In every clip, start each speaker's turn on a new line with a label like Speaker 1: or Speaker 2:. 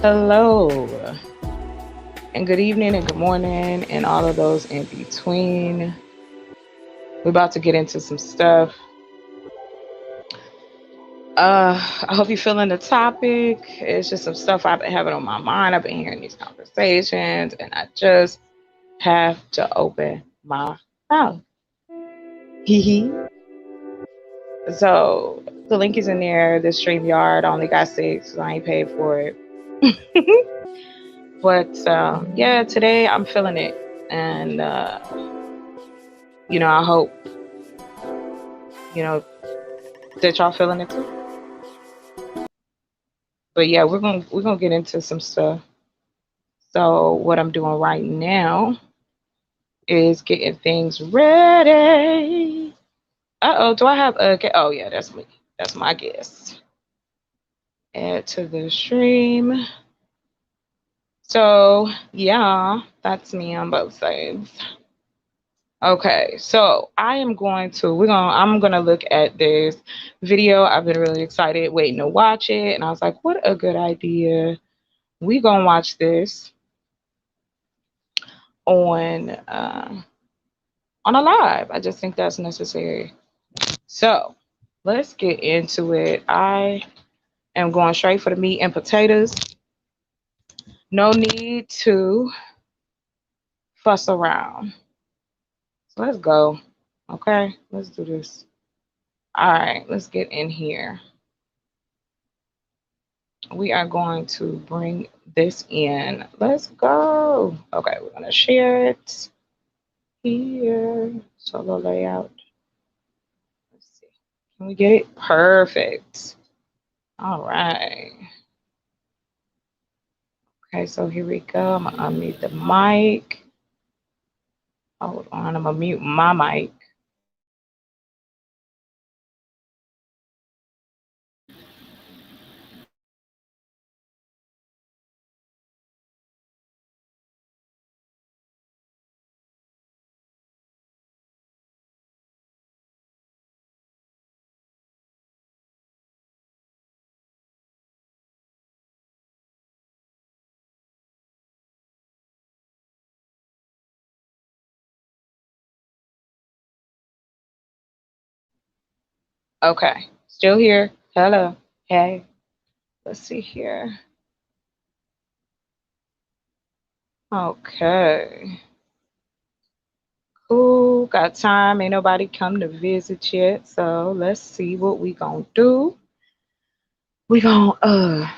Speaker 1: Hello, and good evening, and good morning, and all of those in between. We're about to get into some stuff. I hope you're feeling the topic. It's just some stuff I've been having on my mind. I've been hearing these conversations, and I just have to open my mouth. Hee hee. So the link is in there. The StreamYard I only got six, so I ain't paid for it. But yeah, today I'm feeling it, and I hope you know that y'all feeling it too. But yeah, we're gonna get into some stuff. So what I'm doing right now is getting things ready. Uh oh, do I have a? Oh yeah, that's me. That's my guest. Add to the stream. So yeah, that's me on both sides. Okay, so I'm gonna look at this video. I've been really excited waiting to watch it, and I was like, what a good idea. We gonna watch this on on a live. I just think that's necessary. So let's get into it. I am going straight for the meat and potatoes. No need to fuss around. So let's go. Okay, let's do this. All right, let's get in here. We are going to bring this in. Let's go. Okay, we're going to share it here. Solo layout. Let's see. Can we get it? Perfect. All right. Okay, so here we go. I'm going to unmute the mic. Hold on. I'm going to mute my mic. Okay. Still here. Hello. Hey. Let's see here. Okay. Cool. Got time. Ain't nobody come to visit yet. So let's see what we gonna do. We gonna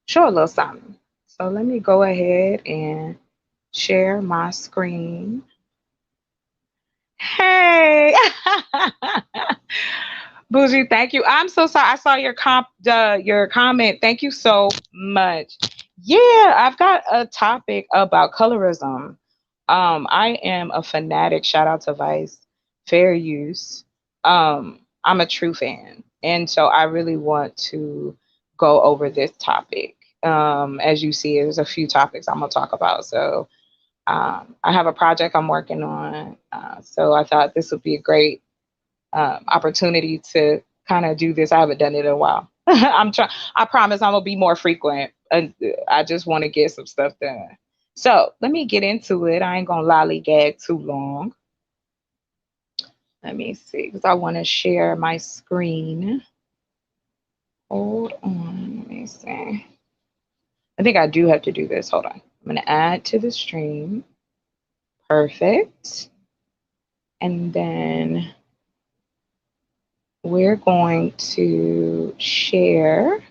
Speaker 1: show a little something. So let me go ahead and share my screen. Hey. Bougie, thank you. I'm so sorry. I saw your comment. Thank you so much. Yeah, I've got a topic about colorism. I am a fanatic. Shout out to Vice. Fair use. I'm a true fan, and so I really want to go over this topic. As you see, there's a few topics I'm gonna talk about. So I have a project I'm working on. So I thought this would be a great opportunity to kind of do this. I haven't done it in a while. I'm trying. I promise I'm gonna be more frequent. I just want to get some stuff done. So let me get into it. I ain't gonna lollygag too long. Let me see, because I want to share my screen. Hold on. Let me see. I think I do have to do this. Hold on. I'm gonna add to the stream. Perfect. And then we're going to share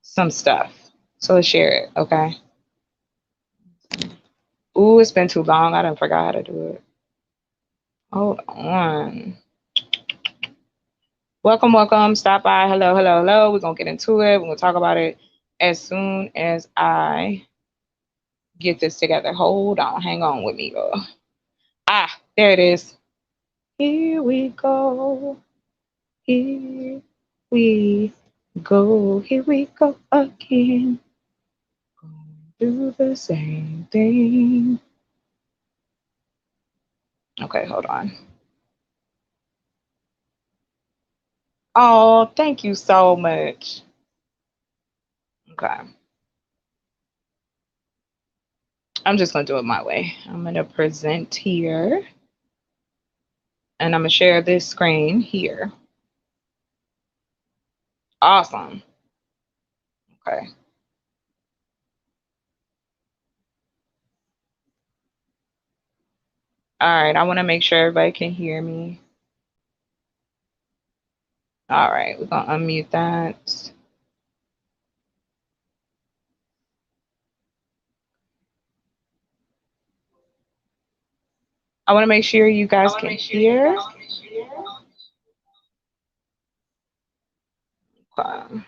Speaker 1: some stuff. So let's share it, okay? Ooh, it's been too long. I done forgot how to do it. Hold on. Welcome, welcome. Stop by. Hello, hello, hello. We're gonna get into it. We're gonna talk about it as soon as I get this together. Hold on, hang on with me, girl. Ah, there it is. Here we go. Here we go. Here we go again. Do the same thing. Okay, hold on. Oh, thank you so much. Okay. I'm just gonna do it my way. I'm gonna present here and I'm gonna share this screen here. Awesome. Okay. All right. I want to make sure everybody can hear me. All right. We're gonna unmute that. I want to make sure you guys can hear. Okay.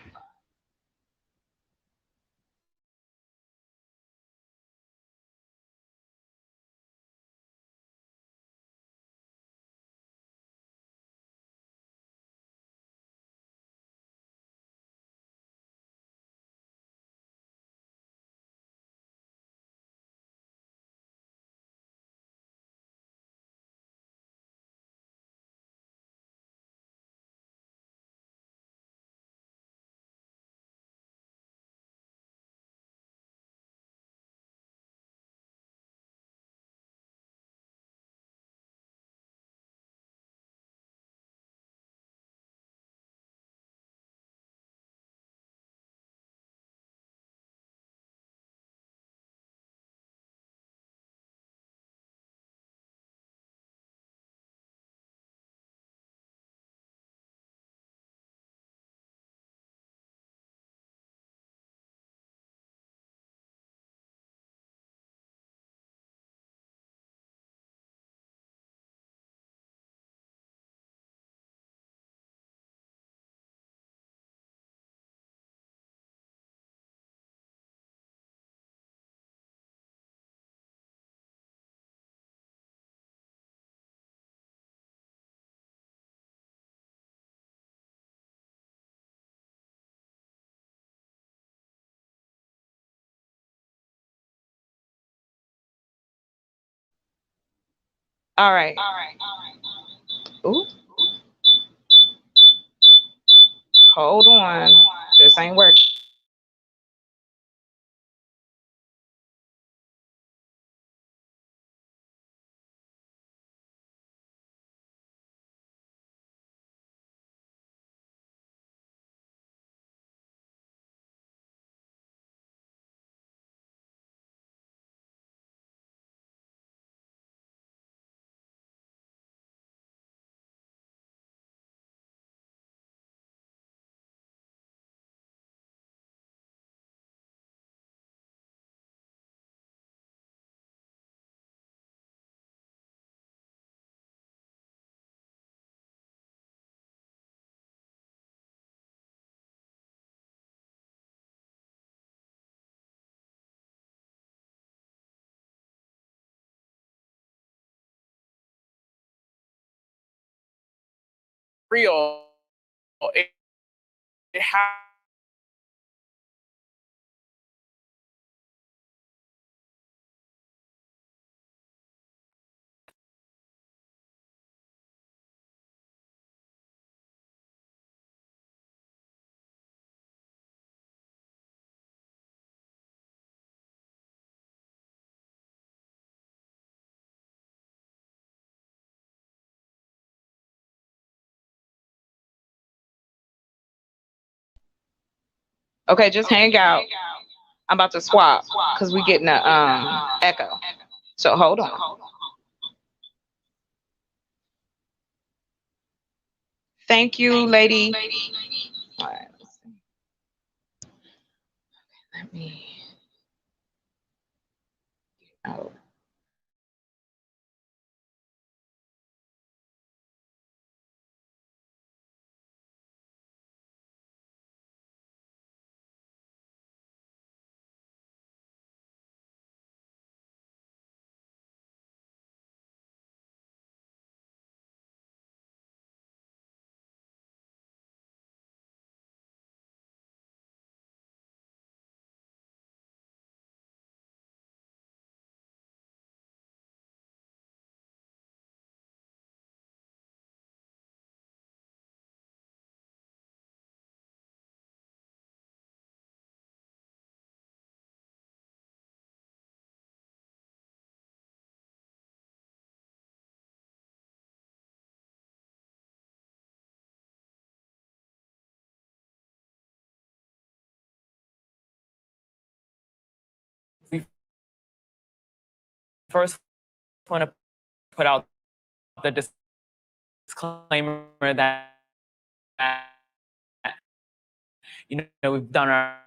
Speaker 1: All right. Ooh, hold on. This ain't working.
Speaker 2: Real. It
Speaker 1: Okay, just hang out. I'm about to swap because we getting a echo. So hold on. Thank you, lady. All right, let's see. Let me out.
Speaker 2: first want to put out the disclaimer that, we've done our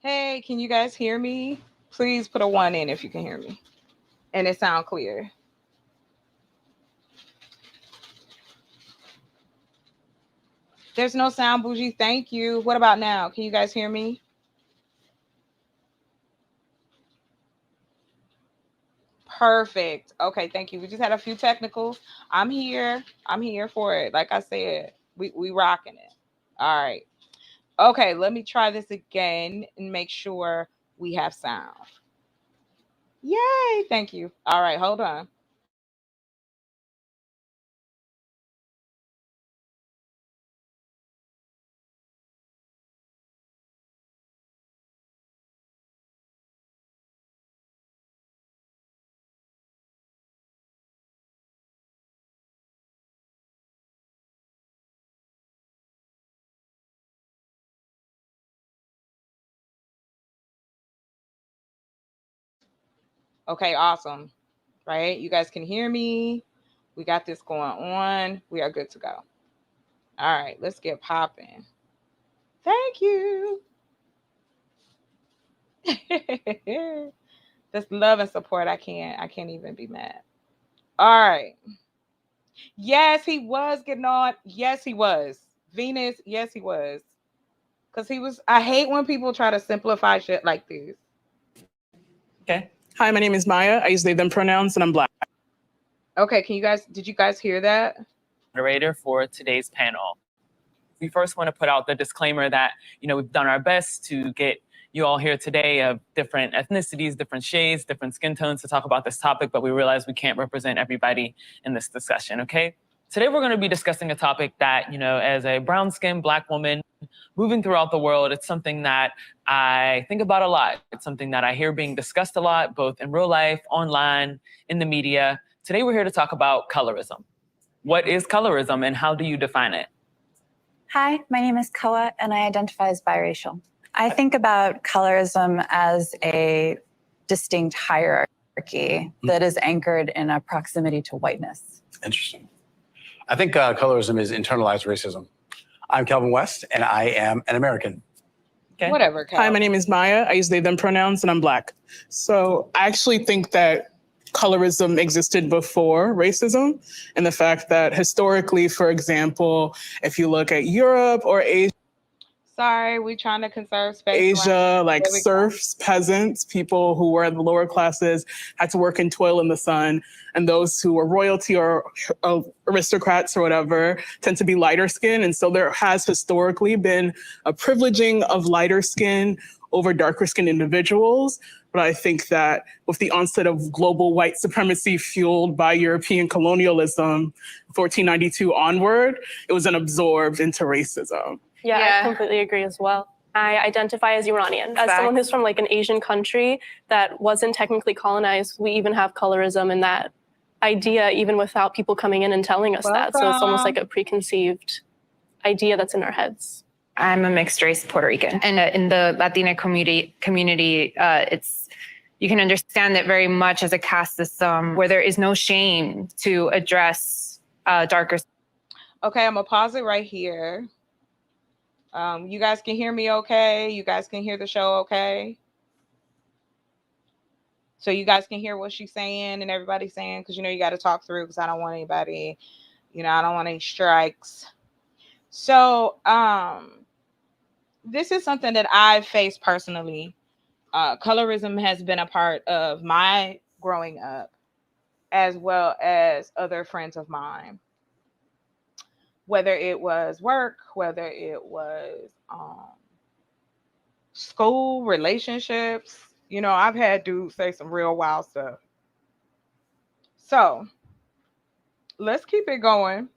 Speaker 1: Hey, can you guys hear me? Please put a one in if you can hear me and it sound clear. There's no sound, Bougie. Thank you. What about now? Can you guys hear me? Perfect. Okay, thank you. We just had a few technicals. I'm here. I'm here for it. Like I said, we rocking it. All right. Okay, let me try this again and make sure we have sound. Yay! Thank you. All right, hold on. Okay, awesome. Right? You guys can hear me. We got this going on. We are good to go. All right, let's get popping. Thank you. This love and support. I can't even be mad. All right. Yes, he was getting on. Yes, he was. Venus, yes, he was. Cause he was I hate when people try to simplify shit like this.
Speaker 3: Okay. Hi, my name is Maya. I use they, them pronouns, and I'm Black.
Speaker 1: Okay, did you guys hear that?
Speaker 2: moderator for today's panel. We first want to put out the disclaimer that, we've done our best to get you all here today of different ethnicities, different shades, different skin tones to talk about this topic, but we realize we can't represent everybody in this discussion, okay? Today, we're going to be discussing a topic that, as a brown-skinned Black woman moving throughout the world, it's something that I think about a lot. It's something that I hear being discussed a lot, both in real life, online, in the media. Today, we're here to talk about colorism. What is colorism and how do you define it?
Speaker 4: Hi, my name is Koa and I identify as biracial. I think about colorism as a distinct hierarchy that is anchored in a proximity to whiteness.
Speaker 5: Interesting. I think colorism is internalized racism. I'm Calvin West, and I am an American.
Speaker 2: Okay.
Speaker 1: Whatever, Cal.
Speaker 3: Hi, my name is Maya. I use they, them pronouns, and I'm Black. So I actually think that colorism existed before racism, and the fact that historically, for example, if you look at Europe or Asia,
Speaker 1: Sorry, we trying to conserve space.
Speaker 3: like serfs, peasants, people who were in the lower classes had to work and toil in the sun. And those who were royalty or aristocrats or whatever tend to be lighter skin. And so there has historically been a privileging of lighter skin over darker skinned individuals. But I think that with the onset of global white supremacy fueled by European colonialism, 1492 onward, it was then absorbed into racism.
Speaker 6: Yeah, I completely agree as well. I identify as Iranian. As someone who's from like an Asian country that wasn't technically colonized, we even have colorism and that idea even without people coming in and telling us that. So it's almost like a preconceived idea that's in our heads.
Speaker 7: I'm a mixed race Puerto Rican. And in the Latina community, you can understand it very much as a caste system where there is no shame to address darker.
Speaker 1: Okay, I'm gonna pause it right here. You guys can hear me okay? You guys can hear the show okay? So you guys can hear what she's saying and everybody's saying, because you got to talk through, because I don't want anybody, I don't want any strikes. So this is something that I've faced personally. Colorism has been a part of my growing up, as well as other friends of mine. Whether it was work, whether it was school, relationships, I've had dudes say some real wild stuff. So let's keep it going,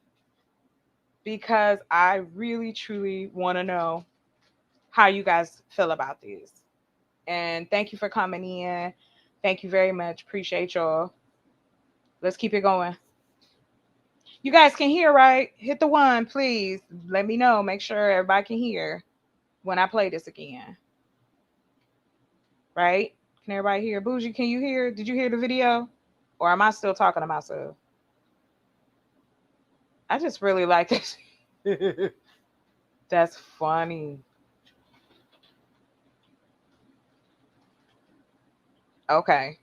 Speaker 1: because I really, truly want to know how you guys feel about this. And thank you for coming in. Thank you very much. Appreciate y'all. Let's keep it going. You guys can hear, right? Hit the 1, please. Let me know. Make sure everybody can hear when I play this again. Right? Can everybody hear? Bougie, can you hear? Did you hear the video? Or am I still talking to myself? I just really like this. That's funny. Okay.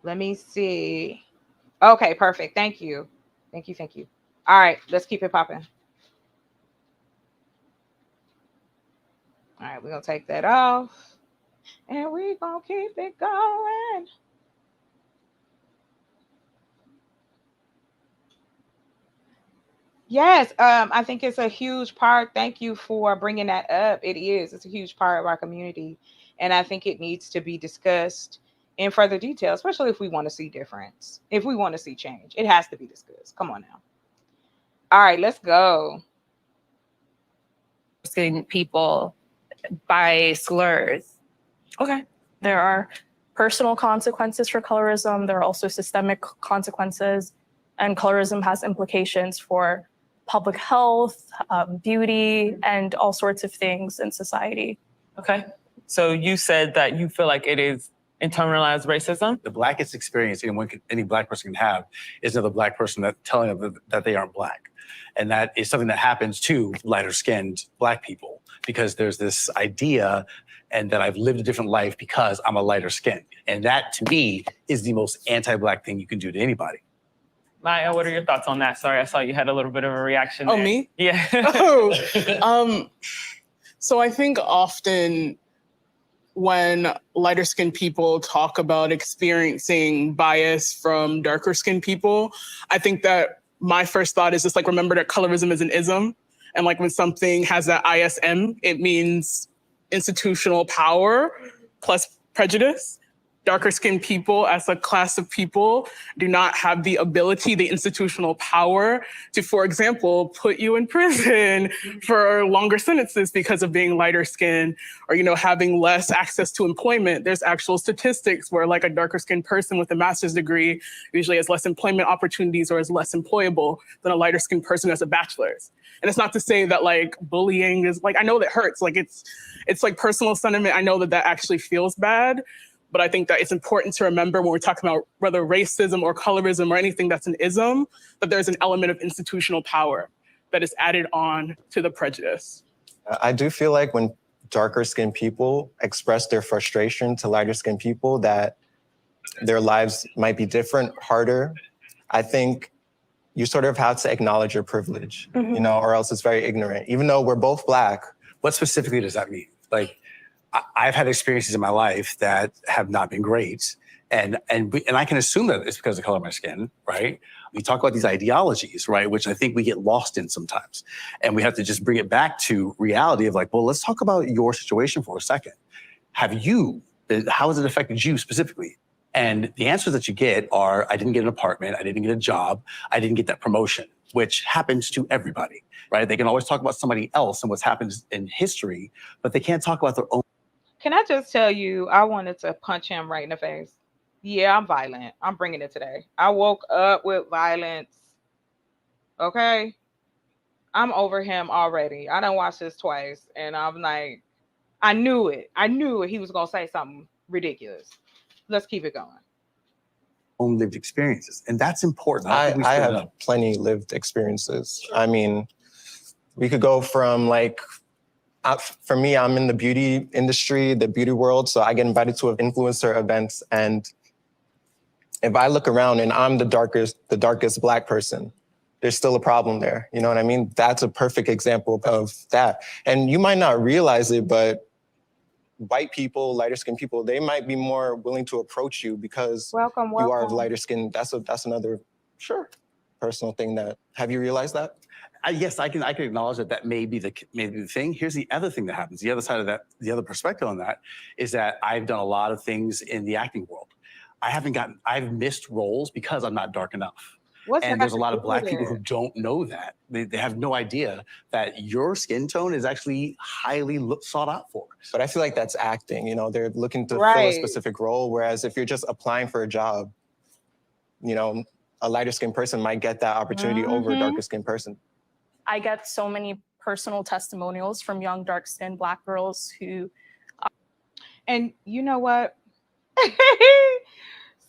Speaker 1: Let me see. Okay, perfect. Thank you. Thank you. All right, let's keep it popping. All right, we're going to take that off. And we're going to keep it going. Yes, I think it's a huge part. Thank you for bringing that up. It is. It's a huge part of our community. And I think it needs to be discussed in further detail, especially if we want to see difference, if we want to see change. It has to be discussed. Come on now. All right, let's go.
Speaker 7: People by slurs.
Speaker 6: Okay. There are personal consequences for colorism. There are also systemic consequences. And colorism has implications for public health, beauty, and all sorts of things in society.
Speaker 2: Okay. So you said that you feel like it is internalized racism?
Speaker 5: The blackest experience any Black person can have is another Black person telling them that they aren't Black. And that is something that happens to lighter skinned Black people, because there's this idea and that I've lived a different life because I'm a lighter skin. And that, to me, is the most anti-Black thing you can do to anybody.
Speaker 2: Maya, what are your thoughts on that? Sorry, I saw you had a little bit of a reaction there.
Speaker 3: Oh, me?
Speaker 2: Yeah.
Speaker 3: So I think often when lighter skinned people talk about experiencing bias from darker skinned people, I think that my first thought is just like, remember that colorism is an ism. And like when something has that ISM, it means institutional power plus prejudice. darker skinned people as a class of people do not have the ability, the institutional power to, for example, put you in prison for longer sentences because of being lighter skinned, or, having less access to employment. There's actual statistics where like a darker skinned person with a master's degree usually has less employment opportunities or is less employable than a lighter skinned person who has a bachelor's. And it's not to say that like bullying is like, I know that hurts. Like it's like personal sentiment. I know that actually feels bad. But I think that it's important to remember when we're talking about whether racism or colorism or anything that's an ism, that there's an element of institutional power that is added on to the prejudice.
Speaker 8: I do feel like when darker skinned people express their frustration to lighter skinned people, that their lives might be different, harder. I think you sort of have to acknowledge your privilege, or else it's very ignorant. Even though we're both Black.
Speaker 5: What specifically does that mean? Like, I've had experiences in my life that have not been great. And I can assume that it's because of the color of my skin, right? We talk about these ideologies, right? Which I think we get lost in sometimes. And we have to just bring it back to reality of like, well, let's talk about your situation for a second. How has it affected you specifically? And the answers that you get are, I didn't get an apartment, I didn't get a job, I didn't get that promotion, which happens to everybody, right? They can always talk about somebody else and what's happened in history, but they can't talk about their own.
Speaker 1: Can I just tell you, I wanted to punch him right in the face. Yeah, I'm violent. I'm bringing it today. I woke up with violence. Okay? I'm over him already. I done watched this twice, and I'm like, I knew it. He was going to say something ridiculous. Let's keep it going.
Speaker 5: Own lived experiences. And that's important.
Speaker 8: I have plenty lived experiences. I mean, we could go from like, for me, I'm in the beauty industry, the beauty world. So I get invited to influencer events. And if I look around and I'm the darkest Black person, there's still a problem there. You know what I mean? That's a perfect example of that. And you might not realize it, but white people, lighter skinned people, they might be more willing to approach you because
Speaker 1: welcome.
Speaker 8: You are of lighter skin. That's another personal thing that, have you realized that?
Speaker 5: Yes, I can acknowledge that may be the thing. Here's the other thing that happens. The other side of that, the other perspective on that is that I've done a lot of things in the acting world. I've missed roles because I'm not dark enough. And there's a lot of Black people who don't know that. They have no idea that your skin tone is actually highly sought out for.
Speaker 8: But I feel like that's acting, they're looking to fill a specific role. Whereas if you're just applying for a job, a lighter skinned person might get that opportunity over a darker skinned person.
Speaker 9: I get so many personal testimonials from young, dark-skinned Black girls who...
Speaker 1: And you know what?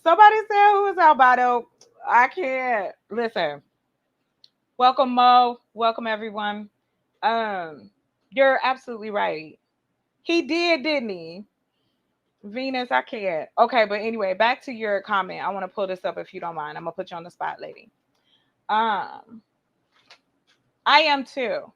Speaker 1: Somebody said, who is Albino? I can't. Listen. Welcome, Mo. Welcome, everyone. You're absolutely right. He did, didn't he? Venus, I can't. Okay, but anyway, back to your comment. I want to pull this up if you don't mind. I'm going to put you on the spot, lady. I am too.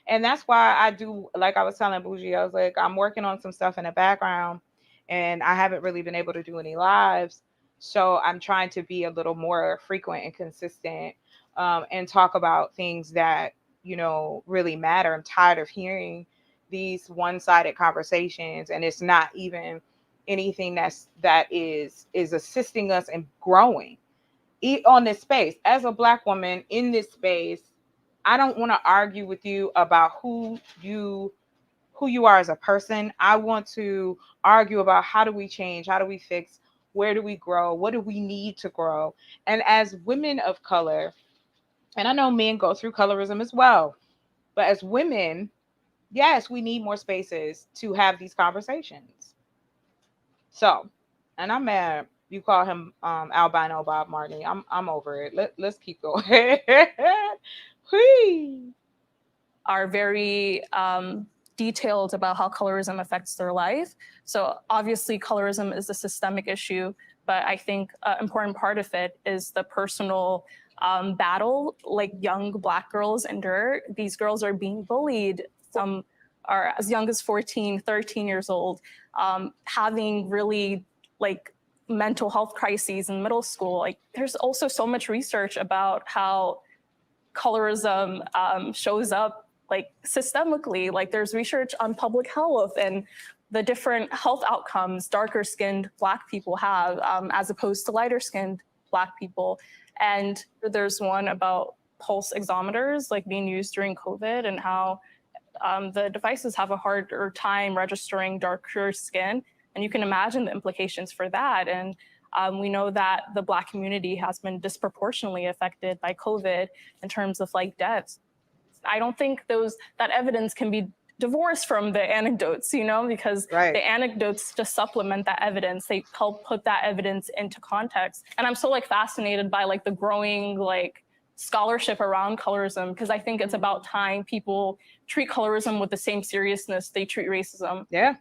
Speaker 1: And that's why I do, like I was telling Bougie, I was like, I'm working on some stuff in the background and I haven't really been able to do any lives. So I'm trying to be a little more frequent and consistent and talk about things that, really matter. I'm tired of hearing these one-sided conversations, and it's not even anything that is assisting us in growing on this space. As a Black woman in this space, I don't want to argue with you about who you are as a person. I want to argue about how do we change? How do we fix? Where do we grow? What do we need to grow? And as women of color, and I know men go through colorism as well, but as women, yes, we need more spaces to have these conversations. So, and I'm mad you call him Albino Bob Marley. I'm over it. Let's keep going.
Speaker 9: Are very detailed about how colorism affects their life. So obviously colorism is a systemic issue, but I think an important part of it is the personal battle like young Black girls endure. These girls are being bullied. Some are as young as 14, 13 years old, having really like mental health crises in middle school. Like there's also so much research about how colorism shows up like systemically. Like there's research on public health and the different health outcomes darker skinned Black people have as opposed to lighter skinned Black people. And there's one about pulse oximeters like being used during COVID and how the devices have a harder time registering darker skin. And you can imagine the implications for that. And we know that the Black community has been disproportionately affected by COVID in terms of like deaths. I don't think that evidence can be divorced from the anecdotes, you know, because the anecdotes just supplement that evidence. They help put that evidence into context. And I'm so like fascinated by like the growing like scholarship around colorism, because I think it's about time people treat colorism with the same seriousness they treat racism.
Speaker 1: Yeah.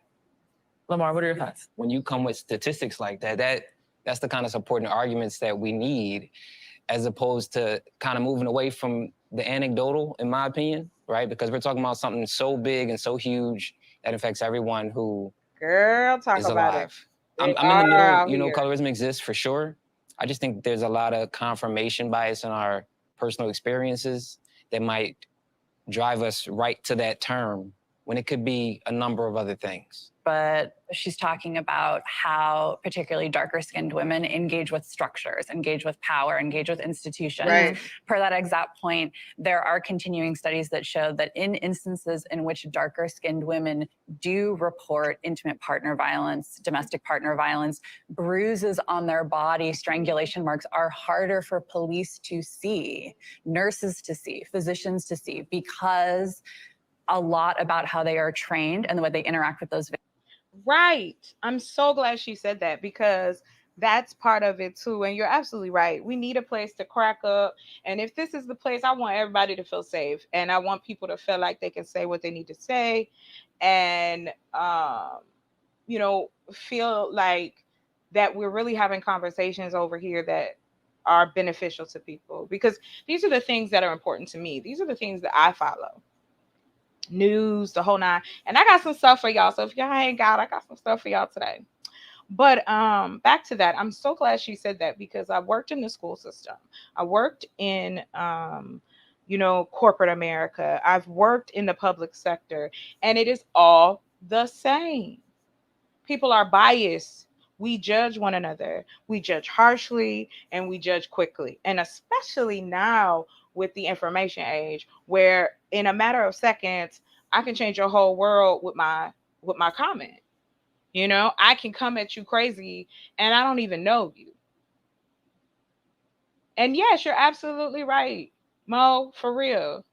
Speaker 2: Lamar, what are your thoughts?
Speaker 10: When you come with statistics like that, that's the kind of supporting arguments that we need, as opposed to kind of moving away from the anecdotal, in my opinion, right? Because we're talking about something so big and so huge that affects everyone who is alive. I'm in the middle, you know, colorism exists for sure. I just think there's a lot of confirmation bias in our personal experiences that might drive us right to that term when it could be a number of other things.
Speaker 4: But she's talking about how particularly darker skinned women engage with structures, engage with power, engage with institutions.
Speaker 1: Right.
Speaker 4: Per that exact point, there are continuing studies that show that in instances in which darker skinned women do report intimate partner violence, domestic partner violence, bruises on their body, strangulation marks are harder for police to see, nurses to see, physicians to see, because a lot about how they are trained and the way they interact with those victims.
Speaker 1: Right. I'm so glad she said that, because that's part of it too. And you're absolutely right. We need a place to crack up. And if this is the place, I want everybody to feel safe. And I want people to feel like they can say what they need to say. And, you know, feel like that we're really having conversations over here that are beneficial to people. Because these are the things that are important to me. These are the things that I follow. News, the whole nine. And I got some stuff for y'all. So if y'all ain't got, I got some stuff for y'all today. But back to that, I'm so glad she said that, because I worked in the school system. I worked in you know, corporate America. I've worked in the public sector, and it is all the same. People are biased. We judge one another. We judge harshly and we judge quickly. And especially now with the information age, where in a matter of seconds, I can change your whole world with my comment. You know, I can come at you crazy and I don't even know you. And yes, you're absolutely right, Mo, for real.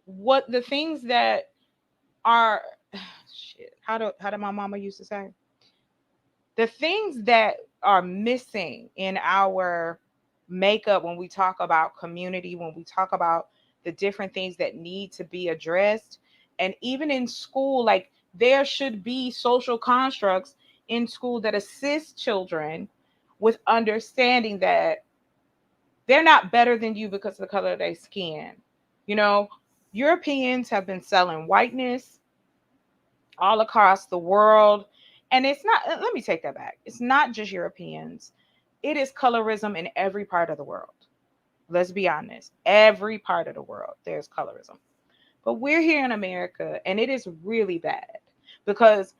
Speaker 1: What the things that are shit, how did my mama used to say? The things that are missing in our makeup when we talk about community, when we talk about the different things that need to be addressed. And even in school, like there should be social constructs in school that assist children with understanding that they're not better than you because of the color of their skin. You know, Europeans have been selling whiteness all across the world. And it's not, let me take that back. It's not just Europeans. It is colorism in every part of the world. Let's be honest. Every part of the world, there's colorism. But we're here in America, and it is really bad because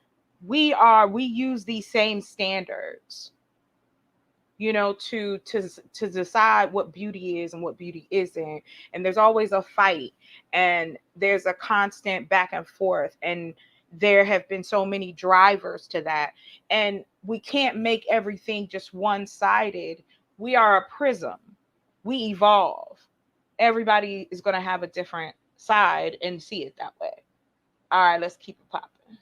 Speaker 1: we use these same standards, you know, to decide what beauty is and what beauty isn't. And there's always a fight, and there's a constant back and forth. And there have been so many drivers to that. And we can't make everything just one-sided. We are a prism. We evolve. Everybody is going to have a different side and see it that way. All right, let's keep it popping.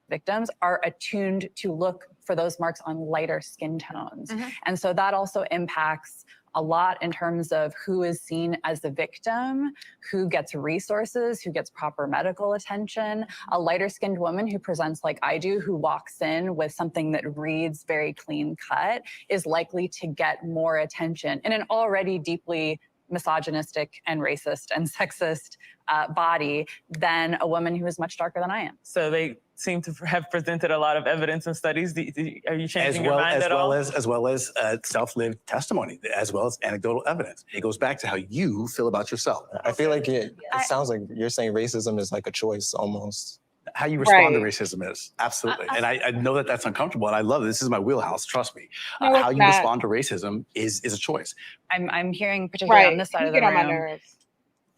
Speaker 4: Victims are attuned to look for those marks on lighter skin tones. And so that also impacts a lot in terms of who is seen as the victim, who gets resources, who gets proper medical attention. A lighter skinned woman who presents like I do, who walks in with something that reads very clean cut, is likely to get more attention in an already deeply misogynistic and racist and sexist body than a woman who is much darker than I am.
Speaker 2: So they seem to have presented a lot of evidence and studies. Are you changing your mind at all?
Speaker 5: As well as self-lived testimony, as well as anecdotal evidence. It goes back to how you feel about yourself.
Speaker 8: I feel like it sounds like you're saying racism is like a choice almost.
Speaker 5: how you respond to
Speaker 1: Right.
Speaker 5: racism is. Absolutely. And I know that that's uncomfortable, and I love it. This is my wheelhouse, trust me.
Speaker 1: No,
Speaker 5: How
Speaker 1: it's
Speaker 5: you
Speaker 1: not.
Speaker 5: respond to racism is a choice.
Speaker 4: I'm hearing, particularly on
Speaker 1: Right.
Speaker 4: this side
Speaker 1: You
Speaker 4: of the
Speaker 1: get on my
Speaker 4: room,
Speaker 1: nerves.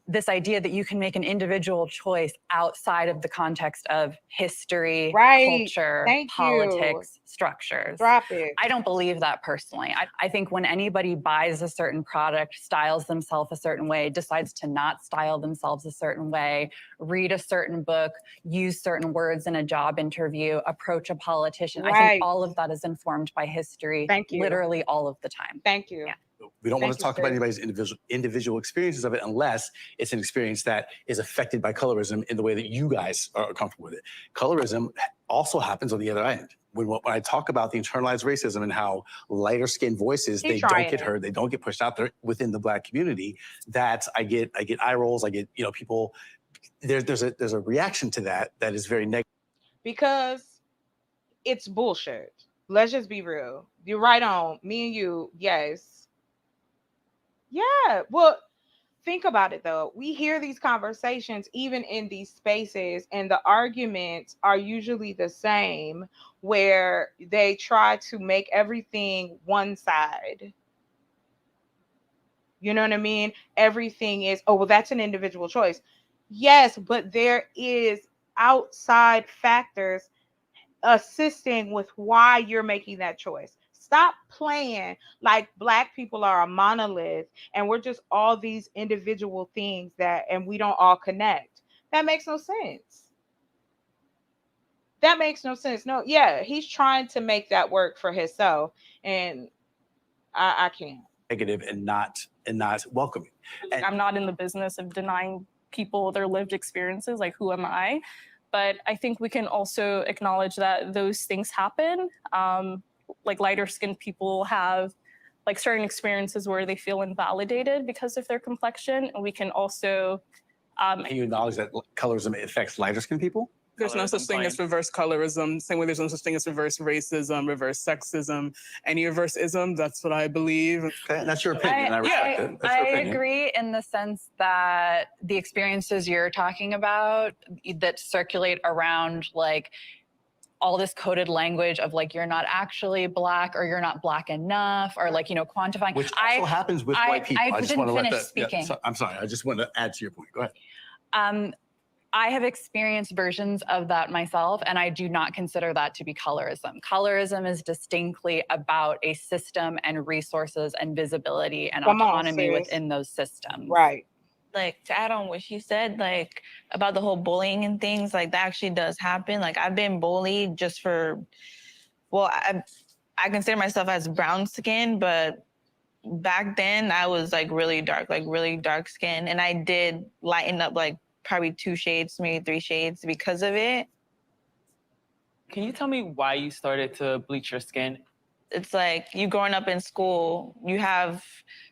Speaker 4: this idea that you can make an individual choice outside of the context of history,
Speaker 1: Right.
Speaker 4: culture,
Speaker 1: Thank you.
Speaker 4: politics, structures.
Speaker 1: Drop it.
Speaker 4: I don't believe that personally. I think when anybody buys a certain product, styles themselves a certain way, decides to not style themselves a certain way, read a certain book, use certain words in a job interview, approach a politician, I
Speaker 1: Right.
Speaker 4: think all of that is informed by history,
Speaker 1: Thank you.
Speaker 4: literally all of the time.
Speaker 1: Thank you.
Speaker 4: Yeah.
Speaker 5: We don't want
Speaker 1: Thank
Speaker 5: to
Speaker 1: you,
Speaker 5: talk about
Speaker 1: sis.
Speaker 5: anybody's individual experiences of it unless it's an experience that is affected by colorism in the way that you guys are comfortable with it. Colorism also happens on the other end. When I talk about the internalized racism and how lighter skinned voices,
Speaker 1: Keep
Speaker 5: they don't
Speaker 1: trying
Speaker 5: get
Speaker 1: it.
Speaker 5: heard, they don't get pushed out there within the Black community, that I get eye rolls, I get, people, there's a reaction to that is very negative.
Speaker 1: Because it's bullshit. Let's just be real. You're right on. Me and you, yes. Yeah. Well, think about it though. We hear these conversations even in these spaces, and the arguments are usually the same, where they try to make everything one side. You know what I mean? Everything is, oh, well, that's an individual choice. Yes, but there is outside factors assisting with why you're making that choice. Stop playing like Black people are a monolith and we're just all these individual things and we don't all connect. That makes no sense. That makes no sense. No, yeah, he's trying to make that work for himself, and I can't.
Speaker 5: Negative and not welcoming. And
Speaker 9: I'm not in the business of denying people their lived experiences. Like, who am I? But I think we can also acknowledge that those things happen. Like, lighter skinned people have like certain experiences where they feel invalidated because of their complexion. And we can also
Speaker 5: can you acknowledge that colorism affects lighter skinned people?
Speaker 3: There's no such thing as reverse colorism. Same way there's no such thing as reverse racism, reverse sexism, any reverse ism. That's what I believe.
Speaker 5: Okay, and that's your opinion. I respect it. That's
Speaker 4: I
Speaker 5: your opinion.
Speaker 4: agree in the sense that the experiences you're talking about that circulate around like all this coded language of like you're not actually Black or you're not Black enough or like, quantifying.
Speaker 5: Which also happens with white people.
Speaker 4: I
Speaker 5: just want to
Speaker 4: didn't
Speaker 5: let
Speaker 4: finish
Speaker 5: that.
Speaker 4: speaking.
Speaker 5: Yeah, I'm sorry. I just want to add to your point. Go ahead.
Speaker 4: I have experienced versions of that myself, and I do not consider that to be colorism. Colorism is distinctly about a system and resources and visibility and autonomy within those systems.
Speaker 1: Right.
Speaker 11: Like, to add on what she said, like about the whole bullying and things, like that actually does happen. Like, I've been bullied just for, well, I consider myself as brown skin, but back then I was like really dark skin, and I did lighten up like probably 2 shades, maybe 3 shades because of it.
Speaker 2: Can you tell me why you started to bleach your skin?
Speaker 11: It's like you growing up in school, you have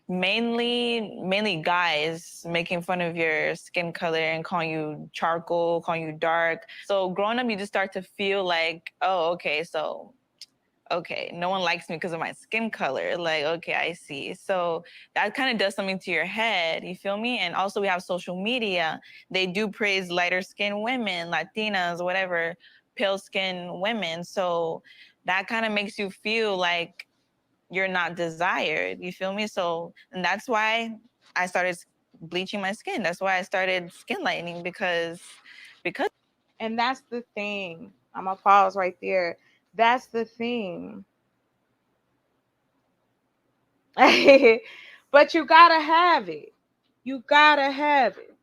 Speaker 11: mainly guys making fun of your skin color and calling you charcoal, calling you dark. So growing up, you just start to feel like, oh, okay, no one likes me because of my skin color. Like, okay, I see. So that kind of does something to your head, you feel me? And also we have social media. They do praise lighter skinned women, Latinas, whatever, pale skinned women. So that kind of makes you feel like you're not desired, you feel me? So, and that's why I started bleaching my skin. That's why I started skin lightening because.
Speaker 1: And that's the thing. I'm gonna pause right there. That's the thing. But you gotta have it. You gotta have it,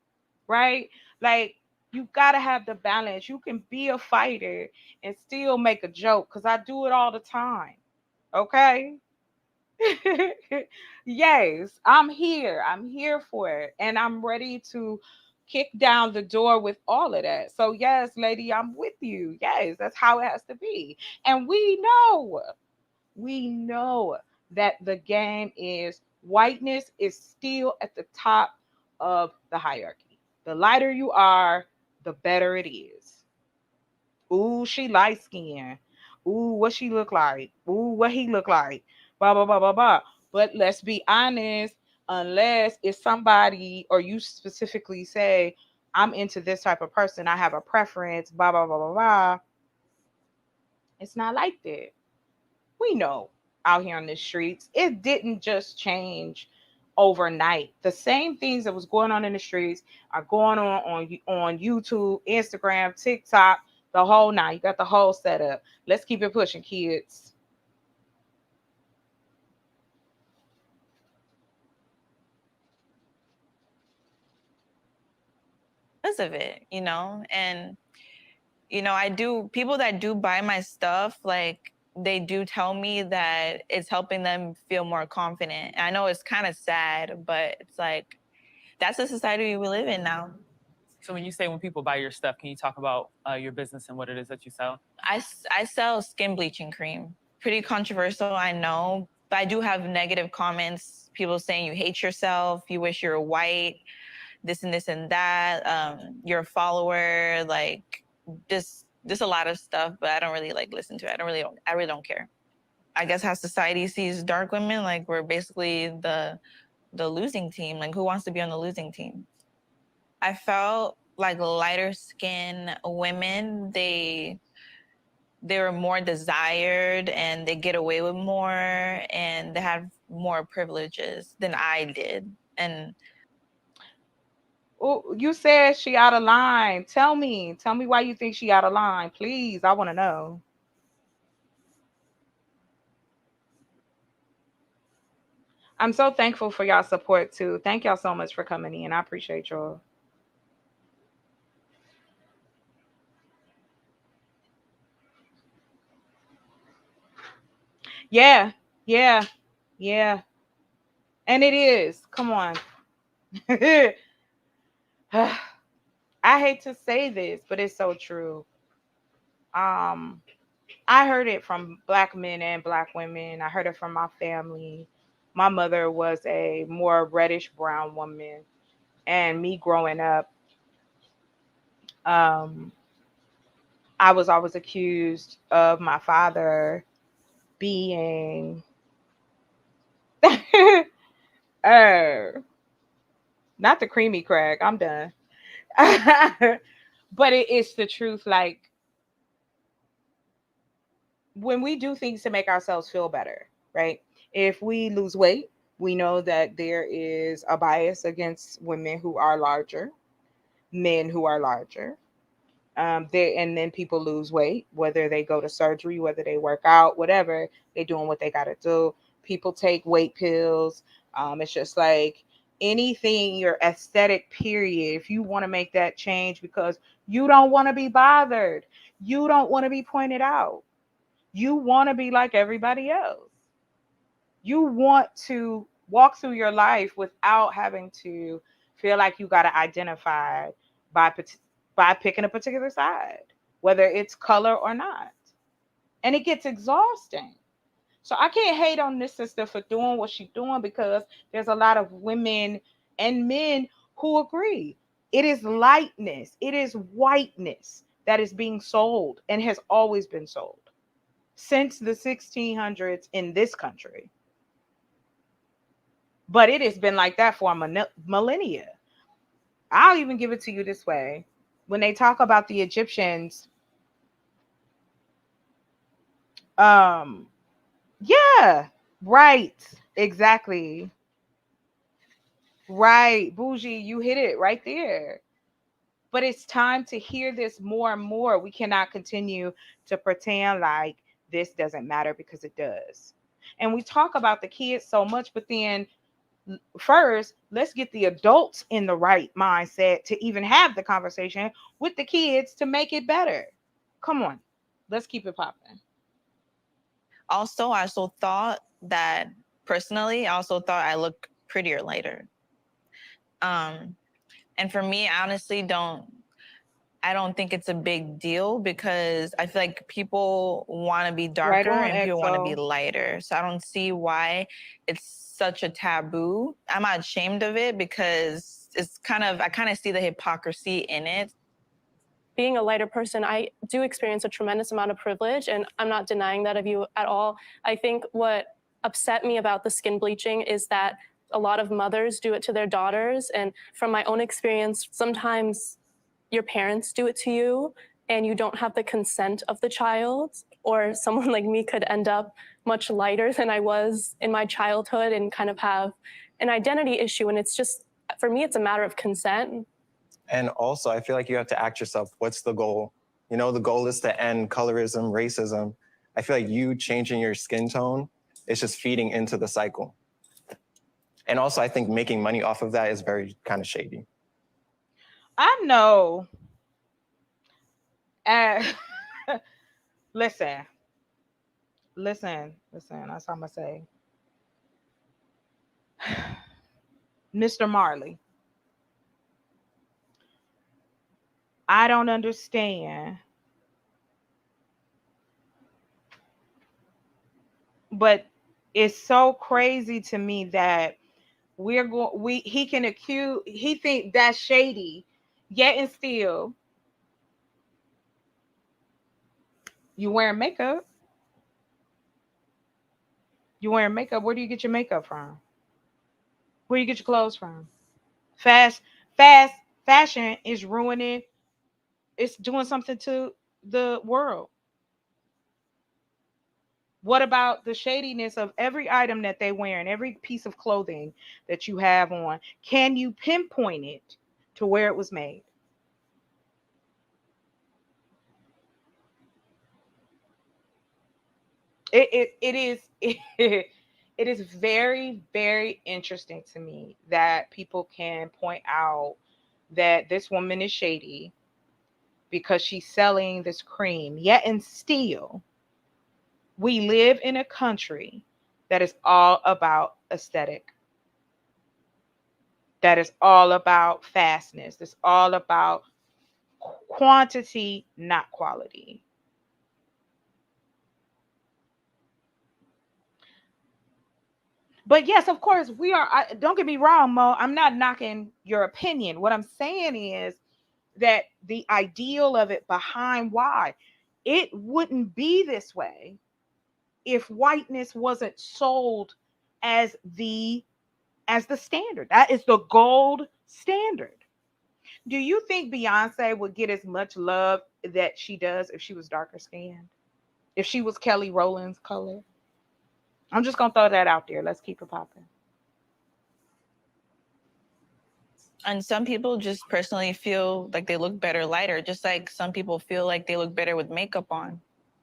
Speaker 1: right? Like, you gotta have the balance. You can be a fighter and still make a joke, because I do it all the time. Okay. Yes, I'm here. I'm here for it. And I'm ready to kick down the door with all of that. So, yes, lady, I'm with you. Yes, that's how it has to be. And we know that the game is whiteness is still at the top of the hierarchy. The lighter you are, the better it is. Ooh, she light skinned. Ooh, what she look like? Ooh, what he look like? Blah blah blah blah blah. But let's be honest, unless it's somebody or you specifically say, I'm into this type of person. I have a preference, blah, blah, blah, blah, blah. It's not like that. We know out here on the streets, it didn't just change overnight. The same things that was going on in the streets are going on YouTube, Instagram, TikTok, the whole nine. You got the whole setup. Let's keep it pushing, kids.
Speaker 11: Because of it, and people that do buy my stuff, like, they do tell me that it's helping them feel more confident. And I know it's kind of sad, but it's like, that's the society we live in now.
Speaker 2: So when people buy your stuff, can you talk about your business and what it is that you sell?
Speaker 11: I sell skin bleaching cream. Pretty controversial, I know, but I do have negative comments. People saying you hate yourself, you wish you were white, this and this and that. You're a follower, like, just a lot of stuff. But I don't really listen to it. I really don't care. I guess how society sees dark women, like, we're basically the losing team. Like, who wants to be on the losing team? I felt like lighter skinned women, they were more desired and they get away with more and they have more privileges than I did. And
Speaker 1: Oh, you said she out of line. Tell me why you think she out of line, please. I want to know. I'm so thankful for y'all support too. Thank y'all so much for coming in. I appreciate y'all. Yeah, yeah, yeah. And it is. Come on. I hate to say this, but it's so true. Um, I heard it from black men and black women. I heard it from my family. My mother was a more reddish brown woman, and me growing up, um, I was always accused of my father being uh, not the creamy crack. I'm done. But it is the truth. Like, when we do things to make ourselves feel better, right? If we lose weight, we know that there is a bias against women who are larger, men who are larger. And then people lose weight, whether they go to surgery, whether they work out, whatever, they doing what they got to do. People take weight pills. It's just like anything, your aesthetic period. If you want to make that change because you don't want to be bothered, you don't want to be pointed out, you want to be like everybody else. You want to walk through your life without having to feel like you got to identify by by picking a particular side, whether it's color or not. And it gets exhausting. So I can't hate on this sister for doing what she's doing, because there's a lot of women and men who agree. It is lightness, it is whiteness that is being sold and has always been sold since the 1600s in this country. But it has been like that for a millennia. I'll even give it to you this way. When they talk about the Egyptians, um, yeah, right, exactly. Right, bougie, you hit it right there. But it's time to hear this more and more. We cannot continue to pretend like this doesn't matter, because it does. And we talk about the kids so much, but then first, let's get the adults in the right mindset to even have the conversation with the kids to make it better. Come on, let's keep it popping.
Speaker 11: Also, I also thought that, personally, I also thought I looked prettier later. And for me, I honestly I don't think it's a big deal, because I feel like people want to be darker and people want to be lighter. So I don't see why it's such a taboo. I'm not ashamed of it, because I kind of see the hypocrisy in it.
Speaker 6: Being a lighter person, I do experience a tremendous amount of privilege, and I'm not denying that of you at all. I think what upset me about the skin bleaching is that a lot of mothers do it to their daughters. And from my own experience, sometimes your parents do it to you and you don't have the consent of the child, or someone like me could end up much lighter than I was in my childhood and kind of have an identity issue. And it's just, for me, it's a matter of consent.
Speaker 8: And also, I feel like you have to ask yourself, what's the goal? You know, the goal is to end colorism, racism. I feel like you changing your skin tone is just feeding into the cycle. And also, I think making money off of that is very kind of shady.
Speaker 1: I know. Listen. That's all I'm gonna say. Mr. Marley, I don't understand, but it's so crazy to me that he can accuse, he think that's shady, yet and still you wearing makeup. You wearing makeup. Where do you get your makeup from? Where do you get your clothes from? Fast fashion is ruining. It's doing something to the world. What about the shadiness of every item that they wear and every piece of clothing that you have on? Can you pinpoint it to where it was made? It is it is very, very interesting to me that people can point out that this woman is shady because she's selling this cream, yet and still we live in a country that is all about aesthetic, that is all about fastness, it's all about quantity, not quality. But yes, of course, don't get me wrong, Mo. I'm not knocking your opinion. What I'm saying is that the ideal of it behind why it wouldn't be this way if whiteness wasn't sold as the standard. That is the gold standard. Do you think Beyonce would get as much love that she does if she was darker skinned? If she was Kelly Rowland's color? I'm just gonna throw that out there. Let's keep it popping.
Speaker 11: And some people just personally feel like they look better lighter, just like some people feel like they look better with makeup on.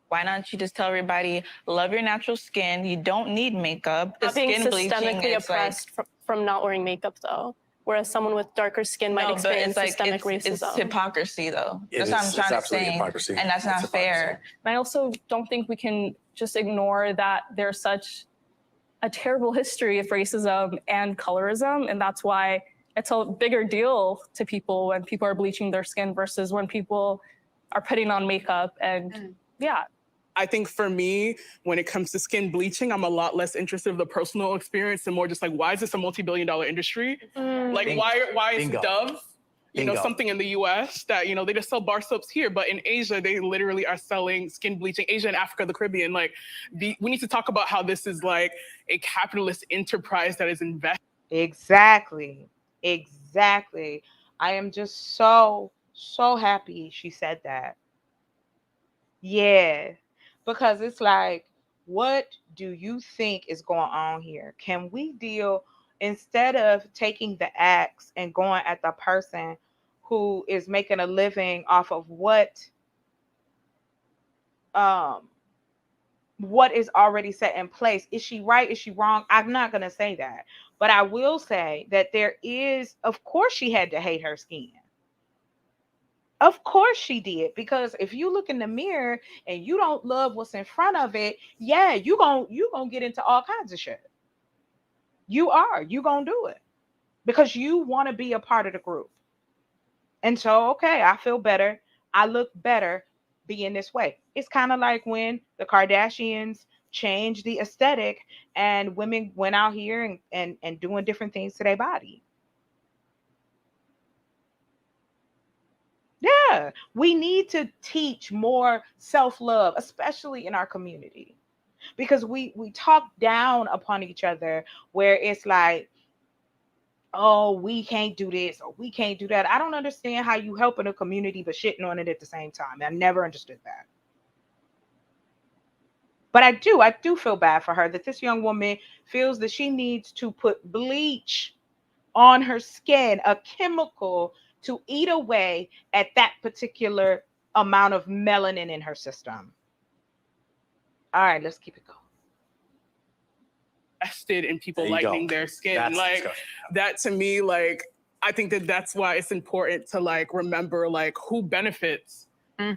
Speaker 11: Why not you just tell everybody, love your natural skin. You don't need makeup. The
Speaker 6: Not being
Speaker 11: skin bleaching
Speaker 6: systemically
Speaker 11: is like,
Speaker 6: oppressed from not wearing makeup, though. Whereas someone with darker skin might
Speaker 11: no, but
Speaker 6: experience
Speaker 11: it's like
Speaker 6: systemic
Speaker 11: it's
Speaker 6: racism.
Speaker 11: hypocrisy though.
Speaker 5: It
Speaker 11: That's what
Speaker 5: is.
Speaker 11: I'm
Speaker 5: It's
Speaker 11: trying to
Speaker 5: absolutely
Speaker 11: say,
Speaker 5: hypocrisy.
Speaker 11: and that's
Speaker 5: It's
Speaker 11: not
Speaker 5: hypocrisy.
Speaker 11: fair.
Speaker 9: And I also don't think we can just ignore that there's such a terrible history of racism and colorism, and that's why it's a bigger deal to people when people are bleaching their skin versus when people are putting on makeup. And yeah.
Speaker 3: I think for me, when it comes to skin bleaching, I'm a lot less interested in the personal experience and more just like, why is this a multi-billion-dollar industry? Like, why is
Speaker 5: Bingo.
Speaker 3: Dove,
Speaker 5: Bingo.
Speaker 3: something in the US that, they just sell bar soaps here, but in Asia, they literally are selling skin bleaching, Asia and Africa, the Caribbean. Like, we need to talk about how this is like a capitalist enterprise that is invested.
Speaker 1: Exactly. Exactly. I am just so, so happy she said that. Yeah. Because it's like, what do you think is going on here? Can we deal, instead of taking the axe and going at the person who is making a living off of um what is already set in place? Is she right? Is she wrong? I'm not going to say that. But I will say that there is, of course, she had to hate her skin. Of course she did, because if you look in the mirror and you don't love what's in front of it, yeah, you gonna get into all kinds of shit. You gonna do it because you want to be a part of the group. And so, okay, I feel better. I look better being this way. It's kind of like when the Kardashians changed the aesthetic and women went out here and doing different things to their body. Yeah, we need to teach more self-love, especially in our community, because we talk down upon each other where it's like, oh, we can't do this or we can't do that. I don't understand how you helping a community but shitting on it at the same time. I never understood that. But I do feel bad for her that this young woman feels that she needs to put bleach on her skin, a chemical to eat away at that particular amount of melanin in her system. All right, let's keep it going.
Speaker 3: Invested in people lightening their skin.
Speaker 5: That's
Speaker 3: like
Speaker 5: disgusting.
Speaker 3: that to me, like I think that's why it's important to like remember like who benefits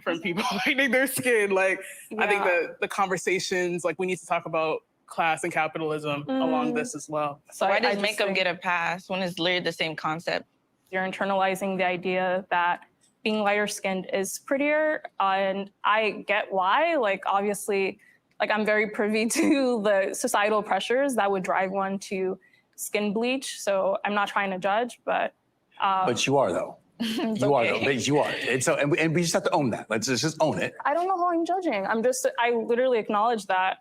Speaker 3: from people lightening their skin. Like I think that the conversations, like we need to talk about class and capitalism along this as well.
Speaker 11: So why does makeup get a pass when it's literally the same concept?
Speaker 9: You're internalizing the idea that being lighter skinned is prettier, and I get why. Like obviously, like I'm very privy to the societal pressures that would drive one to skin bleach. So I'm not trying to judge, but
Speaker 5: you are though. You are though. But you are. And so and we just have to own that. Let's just own it.
Speaker 9: I don't know how I'm judging. I literally acknowledge that.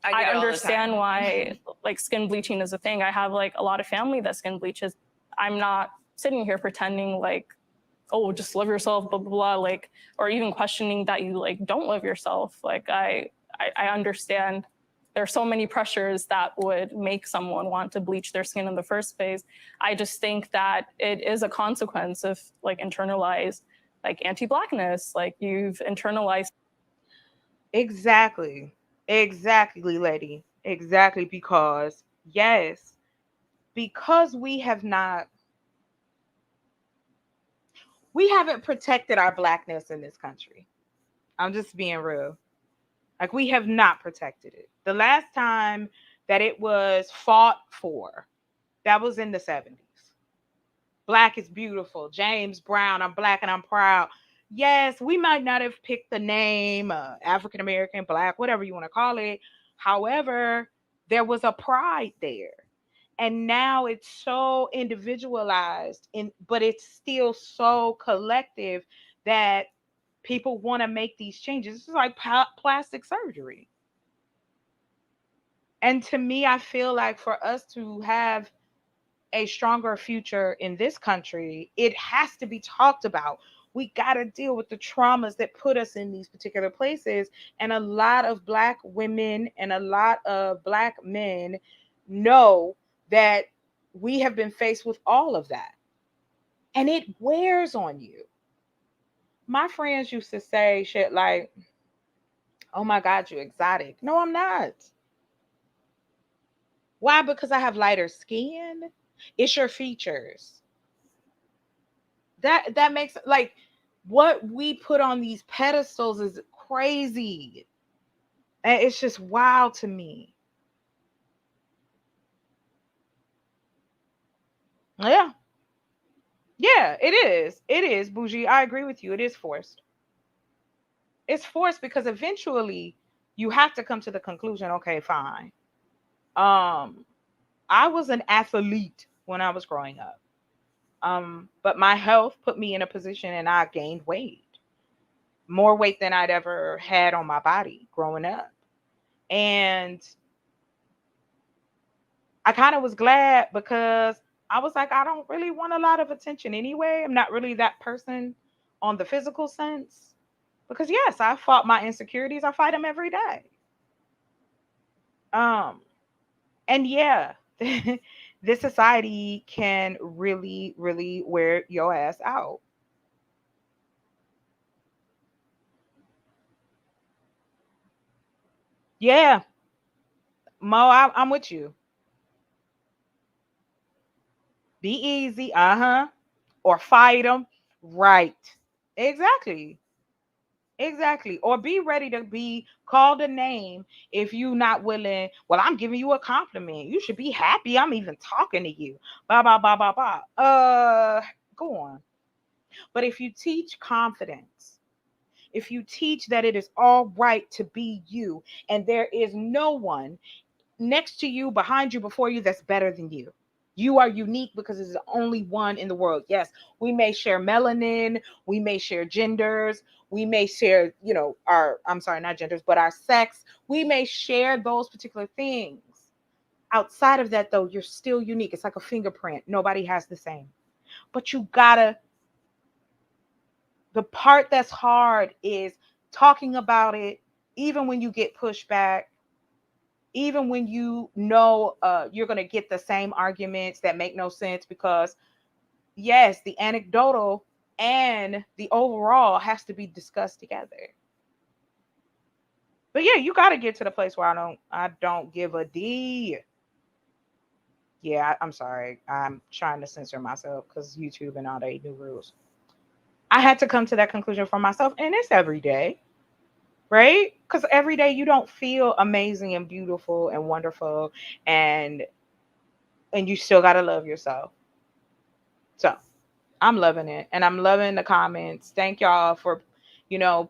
Speaker 9: I understand why like skin bleaching is a thing. I have like a lot of family that skin bleaches. I'm not sitting here pretending like, oh, just love yourself, blah, blah, blah, like, or even questioning that you like don't love yourself. Like I understand there are so many pressures that would make someone want to bleach their skin in the first place. I just think that it is a consequence of like internalized like anti-Blackness. Like you've internalized.
Speaker 1: Exactly, lady. Exactly, because yes, because we haven't protected our Blackness in this country. I'm just being real. Like we have not protected it. The last time that it was fought for, that was in the 70s. Black is beautiful. James Brown, I'm Black and I'm proud. Yes, we might not have picked the name African American, Black, whatever you want to call it. However, there was a pride there. And now it's so individualized, but it's still so collective that people want to make these changes. It's like plastic surgery. And to me, I feel like for us to have a stronger future in this country, it has to be talked about. We got to deal with the traumas that put us in these particular places. And a lot of Black women and a lot of Black men know that we have been faced with all of that. And it wears on you. My friends used to say shit like, oh my God, you exotic. No, I'm not. Why? Because I have lighter skin. It's your features. That makes like what we put on these pedestals is crazy. And it's just wild to me. Yeah. Yeah, it is. It is, Bougie. I agree with you. It is forced. It's forced because eventually you have to come to the conclusion, okay, fine. I was an athlete when I was growing up. But my health put me in a position and I gained weight. More weight than I'd ever had on my body growing up. And I kind of was glad because I was like, I don't really want a lot of attention anyway. I'm not really that person on the physical sense. Because yes, I fought my insecurities. I fight them every day. And yeah, this society can really, really wear your ass out. Yeah, Mo, I'm with you. Be easy, or fight them. Right. Exactly. Exactly. Or be ready to be called a name if you not willing. Well, I'm giving you a compliment. You should be happy I'm even talking to you. Blah, blah, blah, blah, blah. Go on. But if you teach confidence, if you teach that it is all right to be you and there is no one next to you, behind you, before you that's better than you. You are unique because it's the only one in the world. Yes, we may share melanin, we may share genders, we may share, our, I'm sorry, not genders, but our sex. We may share those particular things. Outside of that, though, you're still unique. It's like a fingerprint. Nobody has the same. But you gotta, the part that's hard is talking about it, even when you get pushback, even when you know you're going to get the same arguments that make no sense, because yes, the anecdotal and the overall has to be discussed together. But yeah, you got to get to the place where I don't give a D. Yeah, I'm sorry. I'm trying to censor myself because YouTube and all the new rules. I had to come to that conclusion for myself, and it's every day, right? Because every day you don't feel amazing and beautiful and wonderful, and you still gotta love yourself. So I'm loving it, and I'm loving the comments. Thank y'all for,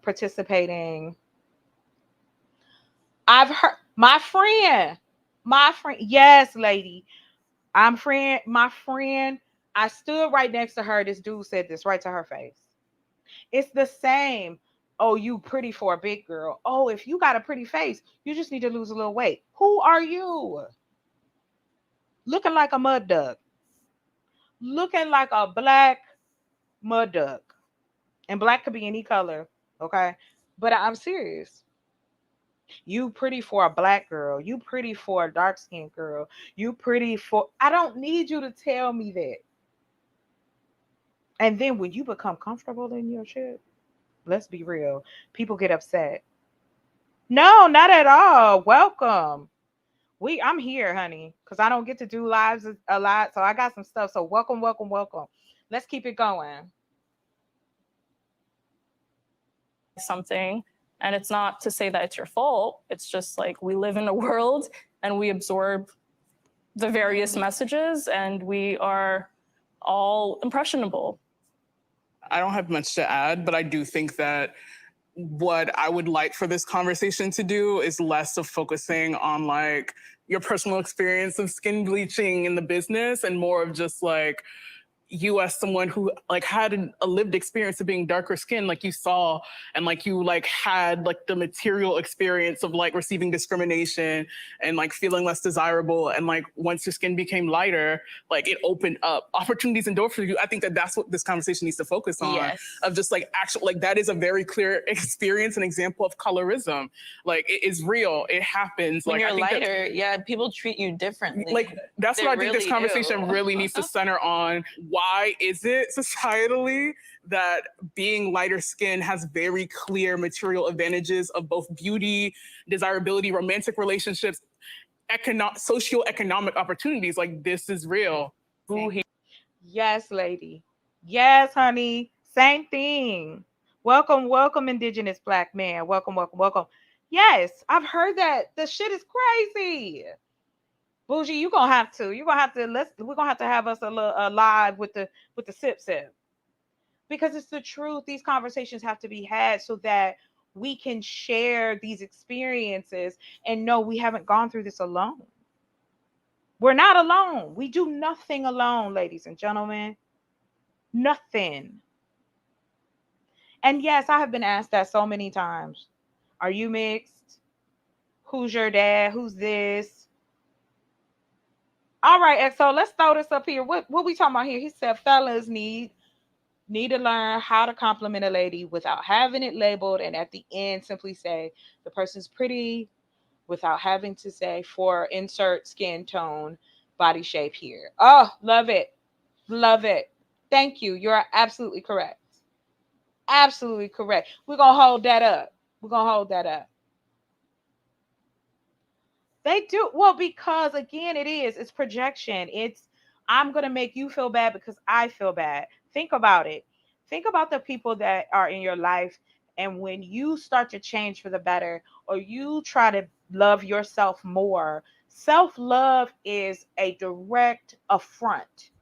Speaker 1: participating. I've heard my friend. Yes, lady, my friend. I stood right next to her. This dude said this right to her face. It's the same. Oh, you pretty for a big girl. Oh, if you got a pretty face, you just need to lose a little weight. Who are you? Looking like a mud duck. Looking like a black mud duck. And black could be any color, okay? But I'm serious. You pretty for a black girl. You pretty for a dark-skinned girl. You pretty for... I don't need you to tell me that. And then when you become comfortable in your shit, let's be real, people get upset. No, not at all. Welcome. I'm here, honey, because I don't get to do lives a lot. So I got some stuff. So welcome, welcome, welcome. Let's keep it going.
Speaker 9: Something, and it's not to say that it's your fault. It's just like we live in a world and we absorb the various messages, and we are all impressionable.
Speaker 3: I don't have much to add, but I do think that what I would like for this conversation to do is less of focusing on like your personal experience of skin bleaching in the business, and more of just like you as someone who like had a lived experience of being darker skinned, like you saw, and like you like had like the material experience of like receiving discrimination and like feeling less desirable, and like once your skin became lighter, like it opened up opportunities and doors for you. I think that that's what this conversation needs to focus on.
Speaker 11: Yes.
Speaker 3: Of just like actual, like that is a very clear experience and example of colorism. Like it is real, it happens.
Speaker 11: When
Speaker 3: like
Speaker 11: you're
Speaker 3: I think
Speaker 11: lighter, yeah, people treat you differently.
Speaker 3: like that's
Speaker 11: They
Speaker 3: what I think this
Speaker 11: really
Speaker 3: conversation
Speaker 11: do.
Speaker 3: really needs to center on. Why is it societally that being lighter skinned has very clear material advantages of both beauty, desirability, romantic relationships, socioeconomic opportunities? Like this is real.
Speaker 1: Yes, lady. Yes, honey. Same thing. Welcome, welcome, Indigenous Black man. Welcome, welcome, welcome. Yes, I've heard that. The shit is crazy. Bougie, you're gonna have to. We're gonna have us a little live with the sip sip. Because it's the truth. These conversations have to be had so that we can share these experiences and know we haven't gone through this alone. We're not alone. We do nothing alone, ladies and gentlemen. Nothing. And yes, I have been asked that so many times. Are you mixed? Who's your dad? Who's this? All right, XO, let's throw this up here. What we talking about here? He said fellas need to learn how to compliment a lady without having it labeled, and at the end simply say the person's pretty without having to say for insert skin tone, body shape here. Oh, love it. Love it. Thank you. You're absolutely correct. Absolutely correct. We're going to hold that up. We're going to hold that up. They do. Well, because again, it's projection. I'm going to make you feel bad because I feel bad. Think about it. Think about the people that are in your life. And when you start to change for the better, or you try to love yourself more, self-love is a direct affront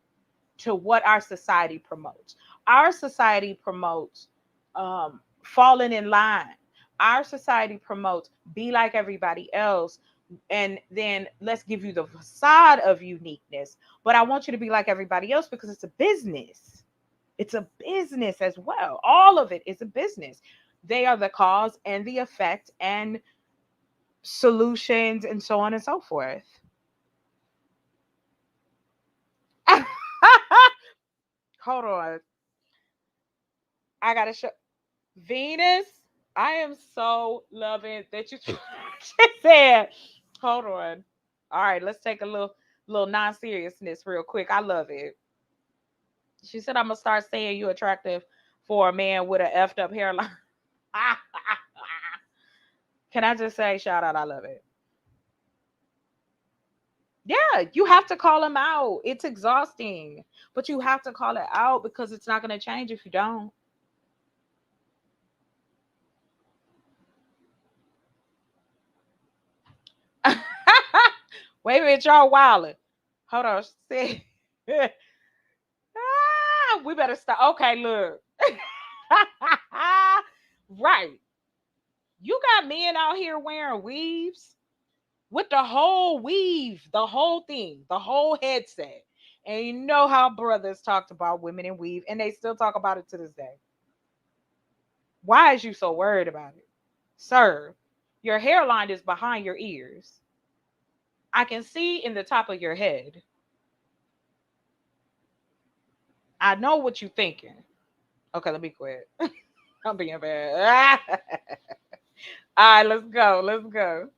Speaker 1: to what our society promotes. Our society promotes falling in line. Our society promotes be like everybody else, and then let's give you the facade of uniqueness. But I want you to be like everybody else because it's a business. It's a business as well. All of it is a business. They are the cause and the effect and solutions and so on and so forth. Hold on. I gotta show Venus. I am so loving that you just said. Hold on. All right, let's take a little non-seriousness real quick. I love it. She said I'm gonna start saying you attractive for a man with a effed up hairline. Can I just say shout out? I love it. Yeah, you have to call him out. It's exhausting, but you have to call it out because it's not gonna change if you don't. Wait a minute, y'all wildin'. Hold on. See. We better stop. Okay, look. Right. You got men out here wearing weaves with the whole weave, the whole thing, the whole headset. And you know how brothers talked about women in weave, and they still talk about it to this day. Why is you so worried about it? Sir, your hairline is behind your ears. I can see in the top of your head. I know what you're thinking. Okay, let me quit. I'm being bad. All right, let's go. Let's go.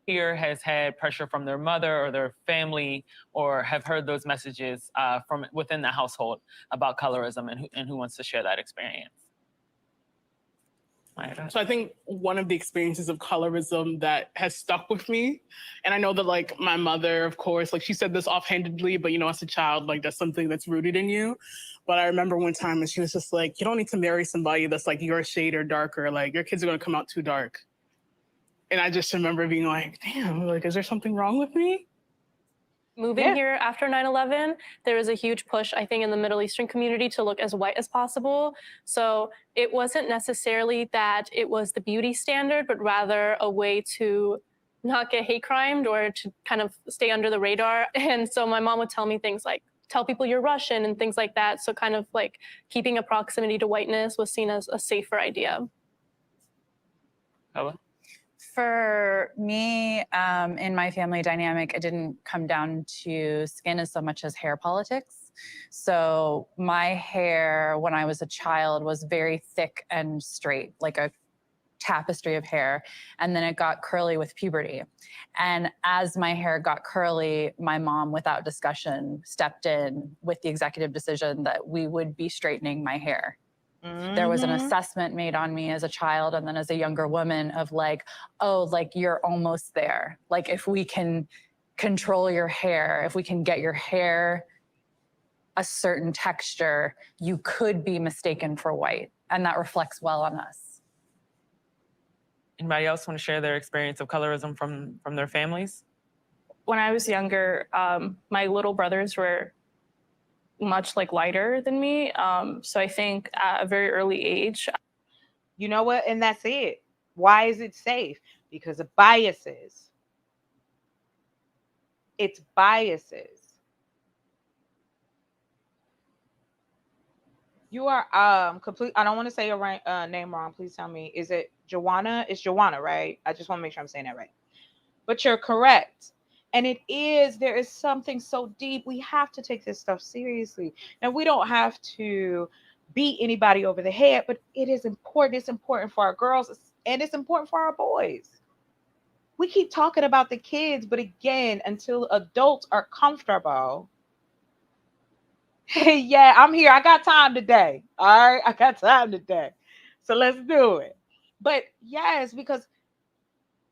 Speaker 2: Here has had pressure from their mother or their family, or have heard those messages from within the household about colorism, and who wants to share that experience?
Speaker 3: So I think one of the experiences of colorism that has stuck with me, and I know that like my mother, of course, like she said this offhandedly, but you know, as a child, like that's something that's rooted in you. But I remember one time and she was just like, you don't need to marry somebody that's like your shade or darker. Like your kids are gonna come out too dark. And I just remember being like, damn, like, is there something wrong with me?
Speaker 6: Moving here after 9/11, there was a huge push, I think, in the Middle Eastern community to look as white as possible. So it wasn't necessarily that it was the beauty standard, but rather a way to not get hate crimed or to kind of stay under the radar. And so my mom would tell me things like, tell people you're Russian and things like that. So kind of like keeping a proximity to whiteness was seen as a safer idea.
Speaker 2: Ella?
Speaker 4: For me, in my family dynamic, it didn't come down to skin as so much as hair politics. So my hair, when I was a child, was very thick and straight, like a tapestry of hair. And then it got curly with puberty. And as my hair got curly, my mom, without discussion, stepped in with the executive decision that we would be straightening my hair. There was an assessment made on me as a child and then as a younger woman of like, oh, like you're almost there. Like if we can control your hair, if we can get your hair a certain texture, you could be mistaken for white. And that reflects well on us.
Speaker 2: Anybody else want to share their experience of colorism from their families?
Speaker 9: When I was younger, my little brothers were much like lighter than me. So I think at a very early age.
Speaker 1: You know what? And that's it. Why is it safe? Because of biases. It's biases. You are complete. I don't want to say your name wrong. Please tell me. Is it Joanna? It's Joanna, right? I just want to make sure I'm saying that right. But you're correct. And there is something so deep. We have to take this stuff seriously. And we don't have to beat anybody over the head, but it is important. It's important for our girls and it's important for our boys. We keep talking about the kids, but again, until adults are comfortable. Hey, yeah, I'm here. I got time today. All right. I got time today. So let's do it. But yes, because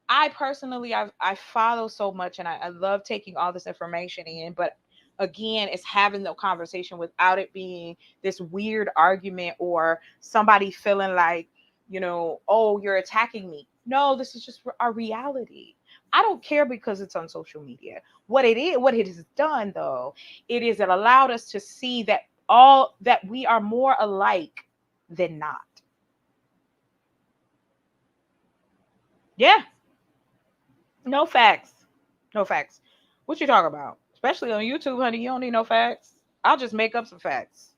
Speaker 1: I personally, I follow so much and I love taking all this information in. But again, it's having the conversation without it being this weird argument or somebody feeling like, oh, you're attacking me. No, this is just our reality. I don't care because it's on social media. What it has done though, it allowed us to see that we are more alike than not. Yeah. No facts. No facts. What you talking about? Especially on YouTube, honey, you don't need no facts. I'll just make up some facts.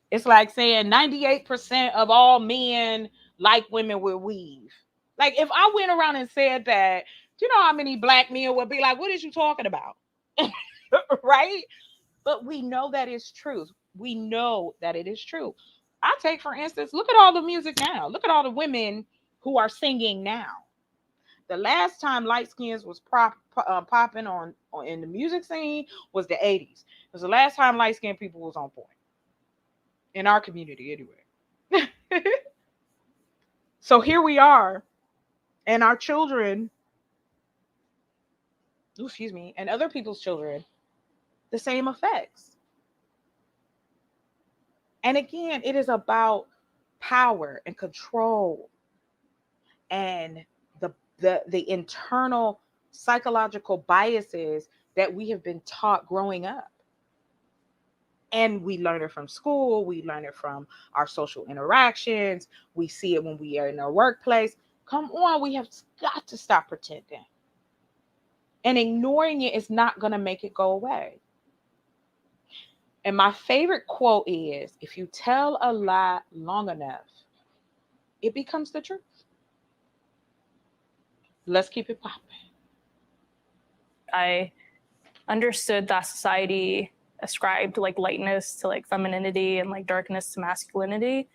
Speaker 1: It's like saying 98% of all men like women with weave. Like if I went around and said that, do you know how many black men would be like, what is you talking about? Right? But we know that is truth. We know that it is true. I take, for instance, look at all the music now. Look at all the women who are singing now. The last time light skins was popping on in the music scene was the 80s. It was the last time light skinned people was on point in our community, anyway. So here we are, and our children, excuse me, and other people's children, the same effects. And again, it is about power and control and the internal psychological biases that we have been taught growing up. And we learn it from school, we learn it from our social interactions, we see it when we are in our workplace. Come on, we have got to stop pretending. And ignoring it is not going to make it go away. And my favorite quote is, if you tell a lie long enough, it becomes the truth. Let's keep it popping.
Speaker 9: I understood that society ascribed like lightness to like femininity and like darkness to masculinity.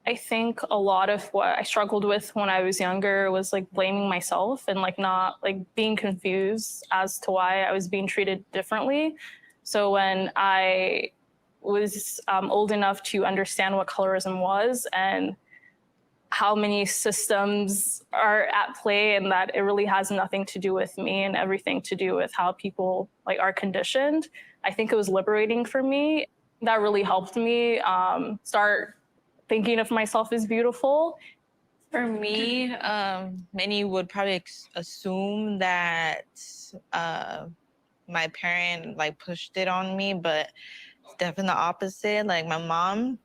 Speaker 9: I think a lot of what I struggled with when I was younger was like blaming myself and like not like being confused as to why I was being treated differently. So when I was old enough to understand what colorism was and how many systems are at play, and that it really has nothing to do with me and everything to do with how people like are conditioned, I think it was liberating for me. That really helped me start thinking of myself as beautiful.
Speaker 11: For me, many would probably assume that my parent like pushed it on me, but it's definitely the opposite. Like my mom,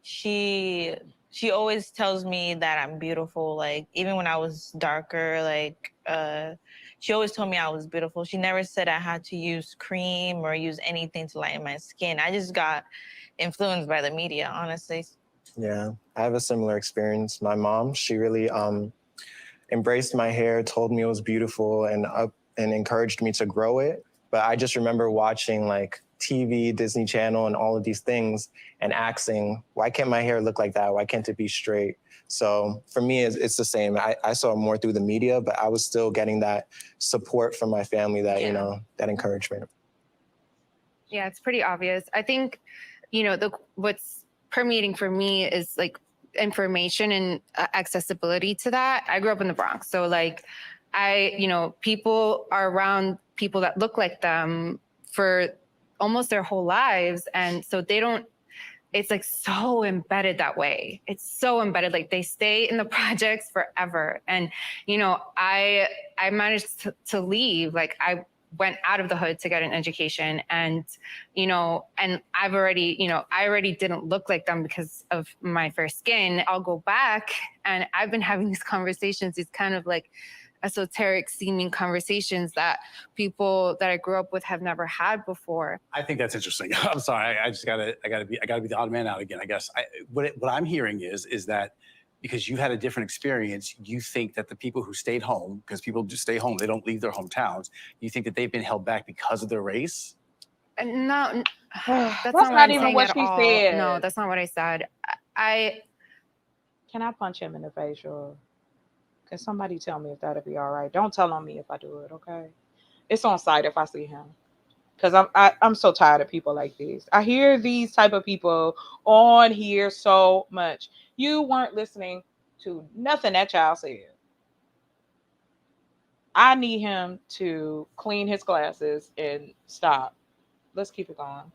Speaker 11: she always tells me that I'm beautiful. Like even when I was darker, like she always told me I was beautiful. She never said I had to use cream or use anything to lighten my skin. I just got influenced by the media, honestly.
Speaker 8: Yeah, I have a similar experience. My mom, she really embraced my hair, told me it was beautiful, and encouraged me to grow it. But I just remember watching like TV, Disney Channel, and all of these things and asking, why can't my hair look like that? Why can't it be straight? So for me, it's the same. I saw more through the media, but I was still getting that support from my family, that, you know, that encouragement.
Speaker 7: Yeah, it's pretty obvious. I think, you know, what's permeating for me is like information and accessibility to that. I grew up in the Bronx. So like people are around people that look like them for almost their whole lives. And so it's like so embedded that way. It's so embedded, like they stay in the projects forever. And, I managed to leave. Like I went out of the hood to get an education, and, and I already didn't look like them because of my fair skin. I'll go back, and I've been having these conversations, these kind of like esoteric seeming conversations that people that I grew up with have never had before.
Speaker 5: I think that's interesting. I'm sorry. I gotta be the odd man out again, I guess. What I'm hearing is that because you had a different experience, you think that the people who stayed home, because people just stay home, they don't leave their hometowns, you think that they've been held back because of their race?
Speaker 7: No,
Speaker 1: that's not even what she said.
Speaker 7: No, that's not what I said.
Speaker 1: Can I punch him in the face, y'all? Can somebody tell me if that'll be all right? Don't tell on me if I do it, okay? It's on site if I see him. Because I'm so tired of people like these. I hear these type of people on here so much. You weren't listening to nothing that child said. I need him to clean his glasses and stop. Let's keep it going.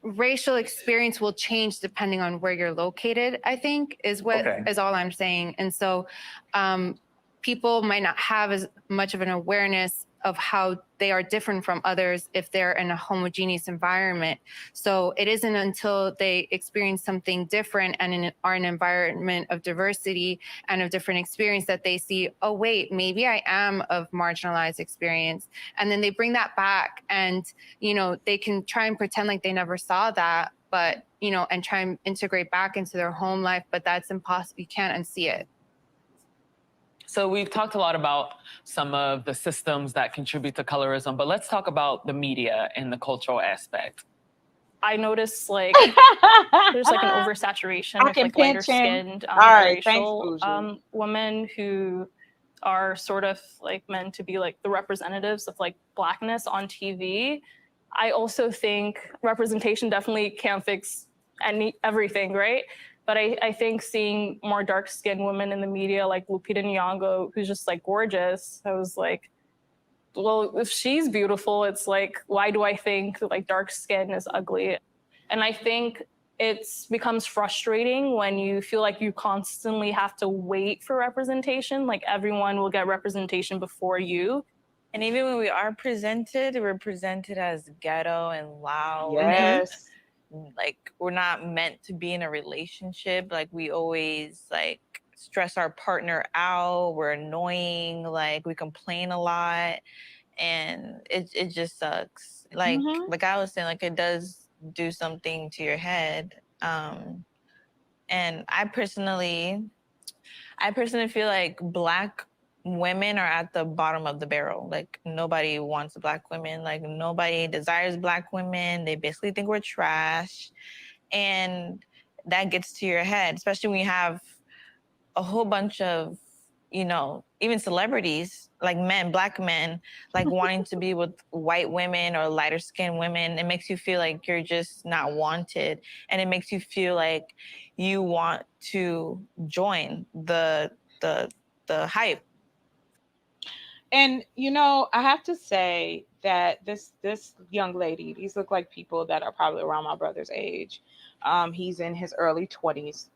Speaker 7: Racial experience will change depending on where you're located, I think, is all I'm saying. And so people might not have as much of an awareness of how they are different from others if they're in a homogeneous environment. So it isn't until they experience something different and are in an environment of diversity and of different experience that they see, oh, wait, maybe I am of marginalized experience. And then they bring that back, and, they can try and pretend like they never saw that, but, and try and integrate back into their home life, but that's impossible. You can't unsee it.
Speaker 2: So we've talked a lot about some of the systems that contribute to colorism, but let's talk about the media and the cultural aspect.
Speaker 9: I noticed like there's like an oversaturation
Speaker 1: I
Speaker 9: of
Speaker 1: can
Speaker 9: like lighter
Speaker 1: pinch him.
Speaker 9: skinned
Speaker 1: All right, thanks,
Speaker 9: biracial
Speaker 1: Bougie.
Speaker 9: women who are sort of like meant to be like the representatives of like blackness on TV. I also think representation definitely can't fix everything, right? But I think seeing more dark-skinned women in the media, like Lupita Nyong'o, who's just like gorgeous, I was like, well, if she's beautiful, it's like, why do I think like dark skin is ugly? And I think it becomes frustrating when you feel like you constantly have to wait for representation. Like everyone will get representation before you.
Speaker 11: And even when we are presented, we're presented as ghetto and loud.
Speaker 1: Yes.
Speaker 11: And, like we're not meant to be in a relationship. Like we always like stress our partner out. We're annoying. Like we complain a lot, and it just sucks. Like I was saying, like it does do something to your head. And I personally feel like Black women are at the bottom of the barrel. Like nobody wants Black women. Like nobody desires Black women. They basically think we're trash. And that gets to your head, especially when you have a whole bunch of, you know, even celebrities, like men, Black men, like wanting to be with white women or lighter skinned women. It makes you feel like you're just not wanted. And it makes you feel like you want to join the hype.
Speaker 1: And you know, I have to say that this young lady, these look like people that are probably around my brother's age. He's in his early 20s.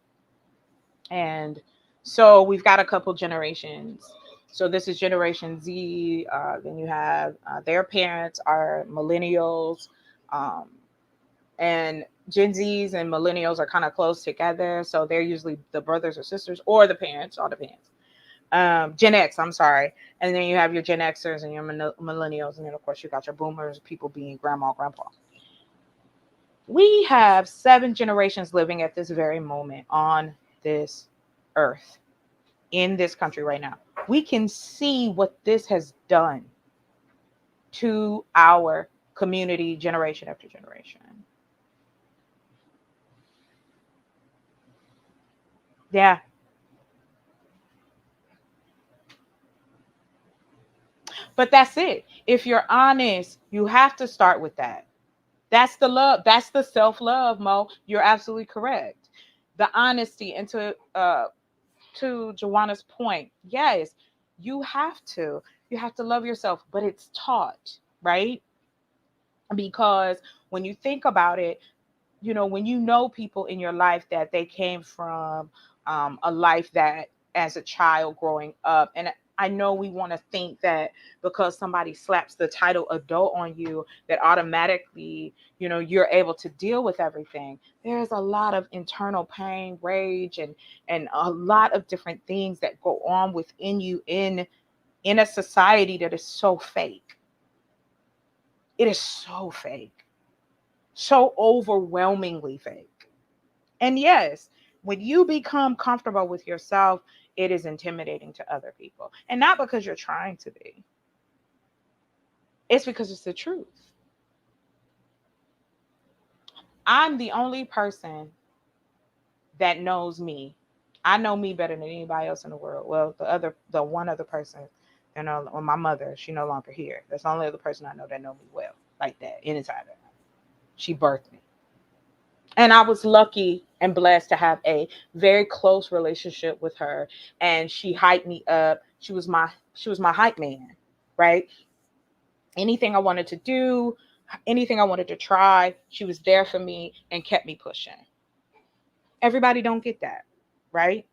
Speaker 1: And so we've got a couple generations. So this is Generation Z. Then you have their parents are millennials. And Gen Zs and millennials are kind of close together. So they're usually the brothers or sisters or the parents, all depends. Gen X, I'm sorry. And then you have your Gen Xers and your millennials. And then, of course, you got your boomers, people being grandma, grandpa. We have 7 generations living at this very moment on this earth, in this country right now. We can see what this has done to our community generation after generation. Yeah. But that's it. If you're honest, you have to start with that. That's the love. That's the self-love, Mo. You're absolutely correct. The honesty, and to Joanna's point, yes, you have to. You have to love yourself, but it's taught, right? Because when you think about it, you know, when you know people in your life that they came from a life that as a child growing up, and I know we want to think that because somebody slaps the title adult on you, that automatically, you know, you're able to deal with everything. There's a lot of internal pain, rage, and a lot of different things that go on within you in a society that is so fake. It is so fake, so overwhelmingly fake. And yes, when you become comfortable with yourself, it is intimidating to other people. And not because you're trying to be, it's because it's the truth. I'm the only person that knows me. I know me better than anybody else in the world. Well, the one other person, you know, well, my mother, she no longer here. That's the only other person I know that know me well, like that, inside her. She birthed me. And I was lucky and blessed to have a very close relationship with her, and she hyped me up. She was my hype man, right? Anything I wanted to do, anything I wanted to try, she was there for me and kept me pushing. Everybody don't get that, right?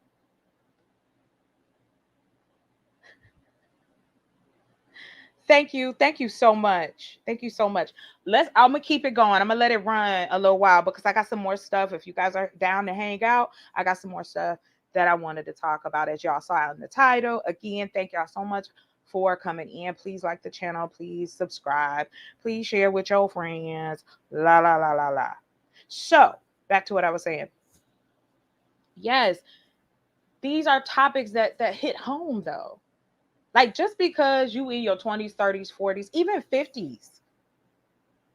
Speaker 1: Thank you so much. Thank you so much. I'm gonna keep it going. I'm gonna let it run a little while because I got some more stuff. If you guys are down to hang out, I got some more stuff that I wanted to talk about, as y'all saw in the title. Again, thank y'all so much for coming in. Please like the channel, please subscribe, please share with your friends. La la la la la. So back to what I was saying. Yes, these are topics that hit home though. Like just because you in your 20s, 30s, 40s, even 50s.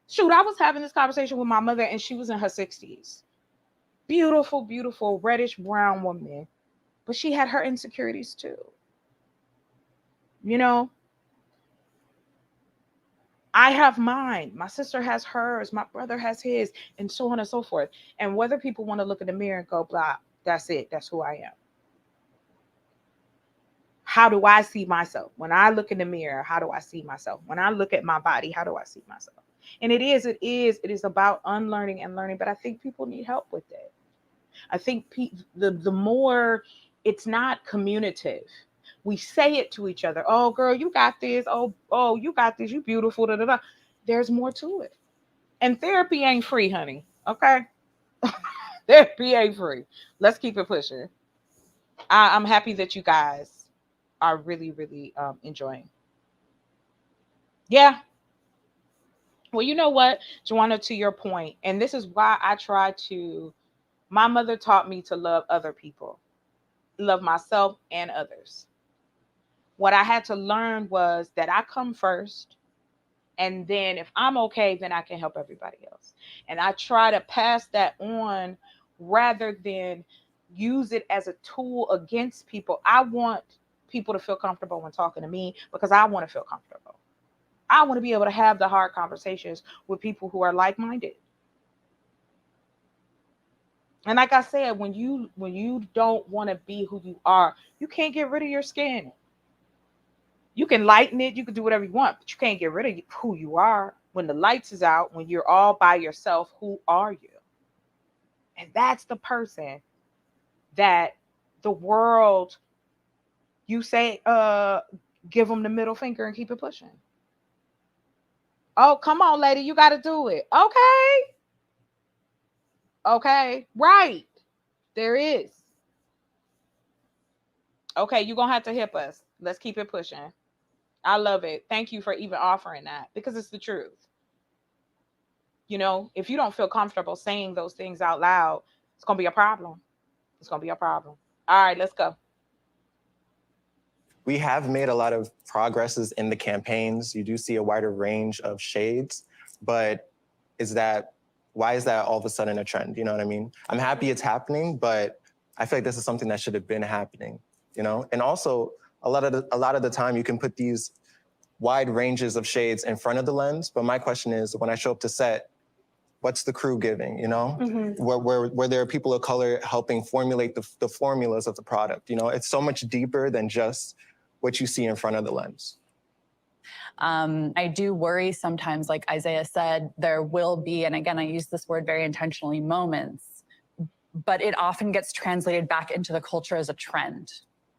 Speaker 1: Shoot, I was having this conversation with my mother and she was in her 60s. Beautiful, beautiful, reddish brown woman. But she had her insecurities too. You know, I have mine. My sister has hers. My brother has his, and so on and so forth. And whether people want to look in the mirror and go, blah, that's it. That's who I am. How do I see myself? When I look in the mirror, how do I see myself? When I look at my body, how do I see myself? And it is about unlearning and learning. But I think people need help with that. I think the more it's not communicative. We say it to each other. Oh, girl, you got this. Oh, you got this. You beautiful. Da, da, da. There's more to it. And therapy ain't free, honey. Okay? Therapy ain't free. Let's keep it pushing. I'm happy that you guys are really, really enjoying. Yeah. Well, you know what, Joanna, to your point, and this is why I try to, my mother taught me to love other people, love myself and others. What I had to learn was that I come first. And then if I'm okay, then I can help everybody else. And I try to pass that on rather than use it as a tool against people. I want people to feel comfortable when talking to me because I want to feel comfortable. I want to be able to have the hard conversations with people who are like-minded. And like I said, when you don't want to be who you are, you can't get rid of your skin. You can lighten it, you can do whatever you want, but you can't get rid of who you are. When the lights is out, when you're all by yourself, who are you? And that's the person that the world, you say, give them the middle finger and keep it pushing. Oh, come on, lady, you got to do it. Okay. Okay, right. There is. Okay, you're going to have to hip us. Let's keep it pushing. I love it. Thank you for even offering that because it's the truth. You know, if you don't feel comfortable saying those things out loud, it's going to be a problem. It's going to be a problem. All right, let's go.
Speaker 8: We have made a lot of progresses in the campaigns. You do see a wider range of shades, but why is that all of a sudden a trend? You know what I mean? I'm happy it's happening, but I feel like this is something that should have been happening, you know? And also, a lot of the time you can put these wide ranges of shades in front of the lens, but my question is, when I show up to set, what's the crew giving, you know? Mm-hmm. Where there are people of color helping formulate the formulas of the product, you know? It's so much deeper than just what you see in front of the lens.
Speaker 4: I do worry sometimes, like Isaiah said, there will be, and again, I use this word very intentionally, moments, but it often gets translated back into the culture as a trend.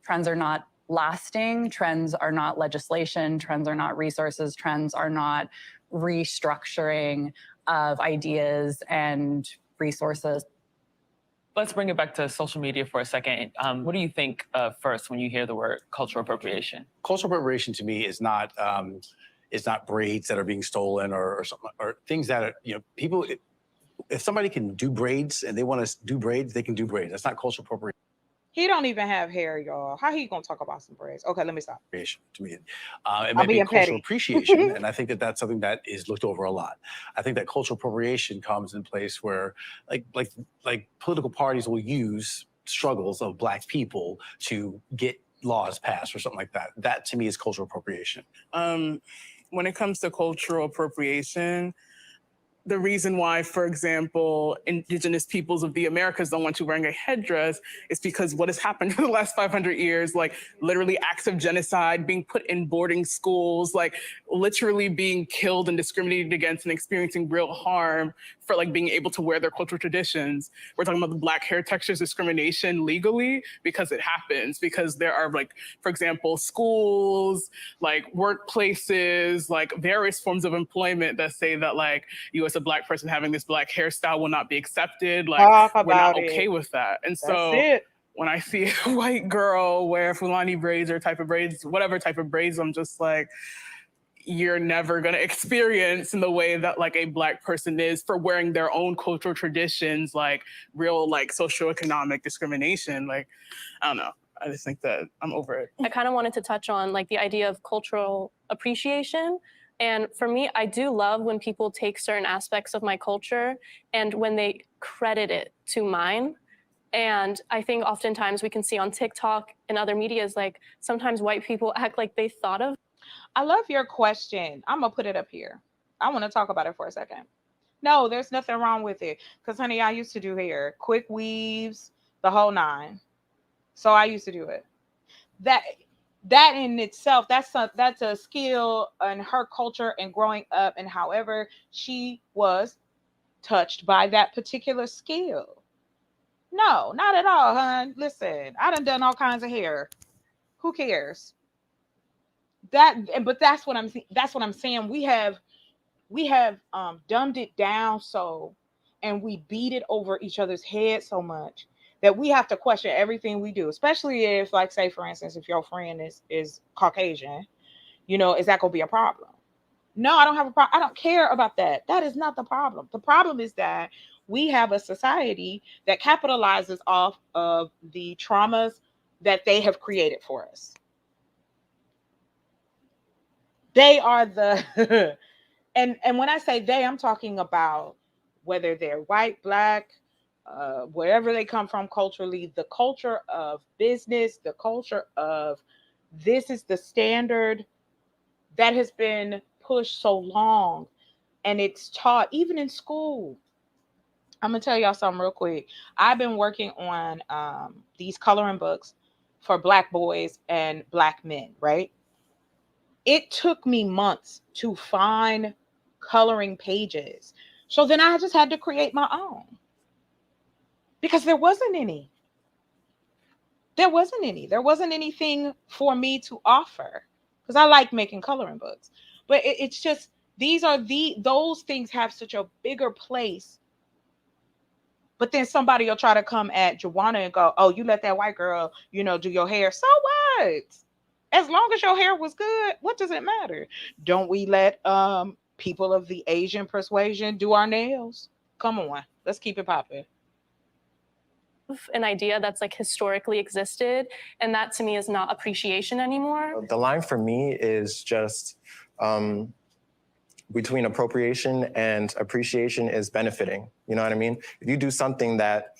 Speaker 4: Trends are not lasting, trends are not legislation, trends are not resources, trends are not restructuring of ideas and resources.
Speaker 2: Let's bring it back to social media for a second. What do you think first when you hear the word cultural appropriation?
Speaker 5: Cultural appropriation to me is not braids that are being stolen or something, or things that are, you know, people. If somebody can do braids and they want to do braids, they can do braids. That's not cultural appropriation.
Speaker 1: He don't even have hair, y'all. How he gonna talk about some braids? Okay, let me stop.
Speaker 5: To me, it might be cultural appreciation, and I think that that's something that is looked over a lot. I think that cultural appropriation comes in place where, like political parties will use struggles of Black people to get laws passed or something like that. That to me is cultural appropriation.
Speaker 3: When it comes to cultural appropriation, the reason why, for example, indigenous peoples of the Americas don't want you wearing a headdress is because what has happened in the last 500 years, like literally acts of genocide, being put in boarding schools, like literally being killed and discriminated against and experiencing real harm for like being able to wear their cultural traditions. We're talking about the Black hair textures discrimination legally because it happens, because there are like, for example, schools, like workplaces, like various forms of employment that say that like you as a Black person having this Black hairstyle will not be accepted. Like we're not okay with that. And so when I see a white girl wear Fulani braids or type of braids, whatever type of braids, I'm just like, you're never going to experience in the way that like a Black person is for wearing their own cultural traditions, like real like socioeconomic discrimination. Like, I don't know. I just think that I'm over it.
Speaker 6: I kind of wanted to touch on like the idea of cultural appreciation. And for me, I do love when people take certain aspects of my culture and when they credit it to mine. And I think oftentimes we can see on TikTok and other medias, like sometimes white people act like they thought of.
Speaker 1: I love your question. I'm gonna put it up here. I want to talk about it for a second. No, there's nothing wrong with it. Because, honey, I used to do hair, quick weaves, the whole nine. So I used to do it. That in itself, that's a skill in her culture and growing up and however she was touched by that particular skill. No, not at all, hon. Listen, I done all kinds of hair. Who cares? But that's what I'm saying. We have dumbed it down and we beat it over each other's head so much that we have to question everything we do, especially if, like, say for instance, if your friend is Caucasian, is that gonna be a problem? No, I don't have a problem. I don't care about that. That is not the problem. The problem is that we have a society that capitalizes off of the traumas that they have created for us. They are the and when I say they, I'm talking about whether they're white, Black, wherever they come from culturally, the culture of business, the culture of this is the standard that has been pushed so long, and it's taught even in school. I'm gonna tell y'all something real quick. I've been working on these coloring books for Black boys and Black men, right? It took me months to find coloring pages. So then I just had to create my own because there wasn't any. There wasn't anything for me to offer because I like making coloring books. But it's just those things have such a bigger place. But then somebody will try to come at Joanna and go, "Oh, you let that white girl, do your hair. So what? As long as your hair was good, what does it matter? Don't we let people of the Asian persuasion do our nails? Come on, let's keep it popping."
Speaker 6: An idea that's like historically existed, and that to me is not appreciation anymore.
Speaker 8: The line for me is just between appropriation and appreciation is benefiting. You know what I mean? If you do something that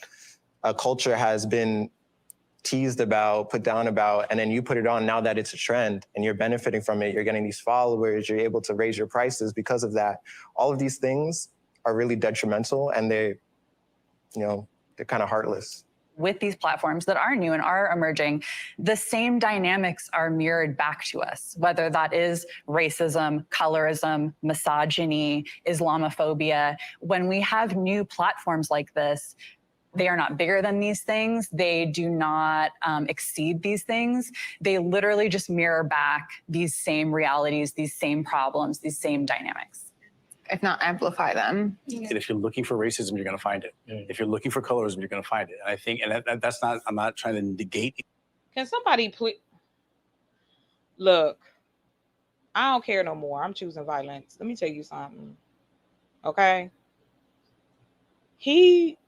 Speaker 8: a culture has been teased about, put down about, and then you put it on now that it's a trend and you're benefiting from it, you're getting these followers, you're able to raise your prices because of that. All of these things are really detrimental and they're kind of heartless.
Speaker 4: With these platforms that are new and are emerging, the same dynamics are mirrored back to us, whether that is racism, colorism, misogyny, Islamophobia. When we have new platforms like this, they are not bigger than these things. They do not exceed these things. They literally just mirror back these same realities, these same problems, these same dynamics.
Speaker 7: If not amplify them.
Speaker 5: And if you're looking for racism, you're going to find it. If you're looking for colorism, you're going to find it. And I think, and that's not, I'm not trying to negate.
Speaker 1: Can somebody please look? I don't care no more. I'm choosing violence. Let me tell you something. Okay. He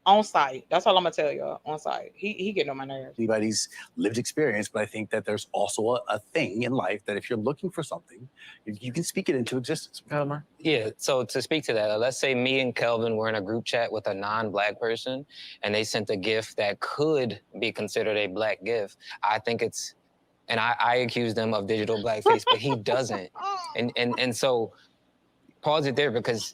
Speaker 1: on site. That's all I'm gonna tell y'all. On site. He getting on my nerves.
Speaker 5: Anybody's lived experience, but I think that there's also a thing in life that if you're looking for something, you can speak it into existence.
Speaker 10: Yeah, so to speak to that, let's say me and Kelvin were in a group chat with a non-Black person and they sent a gift that could be considered a Black gift. I think it's, and I accuse them of digital blackface, but he doesn't. And so pause it there because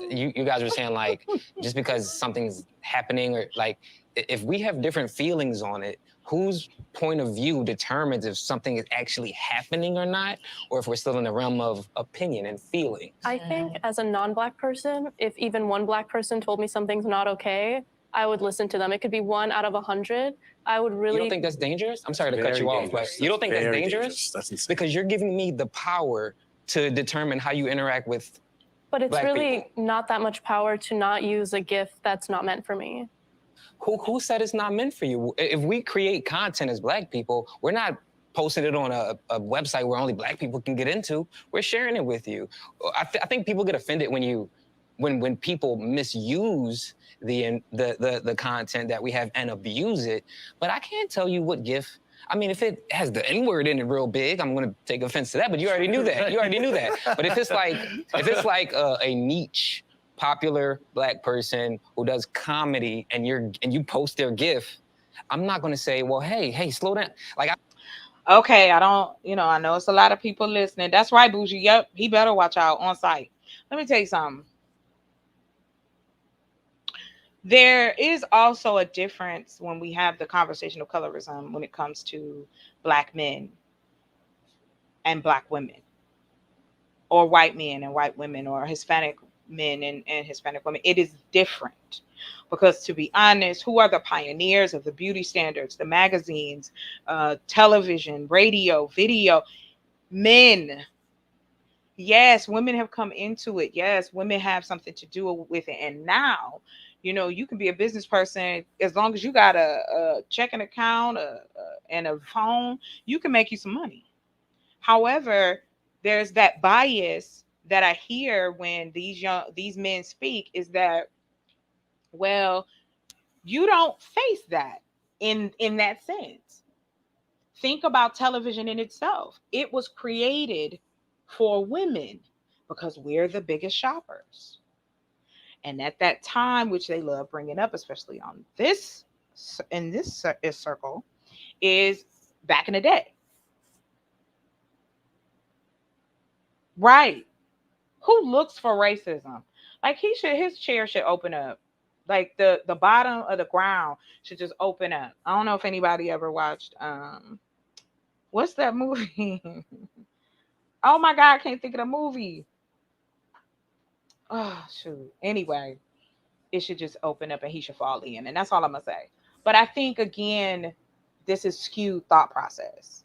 Speaker 10: you guys were saying like, just because something's happening or like, if we have different feelings on it, whose point of view determines if something is actually happening or not, or if we're still in the realm of opinion and feeling?
Speaker 6: I think as a non-Black person, if even one Black person told me something's not okay, I would listen to them. It could be 1 out of 100. I would really.
Speaker 10: You don't think that's dangerous? I'm sorry to cut you off, but you don't think that's dangerous?
Speaker 5: That's insane.
Speaker 10: Because you're giving me the power to determine how you interact with
Speaker 6: But it's
Speaker 10: Black
Speaker 6: really
Speaker 10: people.
Speaker 6: not that much power to not use a gift that's not meant for me.
Speaker 10: Who said it's not meant for you? If we create content as Black people, we're not posting it on a website where only Black people can get into. We're sharing it with you. I think people get offended when people misuse the content that we have and abuse it. But I can't tell you what GIF. I mean, if it has the N-word in it real big, I'm gonna take offense to that. But you already knew that. You already knew that. But if it's like a niche, popular Black person who does comedy and you post their GIF, I'm not gonna say, well, hey, slow down. Like,
Speaker 1: okay, I don't, I know it's a lot of people listening. That's right, Bougie. Yep, he better watch out on site. Let me tell you something. There is also a difference when we have the conversation of colorism when it comes to Black men and Black women, or white men and white women, or Hispanic men and Hispanic women. It is different because, to be honest, who are the pioneers of the beauty standards, the magazines, television, radio, video? Men. Yes, women have come into it. Yes, women have something to do with it. And now, you can be a business person as long as you got a checking account and a phone, you can make you some money. However, there's that bias that I hear when these men speak, is that, well, you don't face that in that sense. Think about television in itself. It was created for women because we're the biggest shoppers. And at that time, which they love bringing up, especially on this circle, is back in the day. Right. Who looks for racism? Like, his chair should open up. Like the bottom of the ground should just open up. I don't know if anybody ever watched what's that movie? Oh my God, I can't think of the movie. Oh shoot. Anyway, it should just open up and he should fall in. And that's all I'm gonna say. But I think, again, this is skewed thought process.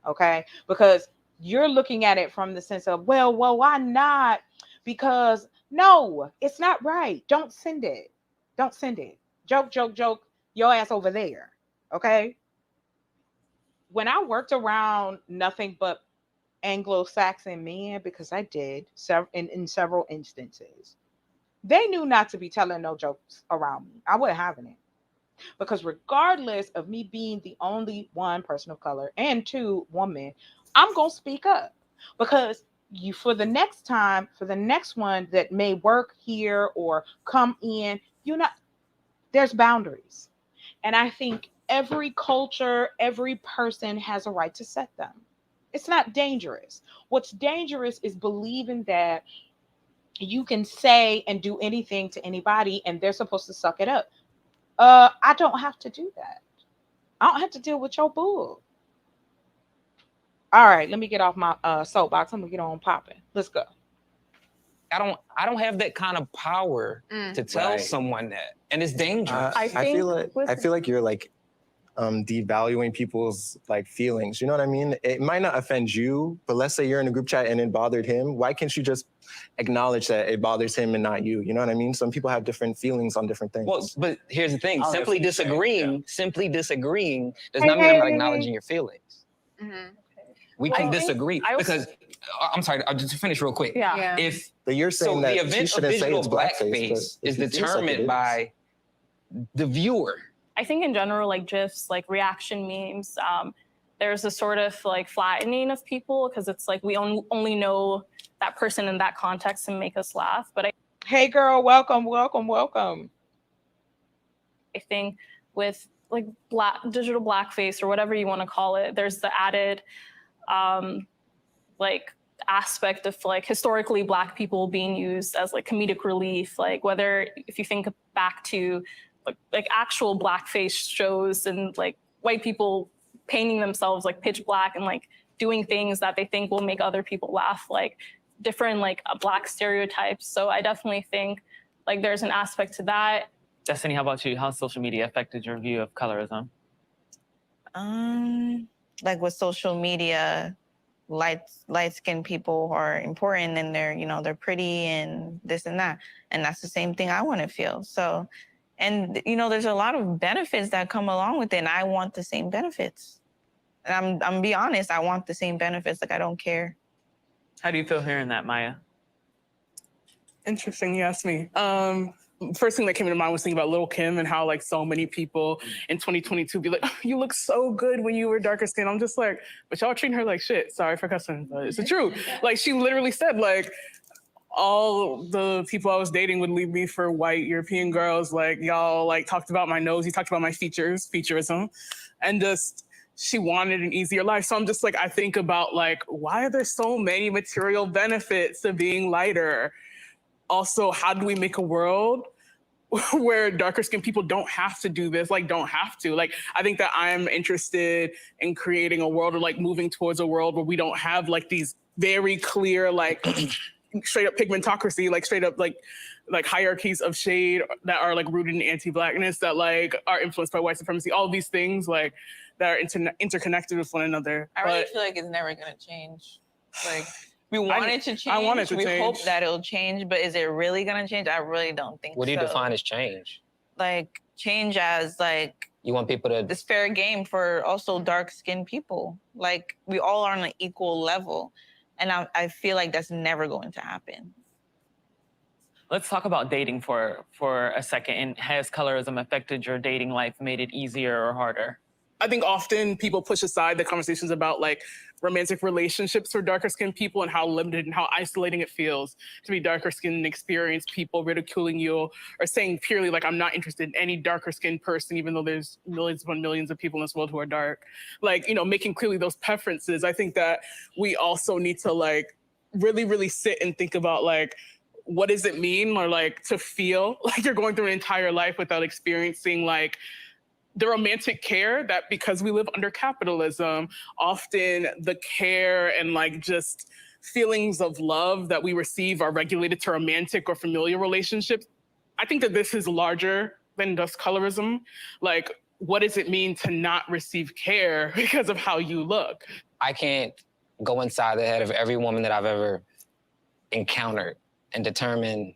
Speaker 1: Okay? Because you're looking at it from the sense of, well, why not? Because no, it's not right. Don't send it. Don't send it. Joke, your ass over there. Okay? When I worked around nothing but Anglo-Saxon men, because I did in several instances, they knew not to be telling no jokes around me. I wasn't having it. Because regardless of me being the only one person of color and two woman, I'm going to speak up. Because for the next one that may work here or come in, there's boundaries. And I think every culture, every person has a right to set them. It's not dangerous. What's dangerous is believing that you can say and do anything to anybody and they're supposed to suck it up. I don't have to do that. I don't have to deal with your bull. All right, let me get off my soapbox. I'm gonna get on popping. Let's go.
Speaker 10: I don't have that kind of power to tell someone that, and it's dangerous.
Speaker 8: I feel like you're like devaluing people's like feelings. You know what I mean? It might not offend you, but let's say you're in a group chat and it bothered him. Why can't you just acknowledge that it bothers him and not you? You know what I mean? Some people have different feelings on different things.
Speaker 10: Well, but here's the thing: simply disagreeing does not mean I'm not acknowledging your feelings.
Speaker 7: Mm-hmm.
Speaker 10: We can disagree because I'm sorry. I'll just finish real quick.
Speaker 7: Yeah.
Speaker 10: If
Speaker 8: but you're saying
Speaker 10: the
Speaker 8: that
Speaker 10: event of digital blackface is determined by the viewer.
Speaker 9: I think in general, like GIFs, like reaction memes, there's a sort of like flattening of people because it's like we only know that person in that context and make us laugh. But
Speaker 1: hey girl, welcome.
Speaker 9: I think with like digital blackface or whatever you want to call it, there's the added like aspect of like historically Black people being used as like comedic relief, like whether if you think back to like actual blackface shows and like white people painting themselves like pitch black and like doing things that they think will make other people laugh, like different like Black stereotypes. So I definitely think like there's an aspect to that.
Speaker 2: Destiny, how about you? How social media affected your view of colorism?
Speaker 11: Like with social media, light-skinned people are important and they're pretty and this and that. And that's the same thing I want to feel. So, and there's a lot of benefits that come along with it and I want the same benefits. And I'm be honest, I want the same benefits. Like, I don't care.
Speaker 2: How do you feel hearing that, Maya?
Speaker 3: Interesting, you asked me. First thing that came to mind was thinking about Lil' Kim and how like so many people in 2022 be like, oh, you look so good when you were darker skinned. I'm just like, but y'all treating her like shit. Sorry for cussing, but it's the truth. Like she literally said like, all the people I was dating would leave me for white European girls. Like y'all like talked about my nose, you talked about my features, featureism, and just she wanted an easier life. So I'm just like, I think about like, why are there so many material benefits to being lighter? Also, how do we make a world where darker skinned people don't have to do this, like don't have to. Like, I think that I'm interested in creating a world or like moving towards a world where we don't have like these very clear, like straight up pigmentocracy, like straight up like hierarchies of shade that are like rooted in anti-blackness, that like are influenced by white supremacy, all of these things like that are interconnected with one another.
Speaker 11: I really feel like it's never gonna change. Like, we want it to change.
Speaker 3: I want it to
Speaker 11: we
Speaker 3: change.
Speaker 11: hope that it'll change, but is it really gonna change? I really don't think so.
Speaker 10: What do you define as change?
Speaker 11: Like, change as like
Speaker 10: You want people to
Speaker 11: this fair game for also dark-skinned people. Like, we all are on an equal level. And I feel like that's never going to happen.
Speaker 2: Let's talk about dating for a second. And has colorism affected your dating life, made it easier or harder?
Speaker 3: I think often people push aside the conversations about like romantic relationships for darker skinned people and how limited and how isolating it feels to be darker skinned and experience people ridiculing you or saying purely like, I'm not interested in any darker skinned person, even though there's millions upon millions of people in this world who are dark. Like, you know, making clearly those preferences. I think that we also need to like really, really sit and think about like, what does it mean or like to feel like you're going through an entire life without experiencing like the romantic care that, because we live under capitalism, often the care and like just feelings of love that we receive are regulated to romantic or familial relationships. I think that this is larger than just colorism. Like, what does it mean to not receive care because of how you look?
Speaker 10: I can't go inside the head of every woman that I've ever encountered and determine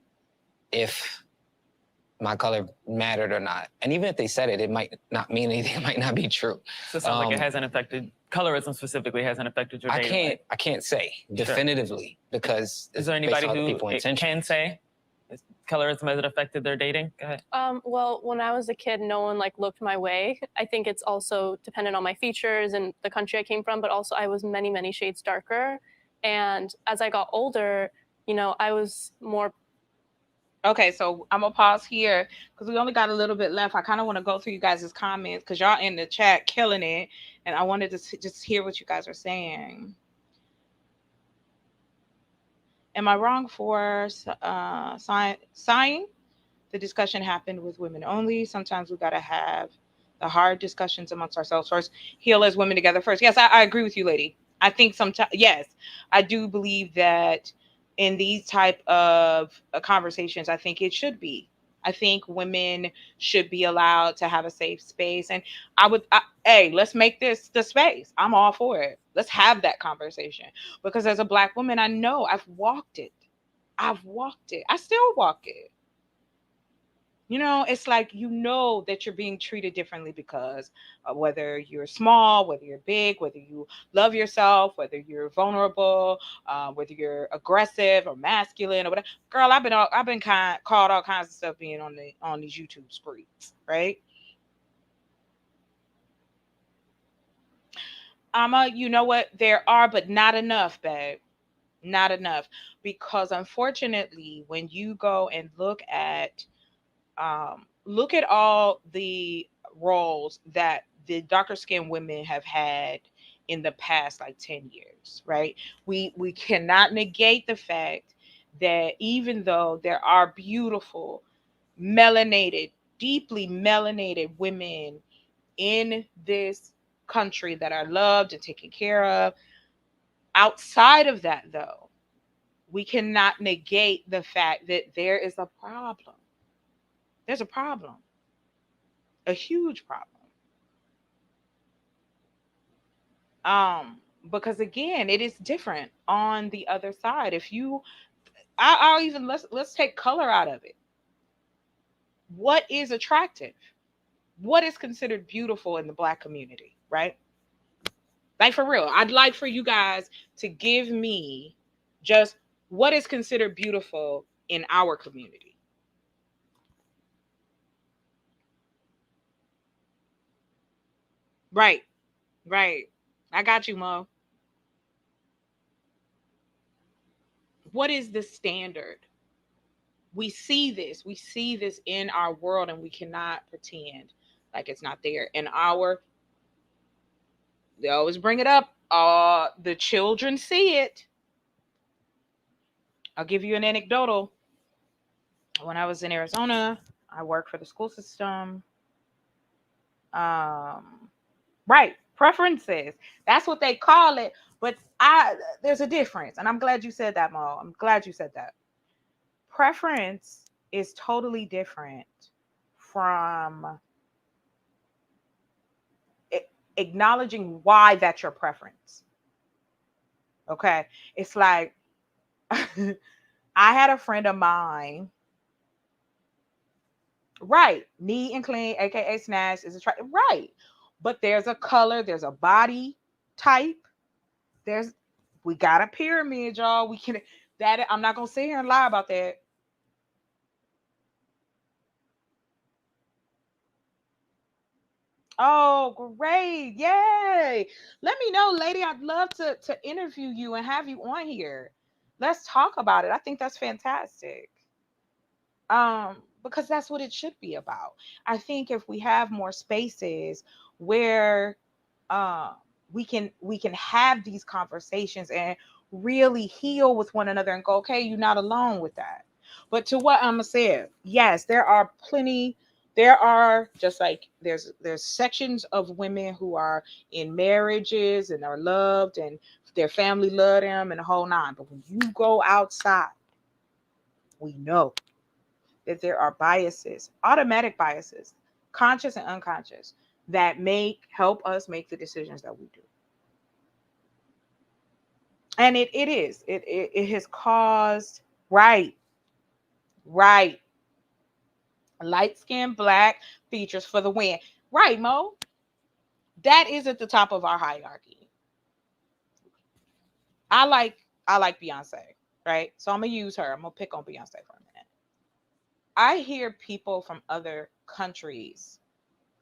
Speaker 10: if my color mattered or not. And even if they said it, it might not mean anything. It might not be true.
Speaker 2: So it sounds like it hasn't affected, colorism specifically hasn't affected your dating life.
Speaker 10: I can't say definitively because
Speaker 2: is there anybody who can say colorism has it affected their dating? Go ahead.
Speaker 6: Well, when I was a kid, no one like looked my way. I think it's also dependent on my features and the country I came from, but also I was many, many shades darker. And as I got older, you know, I was more.
Speaker 1: Okay, so I'm gonna pause here because we only got a little bit left. I kind of want to go through you guys' comments because y'all in the chat killing it, and I wanted to just hear what you guys are saying. Am I wrong for sighing? The discussion happened with women only. Sometimes we gotta have the hard discussions amongst ourselves first. Heal as women together first. Yes, I agree with you, lady. I think sometimes, yes, I do believe that in these type of conversations, I think it should be. I think women should be allowed to have a safe space. And hey, let's make this the space. I'm all for it. Let's have that conversation. Because as a Black woman, I know I've walked it. I still walk it. You know, it's like, you know that you're being treated differently because of whether you're small, whether you're big, whether you love yourself, whether you're vulnerable, whether you're aggressive or masculine or whatever. Girl, I've been called all kinds of stuff being on these YouTube screens, right? You know what? There are, but not enough, babe. Not enough. Because unfortunately, when you go and look at all the roles that the darker skinned women have had in the past like 10 years, right? We cannot negate the fact that even though there are beautiful, melanated, deeply melanated women in this country that are loved and taken care of, outside of that, though, we cannot negate the fact that there is a problem. There's a problem, a huge problem. Because again, it is different on the other side. I'll even let's take color out of it. What is attractive? What is considered beautiful in the Black community, right? Like for real. I'd like for you guys to give me just what is considered beautiful in our community. Right. Right. I got you, Mo. What is the standard? We see this in our world, and we cannot pretend like it's not there. In our, they always bring it up. The children see it. I'll give you an anecdotal. When I was in Arizona, I worked for the school system. Um, right, preferences. That's what they call it. But there's a difference, and I'm glad you said that, Mo. I'm glad you said that. Preference is totally different from acknowledging why that's your preference. Okay, it's like I had a friend of mine. Right, neat and clean, aka snatch, is right, but there's a color, there's a body type, there's we got a pyramid, y'all. We can that I'm not gonna sit here and lie about that. Oh, great. Yay. Let me know, lady. I'd love to interview you and have you on here. Let's talk about it. I think that's fantastic. Because that's what it should be about. I think if we have more spaces where uh we can have these conversations and really heal with one another and go, okay, you're not alone with that. But to what I'ma say, yes, there are plenty. There are, just like there's sections of women who are in marriages and are loved and their family love them and the whole nine. But when you go outside, we know that there are biases, automatic biases, conscious and unconscious, that help us make the decisions that we do. And it has caused, right, right, light skin, black features for the win. Right, Mo? That is at the top of our hierarchy. I like Beyonce, right? So I'm gonna use her. I'm gonna pick on Beyonce for a minute. I hear people from other countries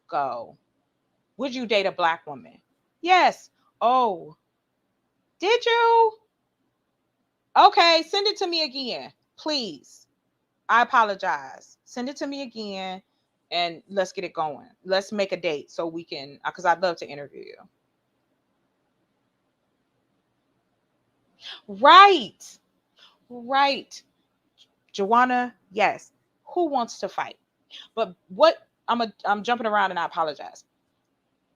Speaker 1: go, would you date a black woman? Yes. Oh, did you? Okay, send it to me again, please. I apologize. Send it to me again and let's get it going. Let's make a date so we can, because I'd love to interview you. Right, right. Joanna, yes. Who wants to fight? But I'm jumping around and I apologize.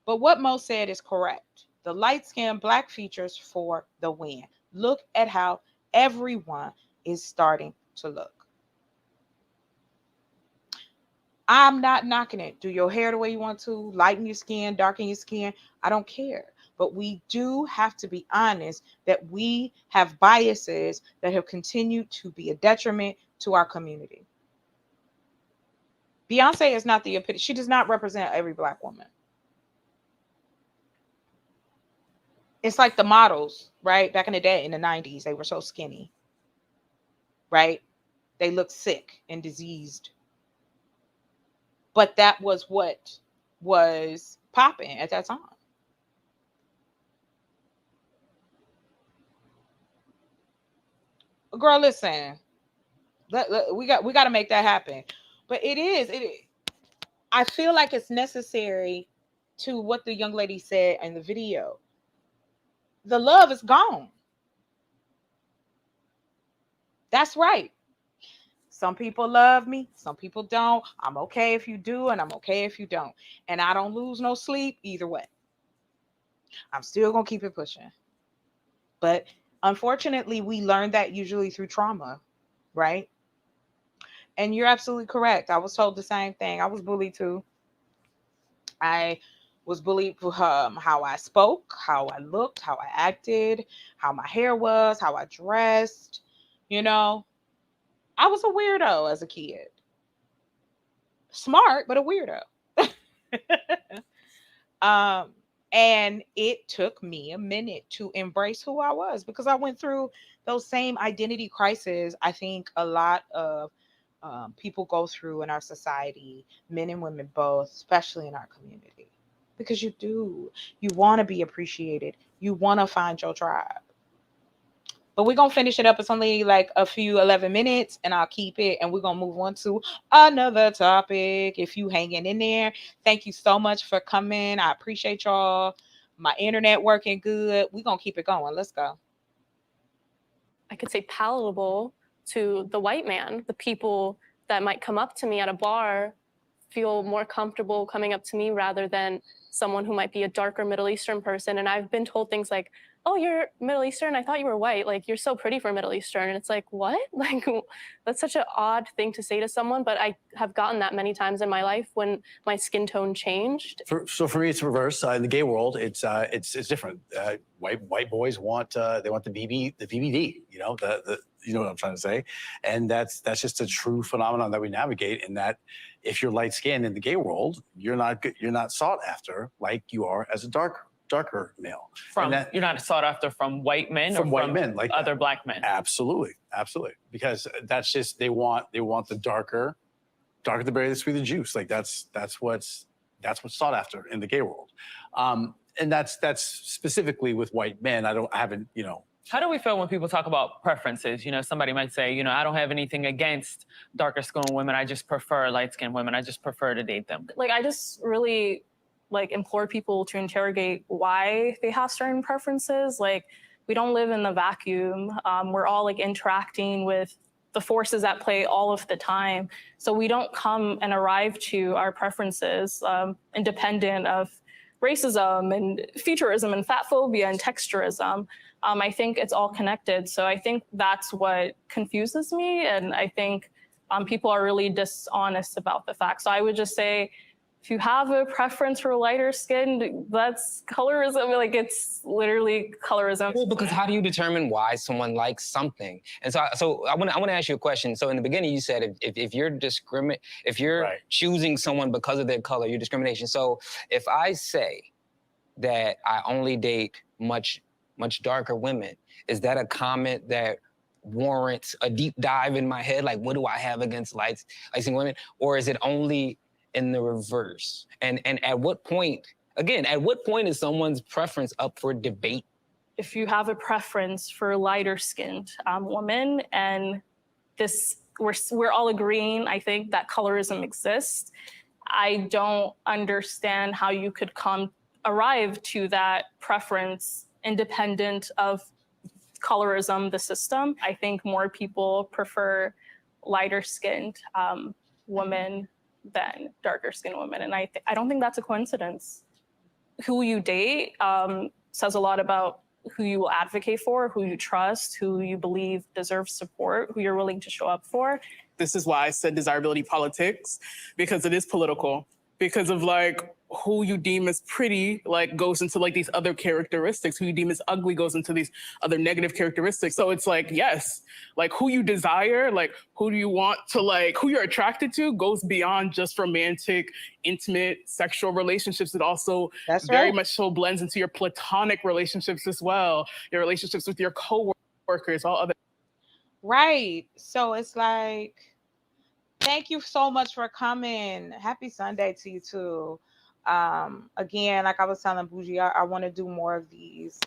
Speaker 1: But what Mo said is correct. The light skin black features for the win. Look at how everyone is starting to look. I'm not knocking it. Do your hair the way you want to, lighten your skin, darken your skin. I don't care. But we do have to be honest that we have biases that have continued to be a detriment to our community. Beyonce is not the epitome. She does not represent every black woman. It's like the models, right? Back in the day, in the 90s, they were so skinny, right? They looked sick and diseased. But that was what was popping at that time. Girl, listen, we got to make that happen. But I feel like it's necessary to what the young lady said in the video. The love is gone. That's right. Some people love me, some people don't. I'm okay if you do, and I'm okay if you don't. And I don't lose no sleep either way. I'm still going to keep it pushing. But unfortunately, we learn that usually through trauma, right? And you're absolutely correct. I was told the same thing. I was bullied too. I was bullied for how I spoke, how I looked, how I acted, how my hair was, how I dressed. You know, I was a weirdo as a kid. Smart, but a weirdo. um, And it took me a minute to embrace who I was because I went through those same identity crises. I think a lot of people go through in our society, men and women both, especially in our community, because you do. You want to be appreciated, you want to find your tribe. But we're gonna finish it up. It's only like a few 11 minutes, and I'll keep it. And we're gonna move on to another topic. If you hanging in there, thank you so much for coming. I appreciate y'all. My internet working good. We're gonna keep it going. Let's go.
Speaker 6: I could say palatable to the white man. The people that might come up to me at a bar feel more comfortable coming up to me rather than someone who might be a darker Middle Eastern person. And I've been told things like, oh, you're Middle Eastern? I thought you were white. Like, you're so pretty for Middle Eastern. And it's like, what? Like, that's such an odd thing to say to someone. But I have gotten that many times in my life when my skin tone changed.
Speaker 5: So for me, it's reverse. In the gay world, it's different. White boys want they want the BBD. You know what I'm trying to say, and that's just a true phenomenon that we navigate. In that, if you're light skinned in the gay world, you're not sought after like you are as a darker male.
Speaker 2: You're not sought after from white men
Speaker 5: from
Speaker 2: or
Speaker 5: white
Speaker 2: from
Speaker 5: men like
Speaker 2: other black men.
Speaker 5: Absolutely, because that's just they want the darker the berry, the sweeter the juice. Like that's what's sought after in the gay world, and that's specifically with white men. I haven't.
Speaker 2: How do we feel when people talk about preferences? Somebody might say, I don't have anything against darker skinned women. I just prefer light skinned women. I just prefer to date them.
Speaker 9: Like, I just really implore people to interrogate why they have certain preferences. Like, we don't live in the vacuum. We're all interacting with the forces at play all of the time. So we don't come and arrive to our preferences independent of racism and featureism and fat phobia and texturism. I think it's all connected. So I think that's what confuses me. And I think people are really dishonest about the fact. So I would just say, if you have a preference for lighter skin, that's colorism. It's literally colorism.
Speaker 10: Well, because how do you determine why someone likes something? And so I want to ask you a question. So in the beginning, you said if you're
Speaker 5: Right.
Speaker 10: choosing someone because of their color, you're discrimination. So if I say that I only date much darker women, is that a comment that warrants a deep dive in my head? Like, what do I have against light-skinned women? Or is it only in the reverse? And at what point is someone's preference up for debate?
Speaker 9: If you have a preference for lighter skinned women, and we're all agreeing, I think, that colorism exists, I don't understand how you could arrive to that preference independent of colorism, the system. I think more people prefer lighter skinned women than darker skinned women. And I don't think that's a coincidence. Who you date says a lot about who you will advocate for, who you trust, who you believe deserves support, who you're willing to show up for.
Speaker 3: This is why I said desirability politics, because it is political. Because of who you deem as pretty goes into these other characteristics. Who you deem as ugly goes into these other negative characteristics. So it's yes, who you desire, who do you want to who you're attracted to goes beyond just romantic, intimate, sexual relationships. It also very much so blends into your platonic relationships as well, your relationships with your coworkers, all other.
Speaker 1: Right. So it's thank you so much for coming. Happy Sunday to you too. Again, like I was telling Bougie, I want to do more of these.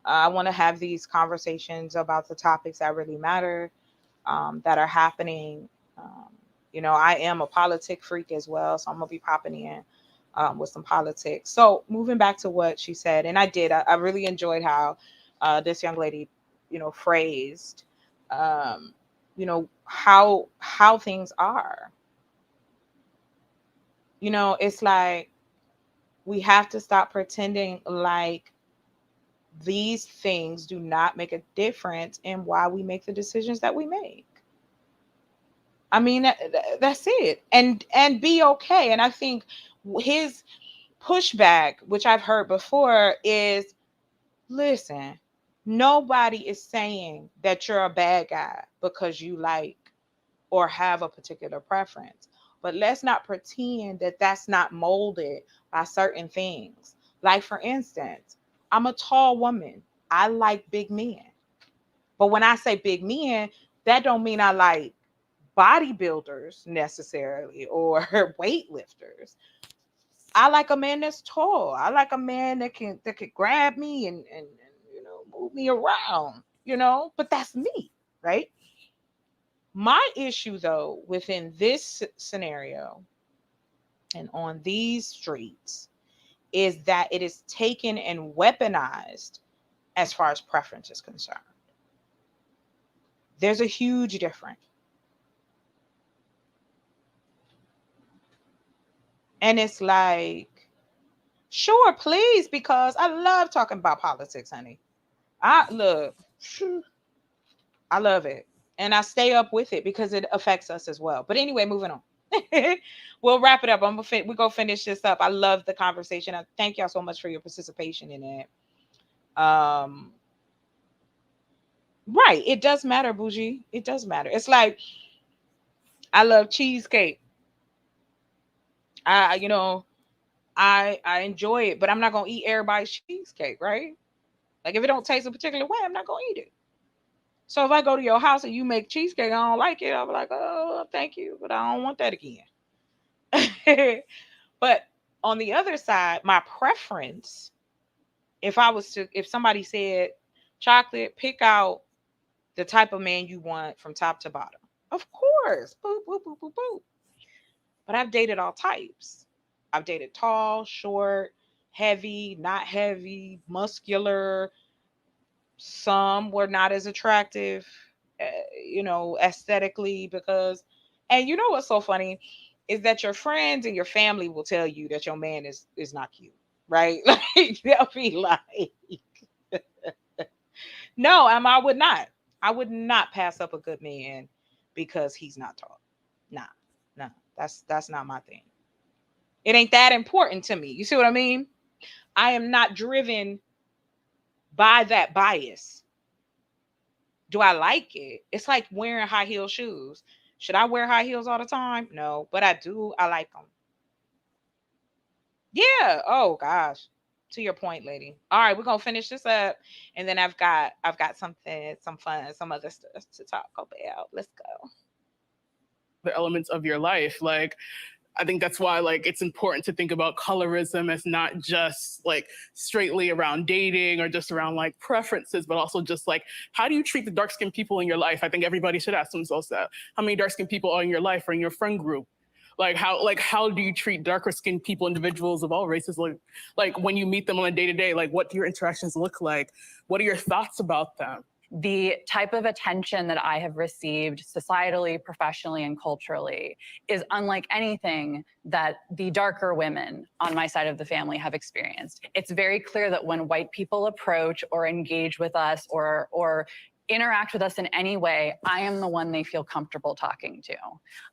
Speaker 1: I want to have these conversations about the topics that really matter, that are happening. I am a politic freak as well, so I'm gonna be popping in with some politics. So moving back to what she said, and I really enjoyed how this young lady, phrased, how things are. It's we have to stop pretending like these things do not make a difference in why we make the decisions that we make. I mean, that's it. And be okay. And I think his pushback, which I've heard before, is listen, nobody is saying that you're a bad guy because you like or have a particular preference. But let's not pretend that that's not molded by certain things. Like, for instance, I'm a tall woman. I like big men. But when I say big men, that don't mean I like bodybuilders necessarily or weightlifters. I like a man that's tall. I like a man that can grab me and move me around, but that's me, right? My issue though within this scenario and on these streets is that it is taken and weaponized as far as preference is concerned. There's a huge difference. And it's like, sure, please, because I love talking about politics, honey. I love it. And I stay up with it because it affects us as well. But anyway, moving on. We'll wrap it up. We're gonna finish this up. I love the conversation. I thank y'all so much for your participation in it. Right. It does matter, Bougie. It does matter. It's like I love cheesecake. I you know, I enjoy it, but I'm not gonna eat everybody's cheesecake, right? Like if it don't taste a particular way, I'm not gonna eat it. So if I go to your house and you make cheesecake, I don't like it, I'll be like, oh, thank you, but I don't want that again. But on the other side, my preference, if somebody said, chocolate, pick out the type of man you want from top to bottom. Of course. Boop, boop, boop, boop, boop. But I've dated all types. I've dated tall, short, heavy, not heavy, muscular. Some were not as attractive, aesthetically and you know what's so funny is that your friends and your family will tell you that your man is not cute, right? Like they'll be like, no, I would not pass up a good man because he's not tall. Nah, no, that's not my thing. It ain't that important to me. You see what I mean? I am not driven by that bias. Do I like it? It's like wearing high heel shoes. Should I wear high heels all the time? No, but I do. I like them. Yeah. Oh gosh. To your point, lady. All right, we're gonna finish this up, and then I've got something, some fun, some other stuff to talk about. Let's go.
Speaker 3: The elements of your life, like I think that's why like it's important to think about colorism as not just like straightly around dating or just around like preferences, but also just like how do you treat the dark skinned people in your life? I think everybody should ask themselves that. How many dark skinned people are in your life or in your friend group? How do you treat darker skinned people, individuals of all races? Like when you meet them on a day to day, like what do your interactions look like? What are your thoughts about them?
Speaker 4: The type of attention that I have received societally, professionally, and culturally is unlike anything that the darker women on my side of the family have experienced. It's very clear that when white people approach or engage with us or interact with us in any way, I am the one they feel comfortable talking to.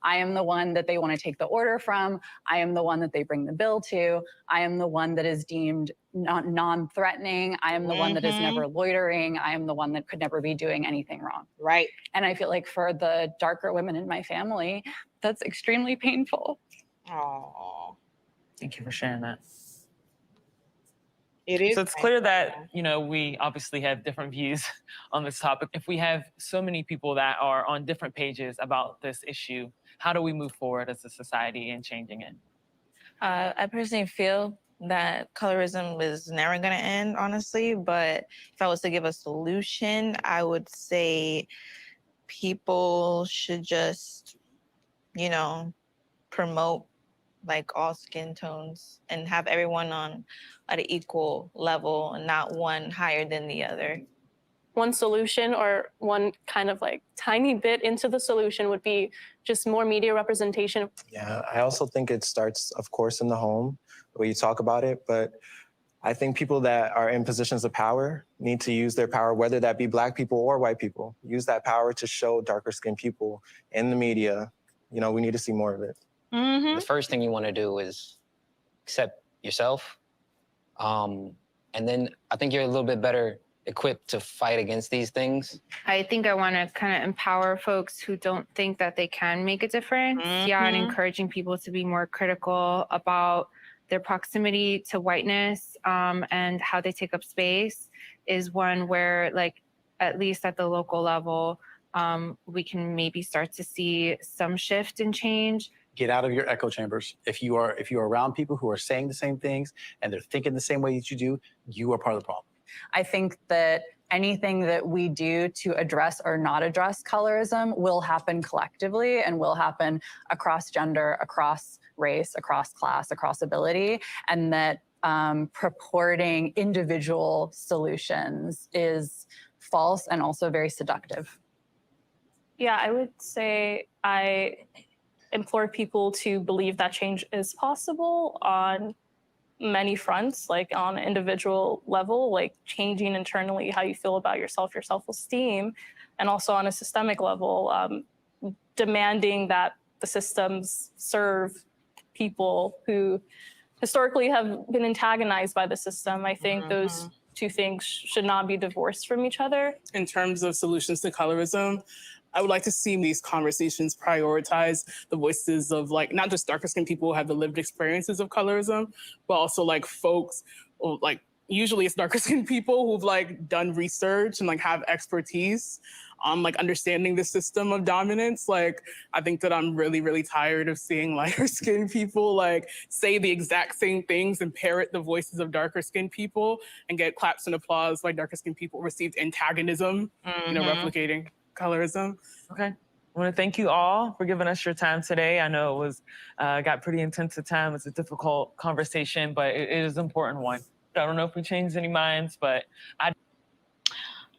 Speaker 4: I am the one that they want to take the order from. I am the one that they bring the bill to. I am the one that is deemed non-threatening. I am the one that is never loitering. I am the one that could never be doing anything wrong.
Speaker 1: Right.
Speaker 4: And I feel like for the darker women in my family, that's extremely painful.
Speaker 1: Oh,
Speaker 2: Thank you for sharing that.
Speaker 1: it is.
Speaker 2: So it's clear that, we obviously have different views on this topic. If we have so many people that are on different pages about this issue, how do we move forward as a society in changing it?
Speaker 11: I personally feel that colorism is never going to end, honestly. But if I was to give a solution, I would say people should just, promote like all skin tones and have everyone on at an equal level and not one higher than the other.
Speaker 6: One solution or one kind of like tiny bit into the solution would be just more media representation.
Speaker 8: Yeah, I also think it starts, of course, in the home, where you talk about it, but I think people that are in positions of power need to use their power, whether that be Black people or white people, use that power to show darker skinned people in the media. We need to see more of it.
Speaker 10: The first thing you want to do is accept yourself. And then I think you're a little bit better equipped to fight against these things.
Speaker 7: I think I want to kind of empower folks who don't think that they can make a difference. Yeah, and encouraging people to be more critical about their proximity to whiteness and how they take up space is one where, like, at least at the local level, we can maybe start to see some shift and change.
Speaker 5: Get out of your echo chambers. If you are around people who are saying the same things and they're thinking the same way that you are part of the problem.
Speaker 4: I think that anything that we do to address or not address colorism will happen collectively and will happen across gender, across race, across class, across ability, and that purporting individual solutions is false and also very seductive.
Speaker 9: Yeah, I would say I implore people to believe that change is possible on many fronts, like on an individual level, like changing internally how you feel about yourself, your self-esteem, and also on a systemic level, demanding that the systems serve people who historically have been antagonized by the system. I think those two things should not be divorced from each other.
Speaker 3: In terms of solutions to colorism, I would like to see these conversations prioritize the voices of, like, not just darker skinned people who have the lived experiences of colorism, but also like folks, or like usually it's darker skinned people who've like done research and like have expertise on like understanding the system of dominance. Like, I think that I'm really, really tired of seeing lighter skinned people like say the exact same things and parrot the voices of darker skinned people and get claps and applause like darker skinned people received antagonism, you know, replicating colorism.
Speaker 2: Okay. I want to thank you all for giving us your time today. I know it was got pretty intense at time. It's a difficult conversation, but it is an important one. I don't know if we changed any minds, but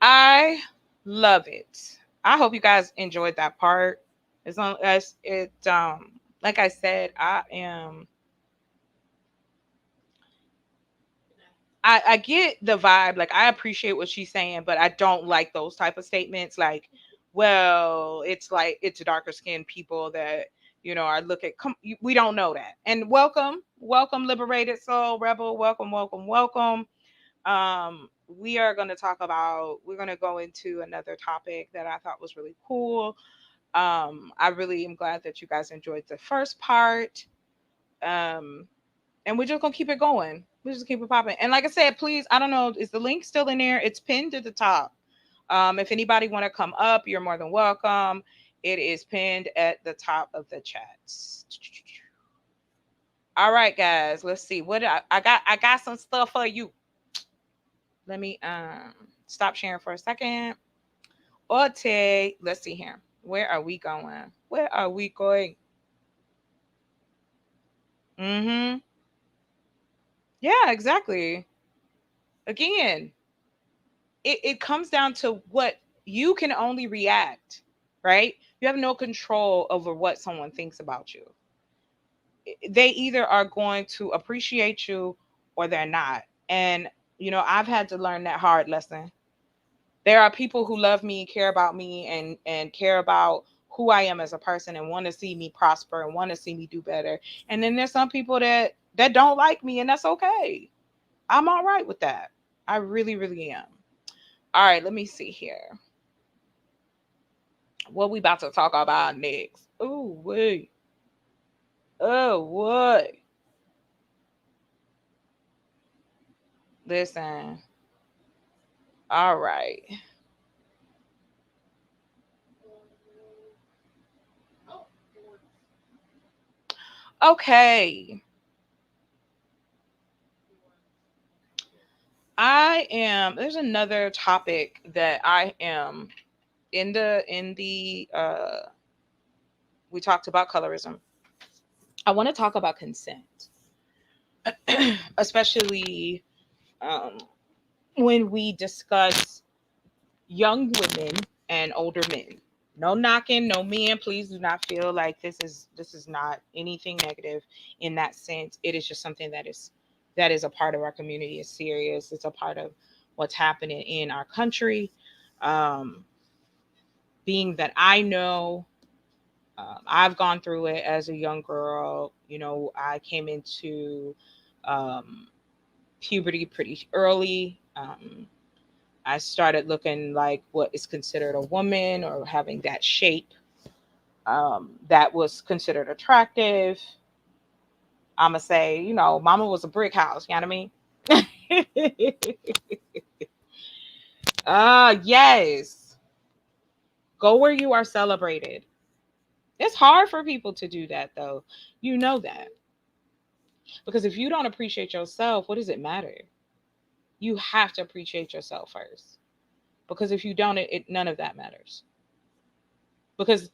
Speaker 1: I love it. I hope you guys enjoyed that part. As long as it, like I said, I get the vibe. Like, I appreciate what she's saying, but I don't like those type of statements. Like, well, it's like it's darker skinned people that, you know, are we don't know that. And welcome, liberated soul rebel. Welcome, welcome, welcome. We're going to go into another topic that I thought was really cool. I really am glad that you guys enjoyed the first part. And we're just gonna keep it going. We just keep it popping. And like I said, please, I don't know, is the link still in there? It's pinned at the top. If anybody want to come up, you're more than welcome. It is pinned at the top of the chats. All right, guys. Let's see what I got. I got some stuff for you. Let me stop sharing for a second. Okay, let's see here. Where are we going? Where are we going? Yeah, exactly. Again, it comes down to what you can only react, right? You have no control over what someone thinks about you. They either are going to appreciate you or they're not. And, you know, I've had to learn that hard lesson. There are people who love me, care about me, and care about who I am as a person and want to see me prosper and want to see me do better. And then there's some people that don't like me, and that's okay. I'm all right with that. I really, really am. All right, let me see here. What we about to talk about next? Oh, wait. Oh, what? Listen. All right. Okay. There's another topic that I am in the we talked about colorism. I want to talk about consent. Especially when we discuss young women and older men. No knocking, no men. Please do not feel like this is not anything negative in that sense. It is just something that is a part of our community. It's serious. It's a part of what's happening in our country. Being that I know, I've gone through it as a young girl. You know, I came into puberty pretty early. I started looking like what is considered a woman or having that shape that was considered attractive. I'ma say, you know, mama was a brick house. You know what I mean? Yes. Go where you are celebrated. It's hard for people to do that though. You know that. Because if you don't appreciate yourself, what does it matter? You have to appreciate yourself first. Because if you don't, none of that matters. Because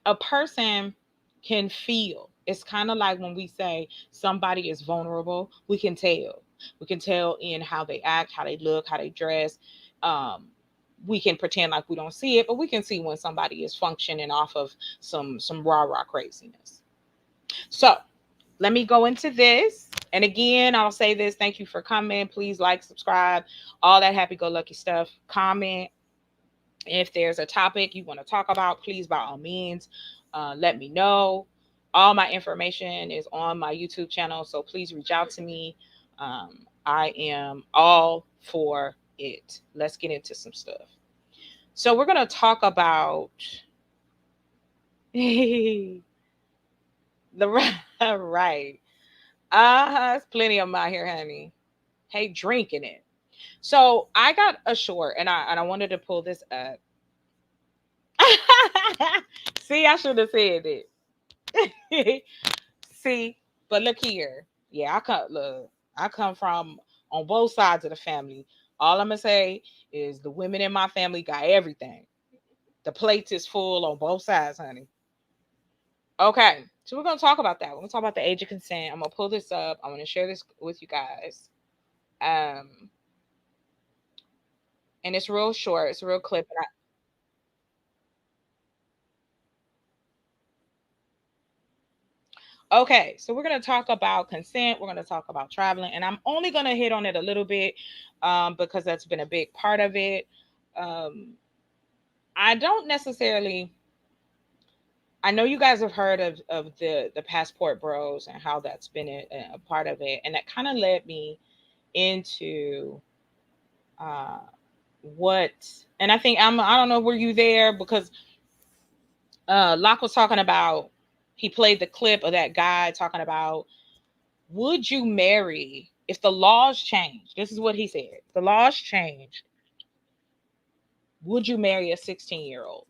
Speaker 1: a person can feel. It's kind of like when we say somebody is vulnerable, we can tell. We can tell in how they act, how they look, how they dress. Um, we can pretend like we don't see it, but we can see when somebody is functioning off of some rah-rah craziness. So let me go into this. And again, I'll say this. Thank you for coming. Please like, subscribe, all that happy-go-lucky stuff. Comment. If there's a topic you want to talk about, please, by all means, let me know. All my information is on my YouTube channel, so please reach out to me. I am all for it. Let's get into some stuff. So we're going to talk about the right. There's plenty of them out here, honey. Hey, drinking it. So I got a short, and I wanted to pull this up. See, I should have said it. See, but look here. Yeah, I come from on both sides of the family. All I'm gonna say is the women in my family got everything. The plates is full on both sides, honey. Okay, so we're gonna talk about that. We're gonna talk about the age of consent. I'm gonna pull this up. I'm gonna share this with you guys. Um, and it's real short. It's a real clip. Okay, so we're going to talk about consent. We're going to talk about traveling, and I'm only going to hit on it a little bit because that's been a big part of it. Um, I don't necessarily. I know you guys have heard of the passport bros and how that's been a part of it, and that kind of led me into uh, what. And I think I don't know, were you there? Because Locke was talking about. He played the clip of that guy talking about, would you marry if the laws changed? This is what he said. The laws changed. Would you marry a 16-year-old?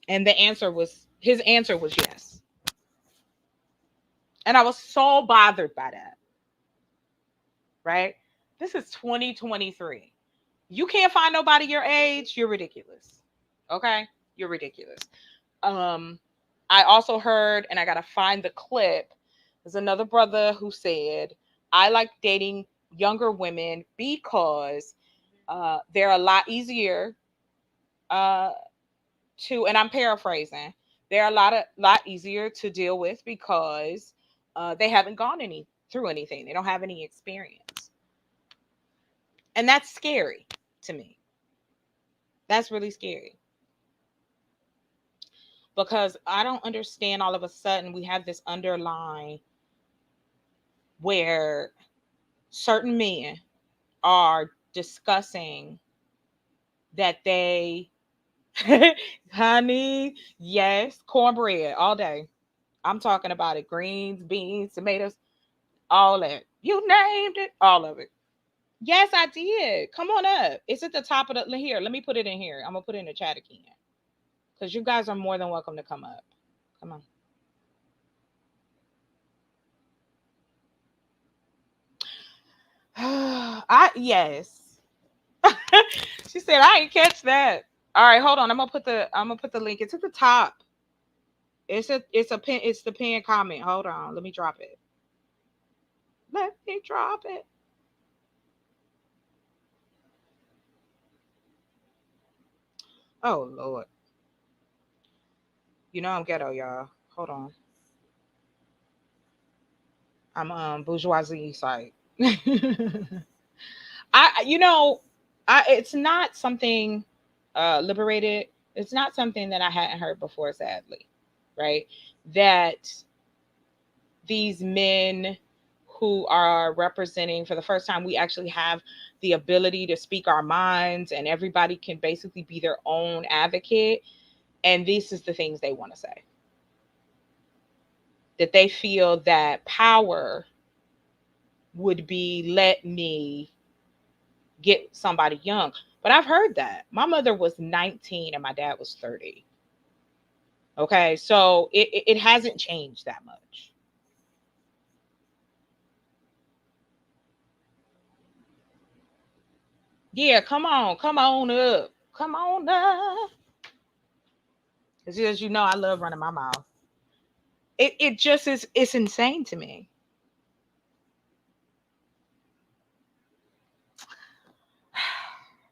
Speaker 1: And his answer was yes. And I was so bothered by that. Right? This is 2023. You can't find nobody your age, you're ridiculous. Okay? You're ridiculous. I also heard, and I gotta find the clip. There's another brother who said, I like dating younger women because they're a lot easier to, and I'm paraphrasing, they're a lot easier to deal with because they haven't gone through anything. They don't have any experience. And that's scary to me. That's really scary. Because I don't understand, all of a sudden we have this underline where certain men are discussing that they honey, yes, cornbread all day. I'm talking about it. Greens, beans, tomatoes, all that. You named it, all of it. Yes, I did. Come on up. It's at the top of the here. Let me put it in here. I'm gonna put it in the chat again. Because you guys are more than welcome to come up. Come on. Yes. She said I ain't catch that. All right, hold on. I'm gonna put the link. It's at the top. It's the pin comment. Hold on. Let me drop it. Let me drop it. Oh Lord. You know I'm ghetto, y'all. Hold on. I'm bourgeoisie site. I you know, it's not something liberated. It's not something that I hadn't heard before, sadly. Right? That these men who are representing for the first time, we actually have the ability to speak our minds, and everybody can basically be their own advocate. And this is the things they want to say. that they feel that power would be let me get somebody young. But I've heard that. My mother was 19 and my dad was 30. Okay, so it hasn't changed that much. Yeah, come on up. Come on up. Because as you know, I love running my mouth. It just is, it's insane to me.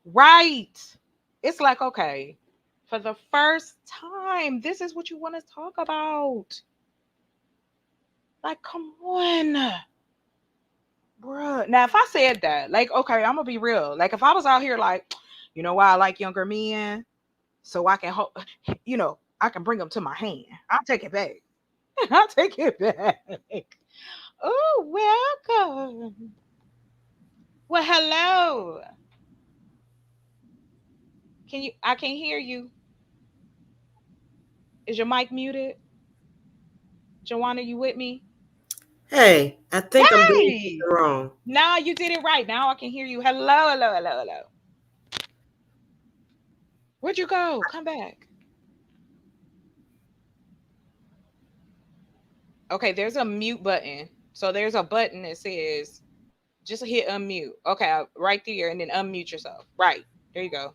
Speaker 1: Right. It's like, okay, for the first time, this is what you want to talk about. Like, come on, bruh. Now, if I said that, like, okay, I'm gonna be real. Like, if I was out here, like, you know why I like younger men, so I can, I can bring them to my hand. I'll take it back. I'll take it back. Oh, welcome. Well, hello. Can you? I can't hear you. Is your mic muted? Joanna, you with me?
Speaker 12: Hey, I think I'm doing
Speaker 1: Hey.
Speaker 12: something wrong.
Speaker 1: Now you did it right. Now I can hear you. Hello, hello, hello, hello. Where'd you go? Come back. Okay, there's a mute button. So there's a button that says just hit unmute. Okay, right there, and then unmute yourself. Right. There you go.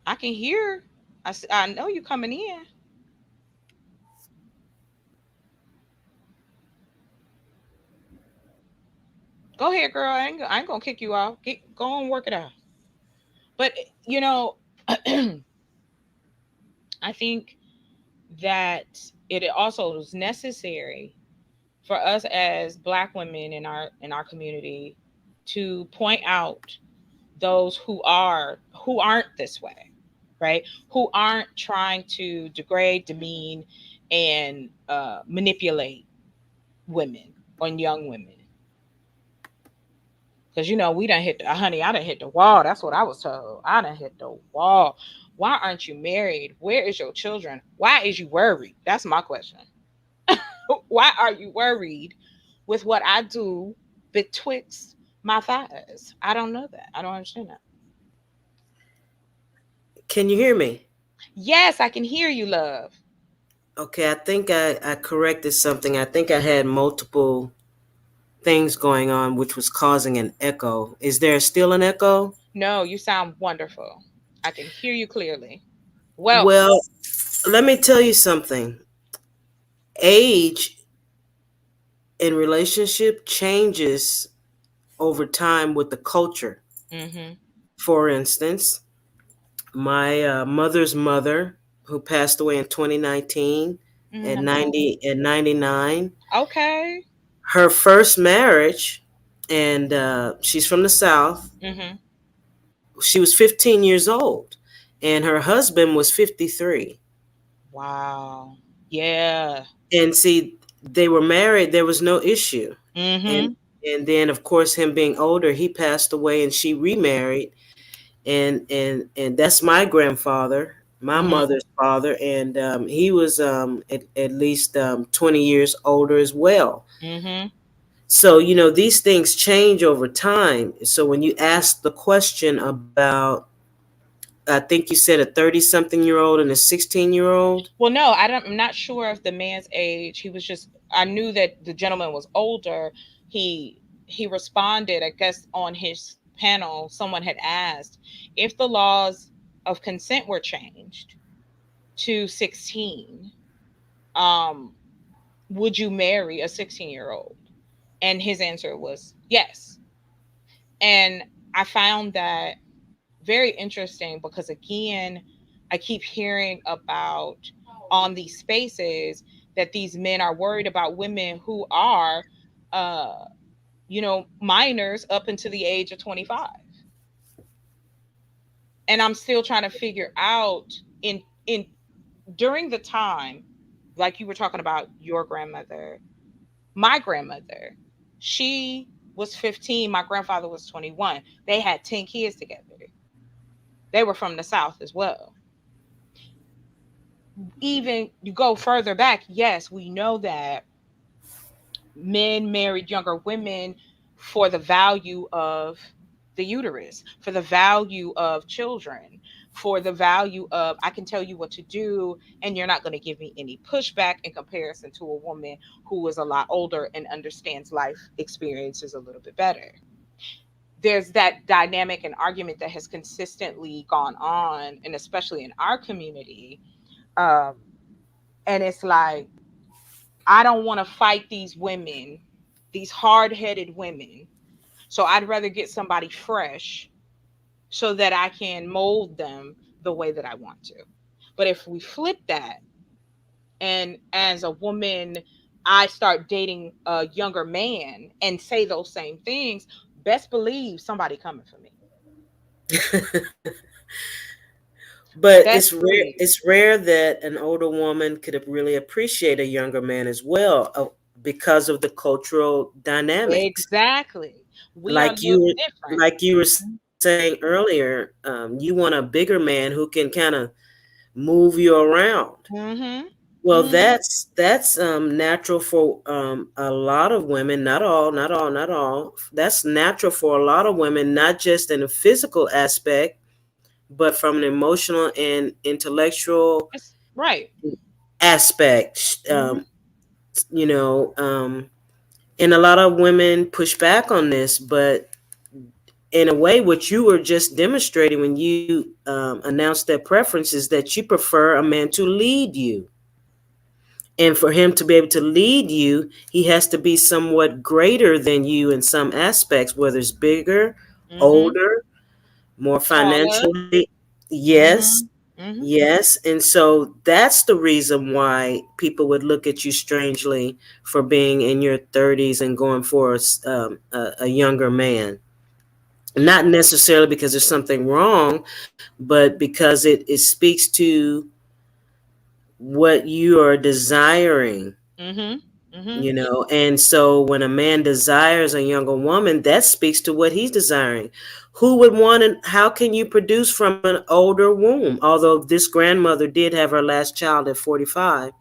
Speaker 1: I can hear. I know you coming in. Go ahead, girl. I ain't gonna kick you off. Go on, work it out. But you know, I think that it also is necessary for us as Black women in our community to point out those who aren't this way, right? Who aren't trying to degrade, demean, and manipulate women or young women. Because we done hit honey, I done hit the wall. That's what I was told. I done hit the wall. Why aren't you married? Where is your children? Why is you worried? That's my question. Why are you worried with what I do betwixt my thighs? I don't know that. I don't understand that.
Speaker 12: Can you hear me?
Speaker 1: Yes, I can hear you, love.
Speaker 12: Okay, I think I corrected something. I think I had multiple things going on, which was causing an echo. Is there still an echo?
Speaker 1: No, you sound wonderful. I can hear you clearly. Welcome.
Speaker 12: Well, let me tell you something. Age in relationship changes over time with the culture.
Speaker 1: Mm-hmm.
Speaker 12: For instance, my mother's mother, who passed away in 2019 at
Speaker 1: I'm sorry.
Speaker 12: 99,
Speaker 1: Okay.
Speaker 12: her first marriage, and she's from the South.
Speaker 1: Mm-hmm.
Speaker 12: She was 15 years old, and her husband was 53.
Speaker 1: Wow. Yeah.
Speaker 12: And see, they were married. There was no issue.
Speaker 1: Mm-hmm.
Speaker 12: And then, of course, him being older, he passed away, and she remarried. And that's my grandfather, my
Speaker 1: Mm-hmm.
Speaker 12: mother's father, and he was at least 20 years older as well.
Speaker 1: Mm-hmm.
Speaker 12: So, these things change over time. So when you ask the question about, I think you said a 30-something-year-old and a 16-year-old.
Speaker 1: Well, no, I'm not sure of the man's age. He was just. I knew that the gentleman was older. He responded. I guess on his panel, someone had asked if the laws of consent were changed to 16. Um, would you marry a 16-year-old? And his answer was yes. And I found that very interesting because again, I keep hearing about on these spaces that these men are worried about women who are uh minors up until the age of 25. And I'm still trying to figure out in during the time, like you were talking about your grandmother, my grandmother, she was 15, my grandfather was 21. They had 10 kids together. They were from the South as well. Even you go further back, yes, we know that men married younger women for the value of the uterus, for the value of children, for the value of I can tell you what to do and you're not going to give me any pushback in comparison to a woman who is a lot older and understands life experiences a little bit better. There's that dynamic and argument that has consistently gone on, and especially in our community. Um, and it's like, I don't want to fight these women, these hard headed women. So I'd rather get somebody fresh so that I can mold them the way that I want to. But if we flip that, and as a woman, I start dating a younger man and say those same things, best believe somebody coming for me.
Speaker 12: But
Speaker 1: Best believe.
Speaker 12: it's rare that an older woman could really appreciate a younger man as well, because of the cultural dynamics.
Speaker 1: Exactly. We are
Speaker 12: Like
Speaker 1: looked
Speaker 12: you
Speaker 1: different.
Speaker 12: like you were saying earlier, you want a bigger man who can kind of move you around.
Speaker 1: Mm-hmm.
Speaker 12: Well,
Speaker 1: Mm-hmm.
Speaker 12: that's natural for a lot of women. Not all, not all, not all. That's natural for a lot of women, not just in a physical aspect, but from an emotional and intellectual
Speaker 1: It's right.
Speaker 12: aspect.
Speaker 1: Mm-hmm.
Speaker 12: And a lot of women push back on this, but in a way, what you were just demonstrating when you announced that preference is that you prefer a man to lead you. And for him to be able to lead you, he has to be somewhat greater than you in some aspects, whether it's bigger,
Speaker 1: Mm-hmm.
Speaker 12: older, more
Speaker 1: Taller.
Speaker 12: financially. Yes,
Speaker 1: Mm-hmm. Mm-hmm.
Speaker 12: yes. And so that's the reason why people would look at you strangely for being in your 30s and going for a younger man. Not necessarily because there's something wrong, but because it speaks to what you are desiring.
Speaker 1: Mm-hmm. Mm-hmm.
Speaker 12: And so when a man desires a younger woman, that speaks to what he's desiring. Who would want and how can you produce from an older womb? Although this grandmother did have her last child at 45,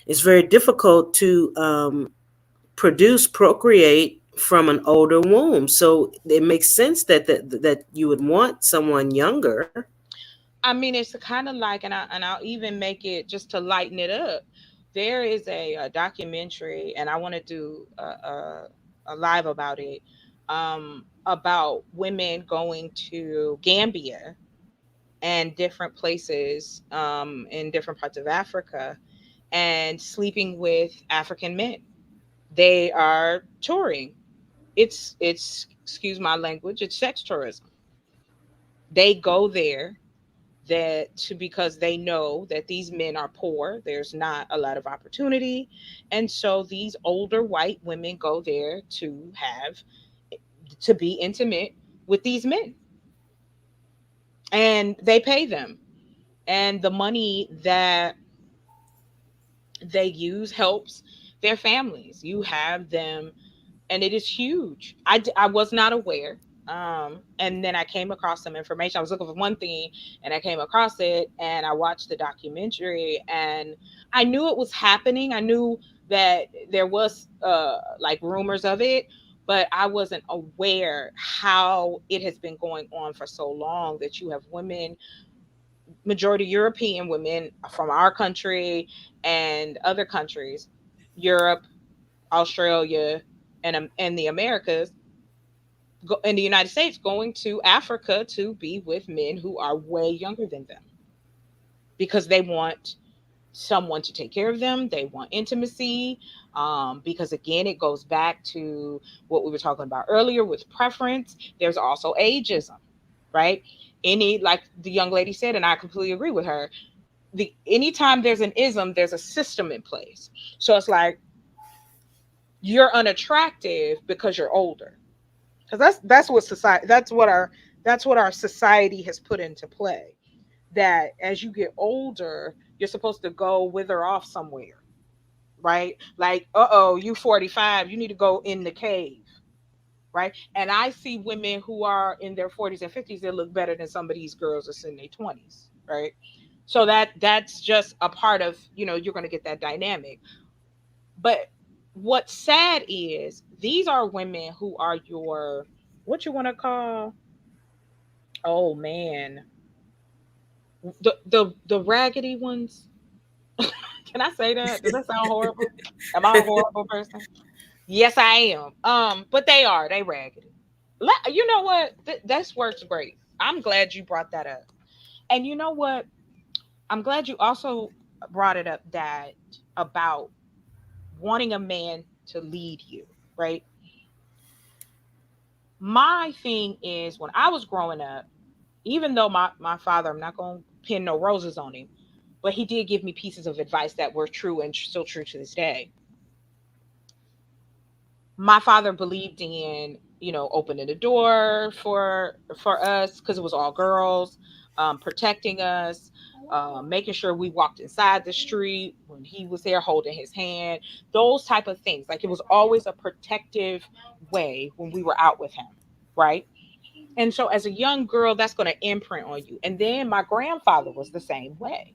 Speaker 12: it's very difficult to procreate from an older womb. So it makes sense that you would want someone younger.
Speaker 1: I mean, it's kind of like, and I'll even make it just to lighten it up. There is a documentary, and I want to do a live about it, about women going to Gambia and different places in different parts of Africa and sleeping with African men. They are touring. It's excuse my language. It's sex tourism. They go there that to because they know that these men are poor, there's not a lot of opportunity, and so these older white women go there to be intimate with these men, and they pay them, and the money that they use helps their families. You have them, and it is huge. I was not aware. And then I came across some information. I was looking for one thing and I came across it and I watched the documentary and I knew it was happening. I knew that there was like rumors of it, but I wasn't aware how it has been going on for so long that you have women, majority European women from our country and other countries, Europe, Australia, and the Americas, in the United States, going to Africa to be with men who are way younger than them because they want someone to take care of them. They want intimacy. Because again, it goes back to what we were talking about earlier with preference. There's also ageism, right? Like the young lady said, and I completely agree with her. Anytime there's an ism, there's a system in place. So it's like you're unattractive because you're older, because that's what our society has put into play, that as you get older you're supposed to go wither off somewhere, right? Like, uh-oh, you 45, you need to go in the cave, right? And I see women who are in their 40s and 50s that look better than some of these girls that's in their 20s, right? So that's just a part of, you're going to get that dynamic. But what's sad is these are women who are your, what you want to call, oh man, the raggedy ones. Can I say that? Does that sound horrible? Am I a horrible person? Yes, I am. But they raggedy. You know what? This works great. I'm glad you brought that up. And you know what? I'm glad you also brought it up, that about wanting a man to lead you, right? My thing is, when I was growing up, even though my father, I'm not going to pin no roses on him, but he did give me pieces of advice that were true and still true to this day. My father believed in, opening the door for us because it was all girls, protecting us, making sure we walked inside the street when he was there, holding his hand, those type of things. Like, it was always a protective way when we were out with him, right? And so as a young girl, that's going to imprint on you. And then my grandfather was the same way.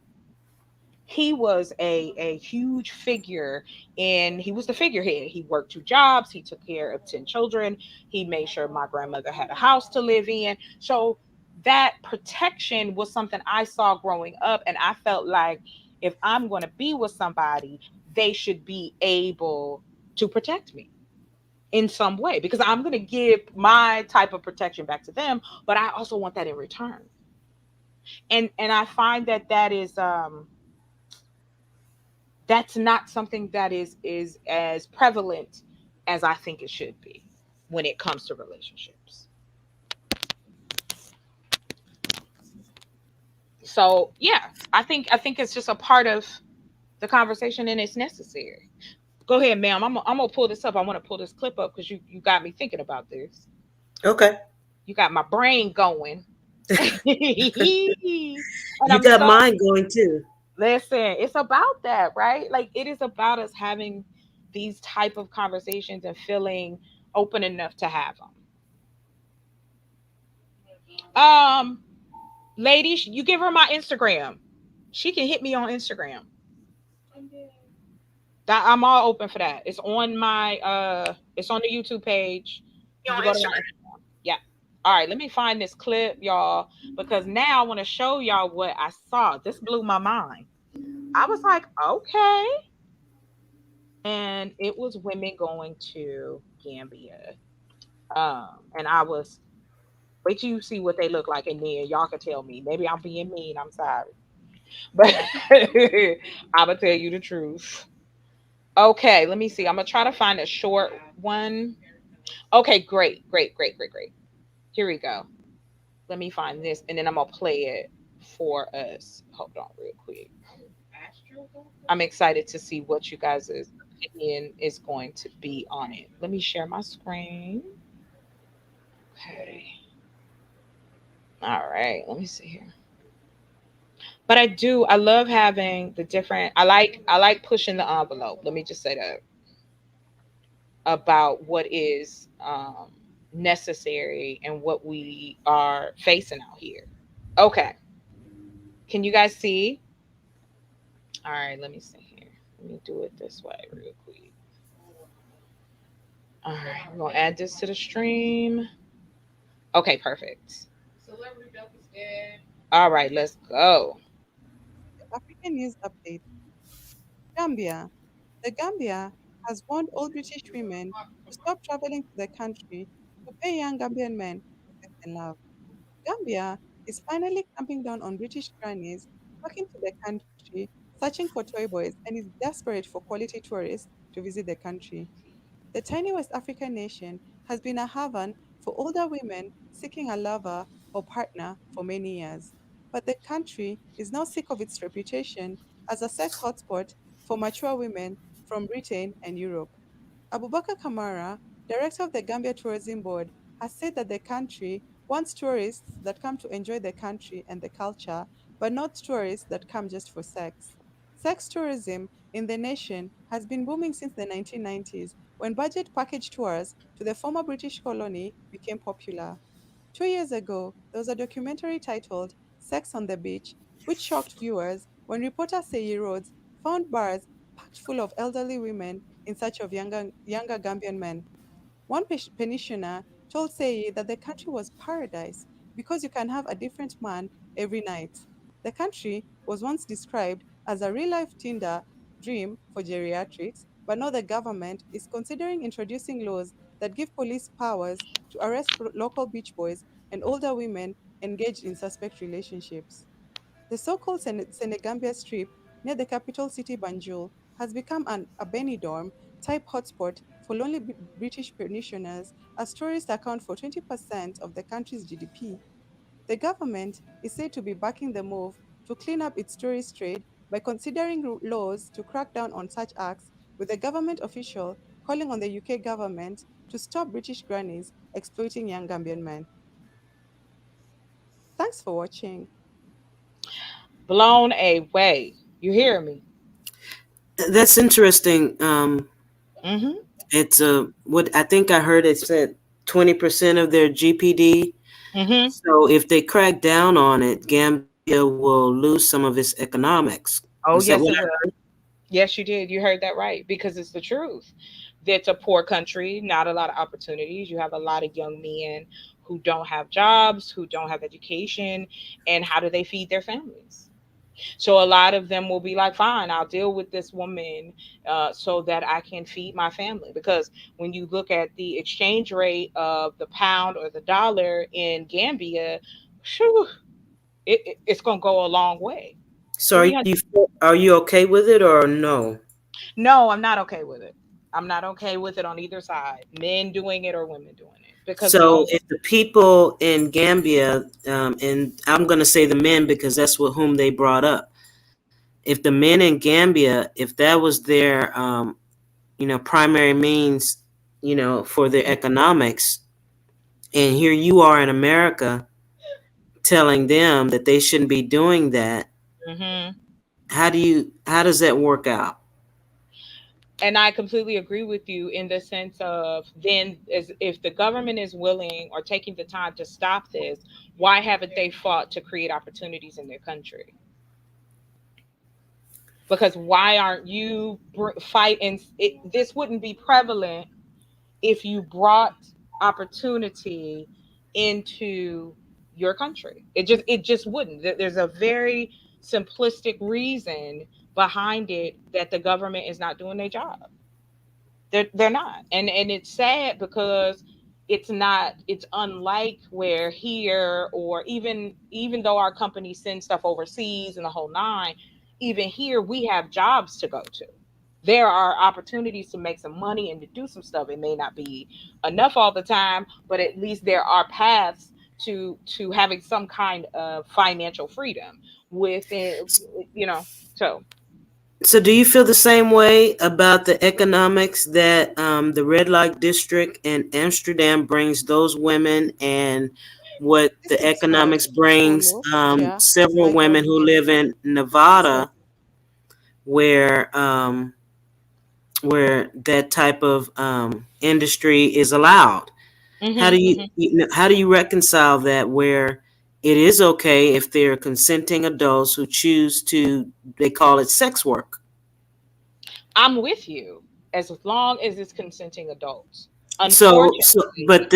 Speaker 1: He was a huge figure, and he was the figurehead. He worked two jobs, he took care of 10 children, he made sure my grandmother had a house to live in. So that protection was something I saw growing up, and I felt like if I'm going to be with somebody, they should be able to protect me in some way, because I'm going to give my type of protection back to them, but I also want that in return. And I find that that's not something that is as prevalent as I think it should be when it comes to relationships. So yeah, I think it's just a part of the conversation, and it's necessary. Go ahead, ma'am. I'm gonna pull this up. I want to pull this clip up because you got me thinking about this.
Speaker 12: Okay.
Speaker 1: You got my brain going. And
Speaker 12: You
Speaker 1: I'm
Speaker 12: got
Speaker 1: so,
Speaker 12: mine going too.
Speaker 1: listen, it's about that, right? Like, it is about us having these type of conversations and feeling open enough to have them. Um, Ladies, you give her my Instagram. She can hit me on Instagram. That I'm all open for that. It's on my it's on the YouTube page. You can go to my Instagram. Yeah. All right, let me find this clip, y'all, because now I want to show y'all what I saw. This blew my mind. I was like, okay. And it was women going to Gambia. And I was, wait till you see what they look like, and then y'all can tell me. Maybe I'm being mean. I'm sorry, but I'm gonna tell you the truth. Okay, let me see. I'm gonna try to find a short one. Okay, great, great, great, great, great. Here we go. Let me find this, and then I'm gonna play it for us. Hold on, real quick. I'm excited to see what you guys' opinion is going to be on it. Let me share my screen. Okay. All right. Let me see here. But I love having the different. I like pushing the envelope. Let me just say that about what is necessary and what we are facing out here. Okay. Can you guys see? All right. Let me see here. Let me do it this way real quick. All right. We're going to add this to the stream. Okay. Perfect. All right. Let's go.
Speaker 13: African News Update. Gambia. The Gambia has warned all British women to stop traveling to the country to pay young Gambian men for sex and love. Gambia is finally clamping down on British grannies flocking to the country, searching for toy boys, and is desperate for quality tourists to visit the country. The tiny West African nation has been a haven for older women seeking a lover or partner for many years. But the country is now sick of its reputation as a sex hotspot for mature women from Britain and Europe. Abubakar Kamara, director of the Gambia Tourism Board, has said that the country wants tourists that come to enjoy the country and the culture, but not tourists that come just for sex. Sex tourism in the nation has been booming since the 1990s when budget package tours to the former British colony became popular. 2 years ago, there was a documentary titled Sex on the Beach which shocked viewers when reporter Seyi Rhodes found bars packed full of elderly women in search of younger Gambian men. One pensioner told Seyi that the country was paradise because you can have a different man every night. The country was once described as a real life Tinder dream for geriatrics, but now the government is considering introducing laws that give police powers to arrest local beach boys and older women engaged in suspect relationships. The so-called Senegambia Strip near the capital city Banjul has become a Benidorm type hotspot for lonely British pensioners as tourists account for 20% of the country's GDP. The government is said to be backing the move to clean up its tourist trade by considering laws to crack down on such acts, with a government official calling on the UK government to stop British grannies exploiting young Gambian men. Thanks for watching.
Speaker 1: Blown away. You hear me?
Speaker 12: That's interesting.
Speaker 1: Mm-hmm.
Speaker 12: It's what I think I heard it said 20% of their GPD.
Speaker 1: Mm-hmm.
Speaker 12: So if they crack down on it, Gambia will lose some of its economics. Is
Speaker 1: Oh,
Speaker 12: that what
Speaker 1: yes,
Speaker 12: I
Speaker 1: it will. Yes, you did. You heard that right because it's the truth. It's a poor country, not a lot of opportunities. You have a lot of young men who don't have jobs, who don't have education, and how do they feed their families? So a lot of them will be like, fine, I'll deal with this woman so that I can feed my family. Because when you look at the exchange rate of the pound or the dollar in Gambia, phew, it's going to go a long way.
Speaker 12: So
Speaker 1: 300.
Speaker 12: are you okay with it or no?
Speaker 1: No, I'm not okay with it. I'm not okay with it on either side, men doing it or women doing it, because the
Speaker 12: So
Speaker 1: only
Speaker 12: if the people in Gambia, and I'm going to say the men because that's what whom they brought up. If the men in Gambia, if that was their, primary means, for their economics, and here you are in America telling them that they shouldn't be doing that,
Speaker 1: hmm
Speaker 12: how does that work out?
Speaker 1: and I completely agree with you in the sense of then as if the government is willing or taking the time to stop this, why haven't they fought to create opportunities in their country? Because why aren't you fighting? This wouldn't be prevalent if you brought opportunity into your country. It just wouldn't. There's a very simplistic reason behind it that the government is not doing their job. They're not. And it's sad because it's unlike where here, or even though our companies send stuff overseas and the whole nine, even here we have jobs to go to. There are opportunities to make some money and to do some stuff. It may not be enough all the time, but at least there are paths to having some kind of financial freedom within, you know. So
Speaker 12: So do you feel the same way about the economics that the red light district in Amsterdam brings those women, and what
Speaker 13: This
Speaker 12: the
Speaker 13: is for
Speaker 12: economics brings
Speaker 13: solo. Yeah,
Speaker 12: several
Speaker 13: like
Speaker 12: women who live in
Speaker 13: so
Speaker 12: Nevada, where that type of industry is allowed? How do
Speaker 1: hmm
Speaker 12: you,
Speaker 1: hmm
Speaker 12: how do you reconcile that, where it is okay if they're consenting adults who choose to, they call it sex work?
Speaker 1: I'm with you as long as it's consenting adults.
Speaker 12: So,
Speaker 1: Unfortunately,
Speaker 12: but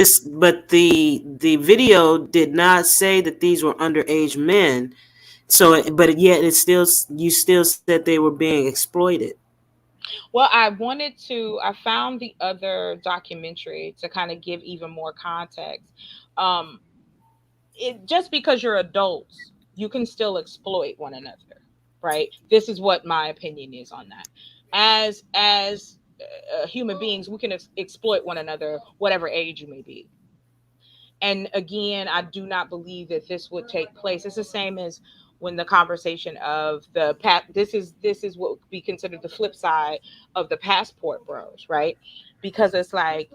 Speaker 12: the video did not say that these were underage men. So, but yet it's still, you still said they were being exploited.
Speaker 1: well, I found the other documentary to kind of give even more context. Um, just because you're adults, you can still exploit one another, right? This is what my opinion is on that. As human beings, we can exploit one another, whatever age you may be. And again, I do not believe that this would take place. It's the same as when the conversation of the this is what would be considered the flip side of the passport bros, right? Because it's like,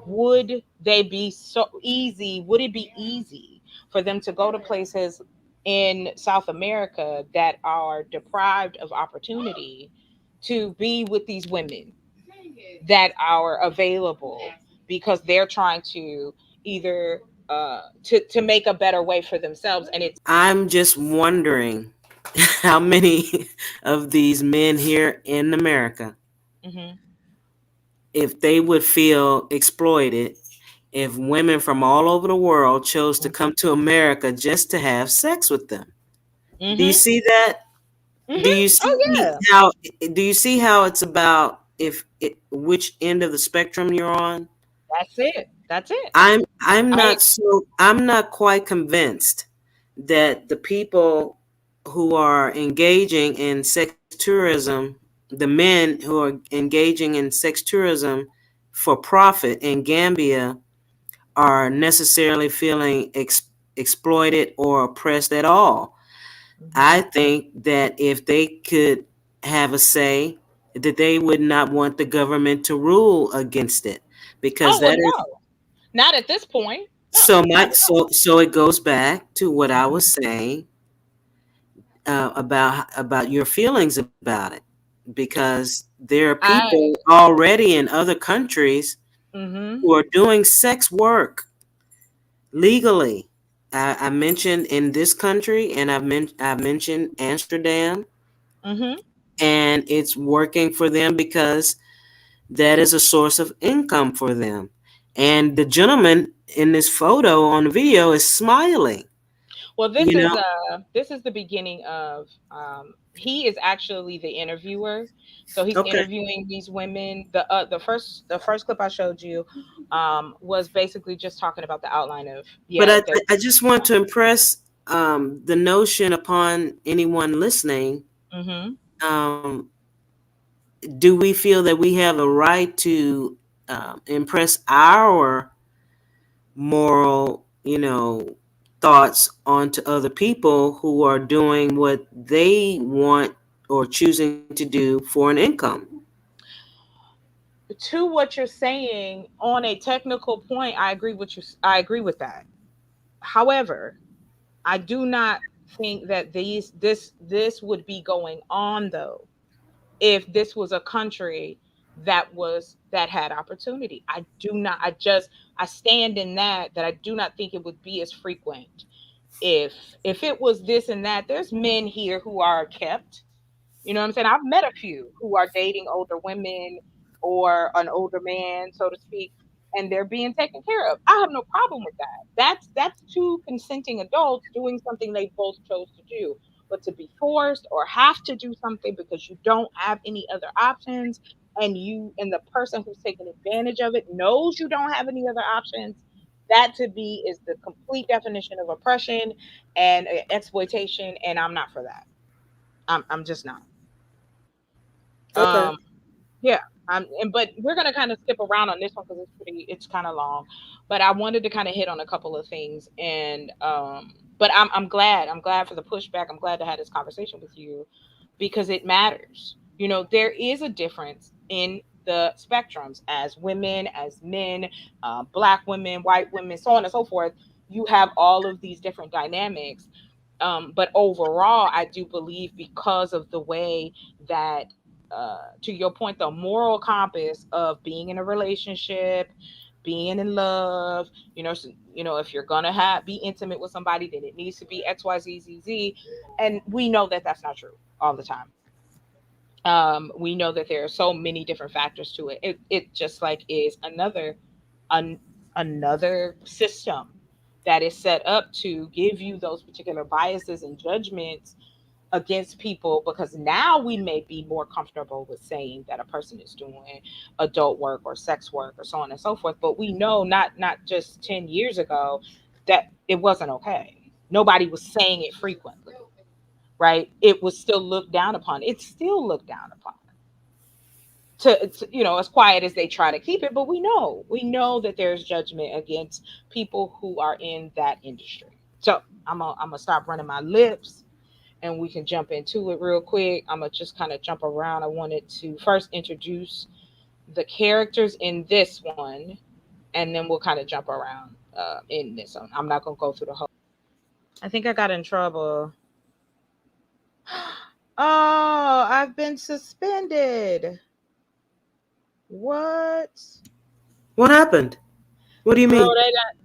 Speaker 1: would they be so easy? Would it be easy for them to go to places in South America that are deprived of opportunity to be with these women that are available because they're trying to either to make a better way for themselves, and it's
Speaker 12: I'm just wondering how many of these men here in America,
Speaker 1: Mm-hmm.
Speaker 12: if they would feel exploited if women from all over the world chose to come to America just to have sex with them? Do you
Speaker 1: Mm-hmm.
Speaker 12: see that? Do
Speaker 1: Mm-hmm.
Speaker 12: you
Speaker 1: Oh
Speaker 12: see
Speaker 1: yeah.
Speaker 12: how it's about which end of the spectrum you're on?
Speaker 1: That's it. That's it.
Speaker 12: I'm
Speaker 1: I
Speaker 12: I'm not quite convinced that the people who are engaging in sex tourism, the men who are engaging in sex tourism for profit in Gambia, are necessarily feeling exploited or oppressed at all.
Speaker 1: Mhm.
Speaker 12: I think that if they could have a say, that they would not want the government to rule against it, because
Speaker 1: Oh well,
Speaker 12: that is
Speaker 1: no, not at this point. No,
Speaker 12: so
Speaker 1: not
Speaker 12: my
Speaker 1: at all.
Speaker 12: so it goes back to what I
Speaker 1: Mhm.
Speaker 12: was saying about your feelings about it, because there are
Speaker 1: I.
Speaker 12: people already in other countries
Speaker 1: Mhm.
Speaker 12: who are doing sex work legally. I mentioned in this country, and I mentioned Amsterdam,
Speaker 1: Mhm.
Speaker 12: and it's working for them because that is a source of income for them. And the gentleman in this photo on the video is smiling.
Speaker 1: Well,
Speaker 12: You know,
Speaker 1: this is the beginning of he is actually the interviewer. So he's
Speaker 12: okay.
Speaker 1: interviewing these women. The first clip I showed you was basically just talking about the outline of
Speaker 12: But
Speaker 1: yeah, they're
Speaker 12: I just want to impress the notion upon anyone listening.
Speaker 1: mhm.
Speaker 12: Um, do we feel that we have a right to impress our moral, thoughts onto other people who are doing what they want or choosing to do for an income?
Speaker 1: To what you're saying on a technical point, I agree with that. However, I do not think that this would be going on though if this was a country that had opportunity. I stand in that I do not think it would be as frequent if it was this and that. There's men here who are kept, you know what I'm saying? I've met a few who are dating older women or an older man, so to speak, and they're being taken care of. I have no problem with that. That's two consenting adults doing something they both chose to do. But to be forced or have to do something because you don't have any other options, and the person who's taking advantage of it knows you don't have any other options, that to me is the complete definition of oppression and exploitation, and I'm not for that. I'm just not.
Speaker 12: Okay.
Speaker 1: Um, yeah. But we're gonna kind of skip around on this one because it's kind of long. But I wanted to kind of hit on a couple of things, and but I'm glad for the pushback. I'm glad to have this conversation with you because it matters. You know, there is a difference in the spectrums as women, as men, black women, white women, so on and so forth. You have all of these different dynamics. But overall, I do believe because of the way that to your point, the moral compass of being in a relationship, being in love, if you're gonna be intimate with somebody, then it needs to be X, Y, Z, Z, Z, and we know that that's not true all the time. We know that there are so many different factors to it. It just like is an, another system that is set up to give you those particular biases and judgments against people because now we may be more comfortable with saying that a person is doing adult work or sex work or so on and so forth, but we know not just 10 years ago that it wasn't okay. Nobody was saying it frequently, right? It was still looked down upon. It's still looked down upon to as quiet as they try to keep it, but we know that there's judgment against people who are in that industry. So I'm gonna stop running my lips and we can jump into it real quick. I'm gonna just kind of jump around. I wanted to first introduce the characters in this one, and then we'll kind of jump around in this one. I'm not gonna go through the whole. I think I got in trouble. Oh, I've been suspended. What?
Speaker 12: What happened? What do you
Speaker 1: Girl,
Speaker 12: mean?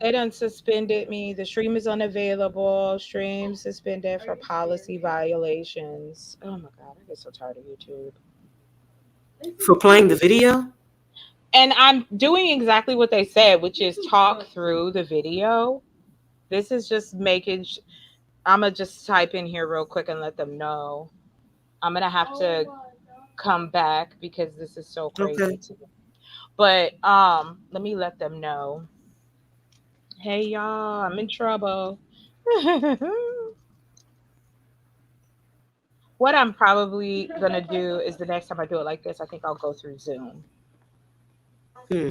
Speaker 1: they done suspended me. The stream is unavailable. Stream suspended for policy violations. Oh my god, I get so tired of YouTube.
Speaker 12: For playing the video?
Speaker 1: And I'm doing exactly what they said, which is talk through the video. This is just making. I'm gonna just type in here real quick and let them know. I'm gonna have to come back because this is so crazy
Speaker 12: Okay.
Speaker 1: to me. But let me let them know. Hey y'all, I'm in trouble. What I'm probably gonna do is the next time I do it like this, I think I'll go through Zoom
Speaker 12: Hmm.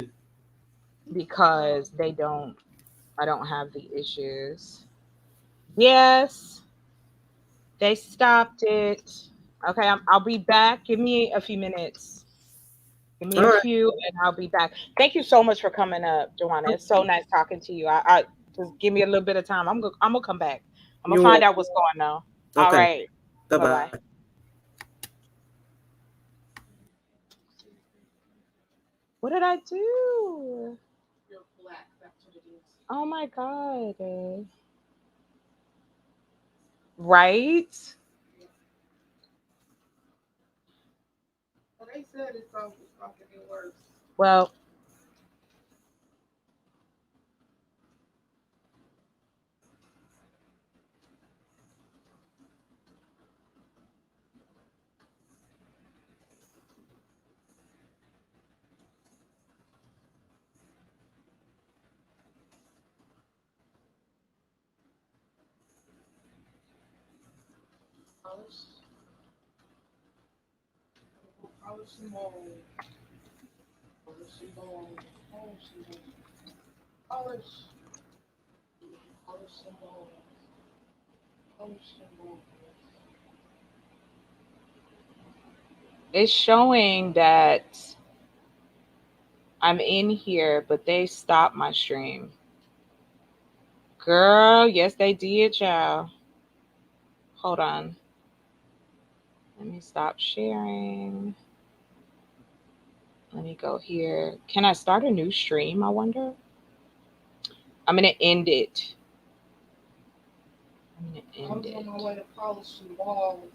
Speaker 1: because I don't have the issues. Yes, they stopped it. Okay, I'll be back. Give me a few minutes. Give me
Speaker 12: All
Speaker 1: a
Speaker 12: right.
Speaker 1: few, and I'll be back. Thank you so much for coming up, Joanna. It's so nice talking to you. I just give me a little bit of time. I'm gonna come back. I'm gonna
Speaker 12: You're
Speaker 1: find
Speaker 12: welcome.
Speaker 1: out what's going on. All
Speaker 12: Okay.
Speaker 1: right.
Speaker 12: Bye
Speaker 1: Bye bye.
Speaker 12: bye.
Speaker 1: What did I do? Oh my god. Right? Well, it's showing that I'm in here, but they stopped my stream. Girl, yes, they did, y'all. Hold on. Let me stop sharing. Let me go here. Can I start a new stream? I wonder. I'm gonna end it. I'm gonna end it.